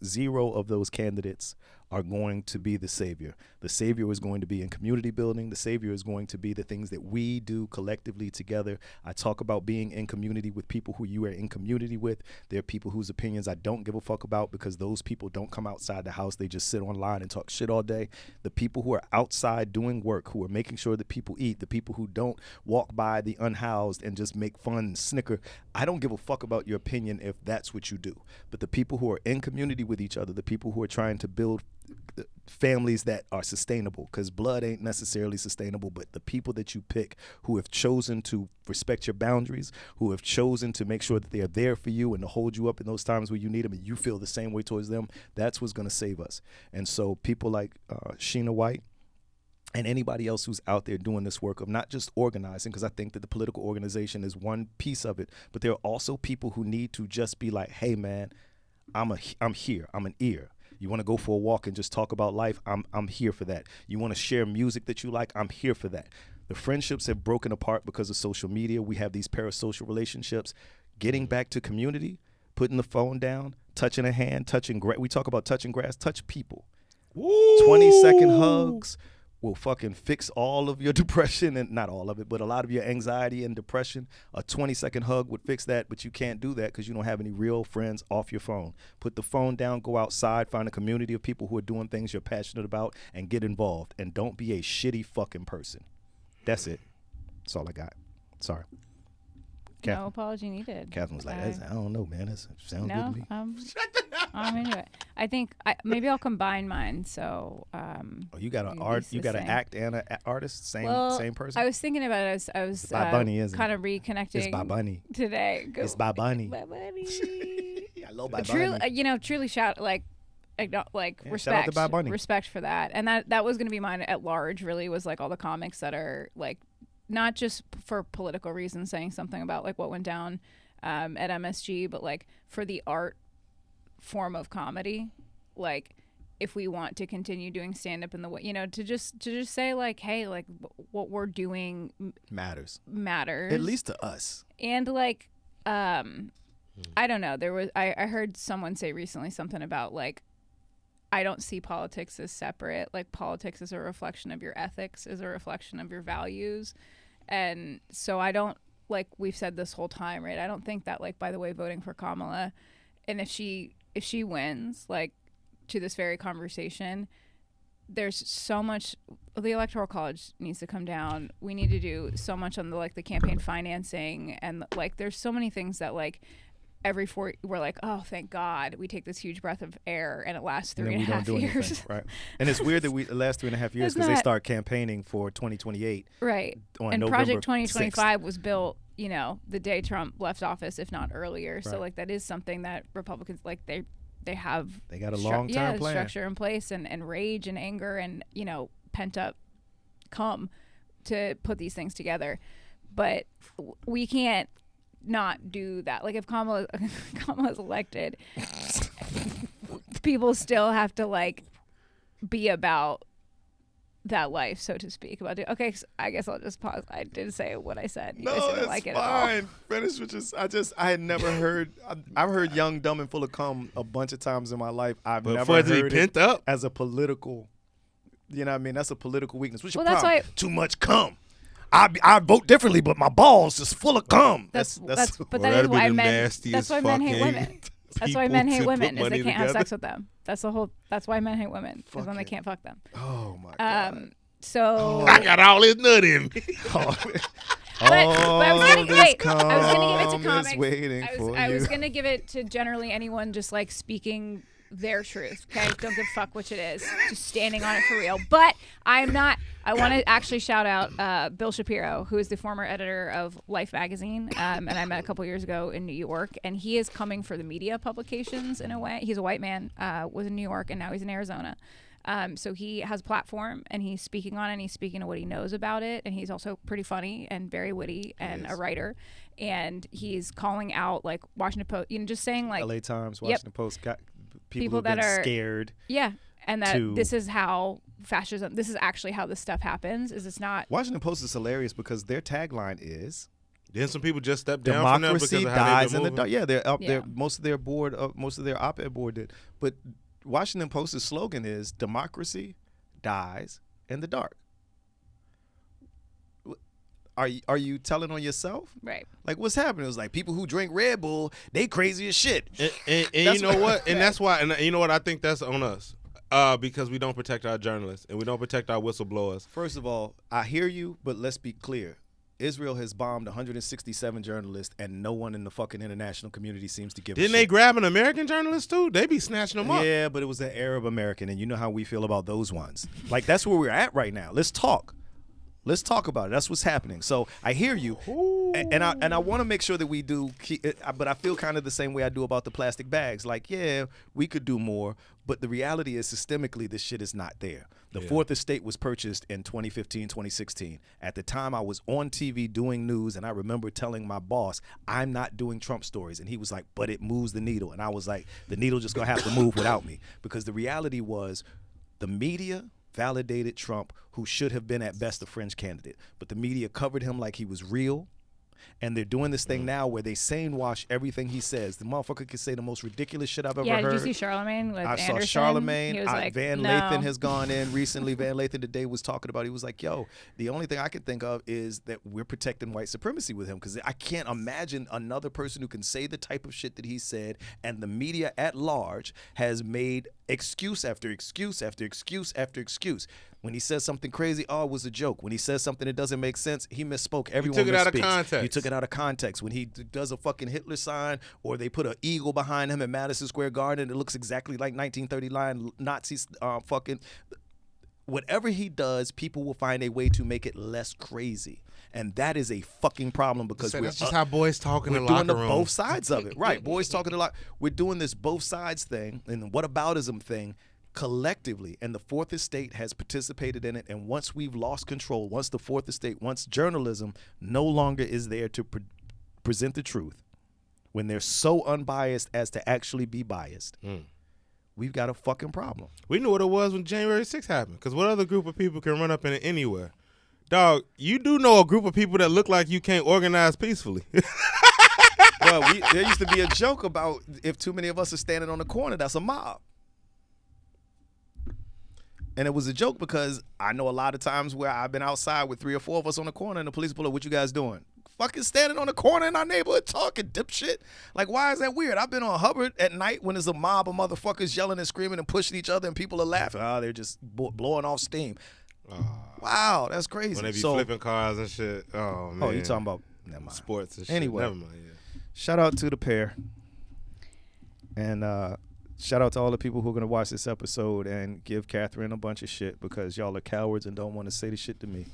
Speaker 1: zero of those candidates are going to be the savior. The savior is going to be in community building. The savior is going to be the things that we do collectively together. I talk about being in community with people who you are in community with. There are people whose opinions I don't give a fuck about because those people don't come outside the house. They just sit online and talk shit all day. The people who are outside doing work, who are making sure that people eat, the people who don't walk by the unhoused and just make fun and snicker. I don't give a fuck about your opinion if that's what you do. But the people who are in community with each other, the people who are trying to build families that are sustainable, because blood ain't necessarily sustainable, but the people that you pick who have chosen to respect your boundaries, who have chosen to make sure that they are there for you and to hold you up in those times where you need them and you feel the same way towards them, that's what's going to save us. And so people like Sheena White and anybody else who's out there doing this work of not just organizing, because I think that the political organization is one piece of it, but there are also people who need to just be like, hey man, I'm here, I'm an ear. You want to go for a walk and just talk about life? I'm here for that. You want to share music that you like? I'm here for that. The friendships have broken apart because of social media. We have these parasocial relationships. Getting back to community, putting the phone down, touching a hand, touching grass. We talk about touching grass. Touch people.
Speaker 2: Woo!
Speaker 1: 20-second hugs will fucking fix all of your depression, and not all of it, but a lot of your anxiety and depression. A 20-second hug would fix that, but you can't do that because you don't have any real friends off your phone. Put the phone down, go outside, find a community of people who are doing things you're passionate about, and get involved. And don't be a shitty fucking person. That's it. That's all I got. Sorry.
Speaker 3: No apology needed.
Speaker 1: Catherine was like, I don't know, man. That sounds good to me.
Speaker 3: I'm into it. I think maybe I'll combine mine. So,
Speaker 1: you got an act and an artist, same person.
Speaker 3: I was thinking about it. I was
Speaker 1: by Bunny, isn't
Speaker 3: kind
Speaker 1: it?
Speaker 3: of reconnecting.
Speaker 1: It's by Bunny
Speaker 3: today.
Speaker 1: It's by Bunny.
Speaker 3: By Bunny.
Speaker 1: I love by
Speaker 3: Bunny.
Speaker 1: Bunny.
Speaker 3: Truly shout respect.
Speaker 1: Shout out to Bad Bunny.
Speaker 3: Respect for that. And that was going to be mine at large. Really was like all the comics that are like, not just for political reasons, saying something about like what went down at MSG, but like for the art form of comedy, like if we want to continue doing stand up in the way, to just say like, hey, like what we're doing
Speaker 1: matters
Speaker 3: at
Speaker 1: least to us. And
Speaker 3: like I don't know, I heard someone say recently something about like, I don't see politics as separate. Like politics is a reflection of your ethics, is a reflection of your values. And so I don't, like we've said this whole time, right? I don't think that, like, by the way, voting for Kamala, and if she wins, like, to this very conversation, there's so much, the Electoral College needs to come down. We need to do so much on the campaign financing, and like there's so many things that like we're like, oh, thank God, we take this huge breath of air and it lasts 3.5 years.
Speaker 1: Anything, right? And it's weird that it lasts 3.5 years because they start campaigning for 2028.
Speaker 3: Right. And
Speaker 1: November
Speaker 3: Project 2025
Speaker 1: 6th.
Speaker 3: Was built, the day Trump left office, if not earlier.
Speaker 1: Right.
Speaker 3: So like that is something that Republicans they have.
Speaker 1: They got a long-term plan.
Speaker 3: Structure in place and rage and anger and pent up come to put these things together, but we can't not do that. Like if Kamala's elected, people still have to like be about that life, so to speak. Okay, so I guess I'll just pause. I did say what I said. You guys didn't like it
Speaker 1: fine.
Speaker 3: At all.
Speaker 1: Finish with I had never heard. I've heard "Young, Dumb, and Full of Cum" a bunch of times in my life. I've never heard it
Speaker 2: pent up
Speaker 1: as a political. You know what I mean? That's a political weakness. What's your
Speaker 3: that's
Speaker 1: problem?
Speaker 3: why
Speaker 1: Too much cum. I vote differently, but my balls is full of cum.
Speaker 3: But that is why men. That's why men hate women. That's why men hate women, is they can't have sex with them. That's why men hate women, is when they can't fuck them.
Speaker 1: Oh my God.
Speaker 3: So
Speaker 2: I got all this nut in me.
Speaker 3: But I was gonna
Speaker 1: this
Speaker 3: wait. I was gonna give it to
Speaker 1: calm is
Speaker 3: comics.
Speaker 1: waiting for
Speaker 3: I was
Speaker 1: you.
Speaker 3: gonna give it to generally anyone just like speaking their truth. Okay, don't give a fuck which it is. Just standing on it for real. But I'm not. I want to actually shout out Bill Shapiro, who is the former editor of Life magazine, and I met a couple years ago in New York. And he is coming for the media publications in a way. He's a white man, was in New York, and now he's in Arizona. So he has a platform, and he's speaking on it, and he's speaking to what he knows about it, and he's also pretty funny and very witty and a writer. And he's calling out like Washington Post, just saying like
Speaker 1: LA Times, Washington Post got people
Speaker 3: that
Speaker 1: been
Speaker 3: are
Speaker 1: scared.
Speaker 3: Yeah, and that this is how fascism. This is actually how this stuff happens. Is it's not.
Speaker 1: Washington Post is hilarious because their tagline is
Speaker 2: Then some people just stepped down from them because
Speaker 1: democracy
Speaker 2: of how
Speaker 1: dies
Speaker 2: they've
Speaker 1: in
Speaker 2: been
Speaker 1: the dark.
Speaker 2: moving.
Speaker 1: Yeah, they're up
Speaker 3: Yeah.
Speaker 1: there. Most of their op-ed board did, but Washington Post's slogan is democracy dies in the dark. Are you telling on yourself?
Speaker 3: Right.
Speaker 1: Like, what's happening? It was like people who drink Red Bull, they crazy as shit.
Speaker 2: And you know what? And that's why. And you know what? I think that's on us because we don't protect our journalists and we don't protect our whistleblowers.
Speaker 1: First of all, I hear you, but let's be clear. Israel has bombed 167 journalists, and no one in the fucking international community seems to give a shit.
Speaker 2: Didn't they grab an American journalist too? They be snatching them up.
Speaker 1: Yeah, but it was an Arab American, and you know how we feel about those ones. Like, that's where we're at right now. Let's talk. Let's talk about it. That's what's happening. So I hear you, and I want to make sure that we do. But I feel kind of the same way I do about the plastic bags. Like, yeah, we could do more, but the reality is systemically this shit is not there. The Fourth Estate was purchased in 2015, 2016. At the time, I was on TV doing news, and I remember telling my boss, I'm not doing Trump stories. And he was like, but it moves the needle. And I was like, the needle just going to have to move without me. Because the reality was the media validated Trump, who should have been at best a fringe candidate. But the media covered him like he was real. And they're doing this thing now where they sane wash everything he says. The motherfucker can say the most ridiculous shit I've ever heard.
Speaker 3: Did you see Charlemagne with
Speaker 1: I
Speaker 3: Anderson?
Speaker 1: saw Charlemagne.
Speaker 3: He was like,
Speaker 1: Van
Speaker 3: no.
Speaker 1: Lathan has gone in recently. Van Lathan today was talking about, he was like, yo, the only thing I can think of is that we're protecting white supremacy with him, because I can't imagine another person who can say the type of shit that he said, and the media at large has made excuse after excuse after excuse after excuse. When he says something crazy, oh, it was a joke. When he says something that doesn't make sense, he misspoke. Everyone
Speaker 2: took it out of
Speaker 1: misspeaks.
Speaker 2: context.
Speaker 1: You took it out of context. When he does a fucking Hitler sign, or they put an eagle behind him in Madison Square Garden, and it looks exactly like 1939 Nazis fucking... Whatever he does, people will find a way to make it less crazy. And that is a fucking problem, because
Speaker 2: So that's just how boys talk in the
Speaker 1: we're
Speaker 2: locker
Speaker 1: doing
Speaker 2: room.
Speaker 1: both sides of it. Right, boys talking a lot. We're doing this both sides thing and the whataboutism thing collectively, and the Fourth Estate has participated in it. And once we've lost control, once the Fourth Estate, once journalism no longer is there to present the truth, when they're so unbiased as to actually be biased, we've got a fucking problem.
Speaker 2: We knew what it was when January 6th happened, because what other group of people can run up in it anywhere? Dog, you do know a group of people that look like you can't organize peacefully.
Speaker 1: Well, there used to be a joke about if too many of us are standing on the corner, that's a mob. And it was a joke because I know a lot of times where I've been outside with 3 or 4 of us on the corner, and the police pull up, what you guys doing? Fucking standing on the corner in our neighborhood talking dipshit. Like, why is that weird? I've been on Hubbard at night when there's a mob of motherfuckers yelling and screaming and pushing each other, and people are laughing. Oh, they're just blowing off steam. Wow, that's crazy.
Speaker 2: When they be flipping cars and shit. Oh, man.
Speaker 1: Oh, you talking about, never mind.
Speaker 2: Sports and shit.
Speaker 1: Anyway.
Speaker 2: Never mind, yeah.
Speaker 1: Shout out to the pair. And shout out to all the people who are going to watch this episode and give Catherine a bunch of shit, because y'all are cowards and don't want to say the shit to me.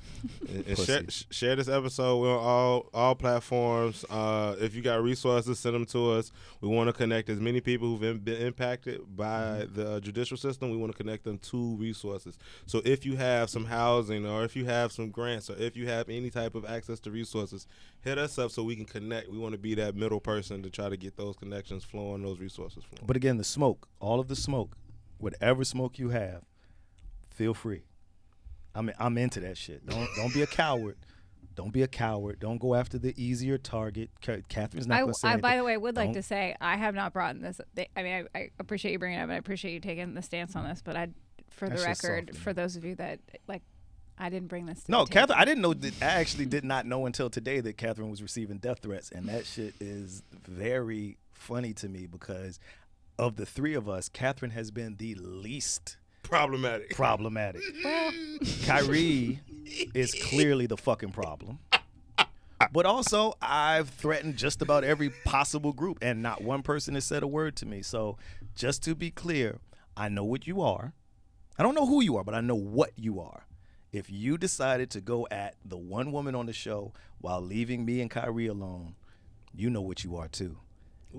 Speaker 2: And share this episode. We're on all platforms. If you got resources, send them to us. We want to connect as many people who've been impacted by the judicial system. We want to connect them to resources. So if you have some housing, or if you have some grants, or if you have any type of access to resources, hit us up so we can connect. We want to be that middle person to try to get those connections flowing, those resources flowing.
Speaker 1: But again, the smoke, all of the smoke, whatever smoke you have, feel free. I'm into that shit. Don't be a coward. Don't be a coward. Don't go after the easier target. Catherine's not going to say anything.
Speaker 3: By the way, I would like to say I have not brought this. I appreciate you bringing it up, and I appreciate you taking the stance on this. But for the record, for those of you that like, I didn't bring this.
Speaker 1: No, Catherine, I didn't know that. I actually did not know until today that Catherine was receiving death threats, and that shit is very funny to me, because of the 3 of us, Catherine has been the least
Speaker 2: problematic.
Speaker 3: Well,
Speaker 1: Kyrie is clearly the fucking problem. But also, I've threatened just about every possible group, and not one person has said a word to me. So just to be clear, I know what you are. I don't know who you are, but I know what you are. If you decided to go at the one woman on the show while leaving me and Kyrie alone, you know what you are too.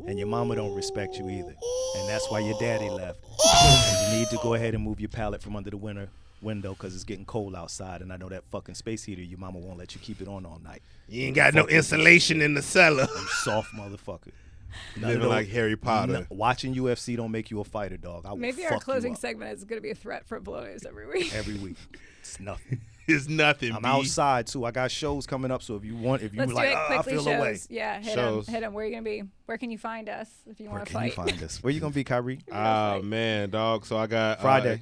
Speaker 1: And your mama don't respect you either. And that's why your daddy left. And you need to go ahead and move your pallet from under the window because it's getting cold outside. And I know that fucking space heater, your mama won't let you keep it on all night.
Speaker 2: You ain't got no insulation in the cellar.
Speaker 1: You soft motherfucker.
Speaker 2: Living like Harry Potter.
Speaker 1: Watching UFC don't make you a fighter, dog. I will
Speaker 3: Maybe
Speaker 1: fuck
Speaker 3: our closing
Speaker 1: you up.
Speaker 3: segment is going to be a threat for blows every week.
Speaker 1: Every week. It's nothing.
Speaker 2: It's nothing.
Speaker 1: I'm
Speaker 2: B.
Speaker 1: outside too. I got shows coming up, so if you
Speaker 3: Let's
Speaker 1: were like,
Speaker 3: do it
Speaker 1: I
Speaker 3: quickly.
Speaker 1: feel
Speaker 3: Shows.
Speaker 1: away.
Speaker 3: Yeah, hit
Speaker 2: Shows.
Speaker 3: them. Where are you going to be? Where can you find us if you
Speaker 1: Where
Speaker 3: want to
Speaker 1: can you
Speaker 3: fight?
Speaker 1: find us? Where you gonna be, Kyrie?
Speaker 2: Oh man, dog. So I got
Speaker 1: Friday.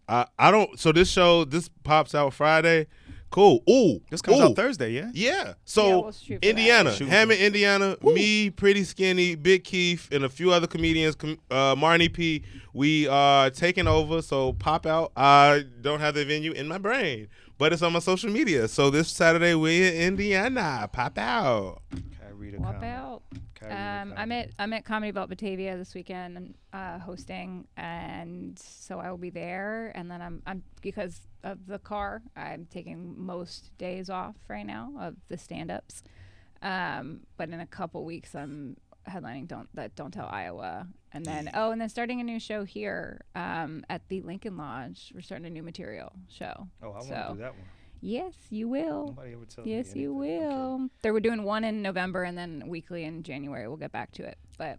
Speaker 2: I don't. So this pops out Friday. Cool. Ooh,
Speaker 1: This comes
Speaker 2: ooh.
Speaker 1: out Thursday, yeah?
Speaker 2: Yeah. So
Speaker 3: Yeah, we'll shoot for
Speaker 2: Indiana,
Speaker 1: that.
Speaker 2: Hammond, Indiana. Me, Pretty Skinny, Big Keith, and a few other comedians. Marnie P. We are taking over. So pop out. I don't have the venue in my brain, but it's on my social media. So this Saturday we're in Indiana. Pop out.
Speaker 1: Kyrie the
Speaker 3: Swap
Speaker 1: Comic.
Speaker 3: out.
Speaker 1: Kyrie the
Speaker 3: I'm at Comedy Vault Batavia this weekend, hosting, and so I will be there. And then I'm because of the car, I'm taking most days off right now of the stand-ups. But in a couple weeks, I'm headlining Don't Tell Iowa, and then starting a new show here at the Lincoln Lodge. We're starting a new material show.
Speaker 1: Oh, I want to
Speaker 3: So,
Speaker 1: do that one.
Speaker 3: Yes, you will.
Speaker 1: Nobody ever tells me
Speaker 3: Yes, you
Speaker 1: anything.
Speaker 3: will. They were doing one in November and then weekly in January. We'll get back to it. But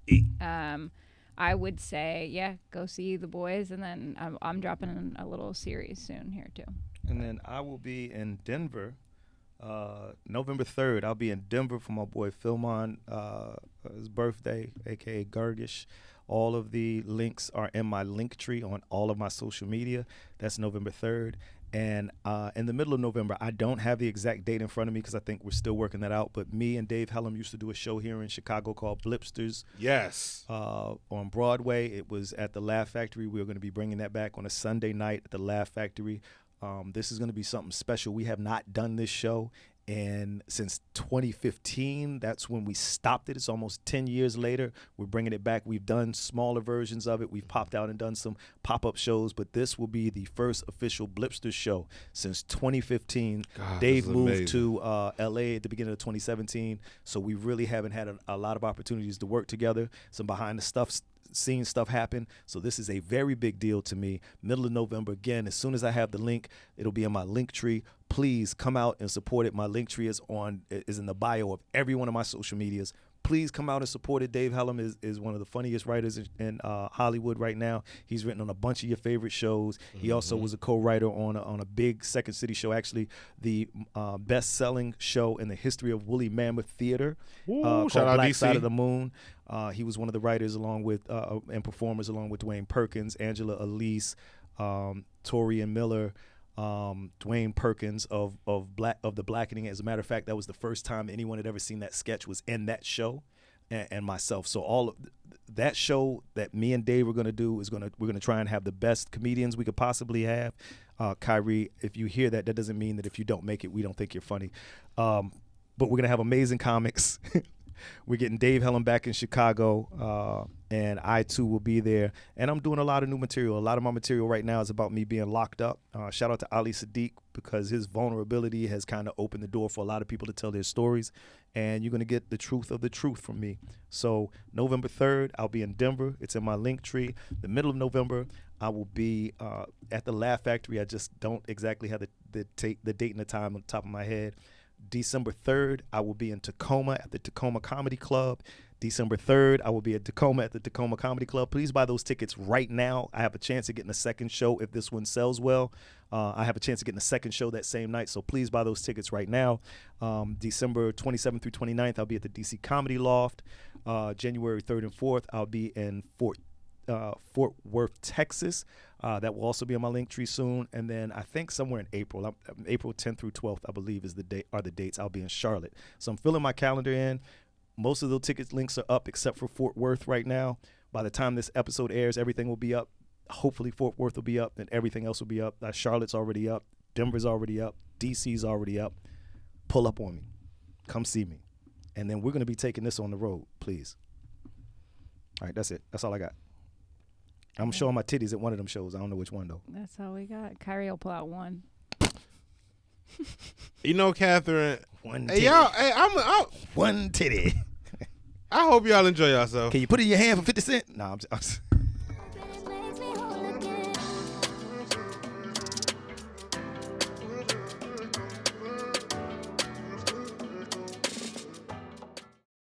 Speaker 3: I would say, go see the boys. And then I'm dropping in a little series soon here, too.
Speaker 1: And then I will be in Denver November 3rd. I'll be in Denver for my boy Philmon, his birthday, a.k.a. Gargish. All of the links are in my link tree on all of my social media. That's November 3rd. And in the middle of November, I don't have the exact date in front of me because I think we're still working that out. But me and Dave Hellum used to do a show here in Chicago called Blipsters.
Speaker 2: Yes.
Speaker 1: On Broadway. It was at the Laugh Factory. We are going to be bringing that back on a Sunday night at the Laugh Factory. This is going to be something special. We have not done this show since 2015. That's when we stopped it. It's almost 10 years later. We're bringing it back. We've done smaller versions of it. We've popped out and done some pop-up shows, but this will be the first official Blipsters show since 2015.
Speaker 2: God,
Speaker 1: Dave
Speaker 2: this is
Speaker 1: moved
Speaker 2: amazing.
Speaker 1: to LA at the beginning of 2017, so we really haven't had a lot of opportunities to work together. Some behind the scenes stuff happen. So this is a very big deal to me. Middle of November, again, as soon as I have the link, it'll be in my link tree. Please come out and support it. My link tree is in the bio of every one of my social medias. Please come out and support it. Dave Hellum is one of the funniest writers in Hollywood right now. He's written on a bunch of your favorite shows. He also was a co-writer on a big Second City show, actually the best-selling show in the history of woolly mammoth theater, called
Speaker 2: shout out
Speaker 1: Black
Speaker 2: DC.
Speaker 1: Side of the Moon. He was one of the writers along with and performers along with Dwayne Perkins, Angela Elise, Tori and Miller, Dwayne Perkins of the Blackening. As a matter of fact, that was the first time anyone had ever seen that sketch was in that show, and myself. So all of that show that me and Dave are going to do we're gonna try and have the best comedians we could possibly have. Kyrie, if you hear that doesn't mean that if you don't make it, we don't think you're funny. But we're gonna have amazing comics. We're getting Dave Hellum back in Chicago, and I too will be there. And I'm doing a lot of new material. A lot of my material right now is about me being locked up. Shout out to Ali Sadiq, because his vulnerability has kind of opened the door for a lot of people to tell their stories. And you're going to get the truth of the truth from me. So November 3rd, I'll be in Denver. It's in my link tree. The middle of November, I will be at the Laugh Factory. I just don't exactly have the date and the time on the top of my head. December 3rd, I will be in Tacoma at the Tacoma Comedy Club. December 3rd, I will be at Tacoma at the Tacoma Comedy Club. Please buy those tickets right now. I have a chance of getting a second show if this one sells well. I have a chance of getting a second show that same night, so please buy those tickets right now. December 27th through 29th, I'll be at the DC Comedy Loft. January 3rd and 4th, I'll be in Fort Worth, Texas. That will also be on my link tree soon. And then I think somewhere in April, April 10th through 12th, I believe are the dates. I'll be in Charlotte. So I'm filling my calendar in. Most of those ticket links are up except for Fort Worth right now. By the time this episode airs, everything will be up. Hopefully Fort Worth will be up and everything else will be up. Charlotte's already up. Denver's already up. DC's already up. Pull up on me. come see me. And then we're going to be taking this on the road, please. All right, that's it. That's all I got. I'm showing my titties at one of them shows. I don't know which one, though.
Speaker 3: That's all we got. Kyrie will pull out one.
Speaker 2: You know, Catherine.
Speaker 1: One titty.
Speaker 2: Hey, y'all. Hey, I'm
Speaker 1: one titty.
Speaker 2: I hope y'all enjoy yourself.
Speaker 1: Can you put it in your hand for 50 cents? Nah, I'm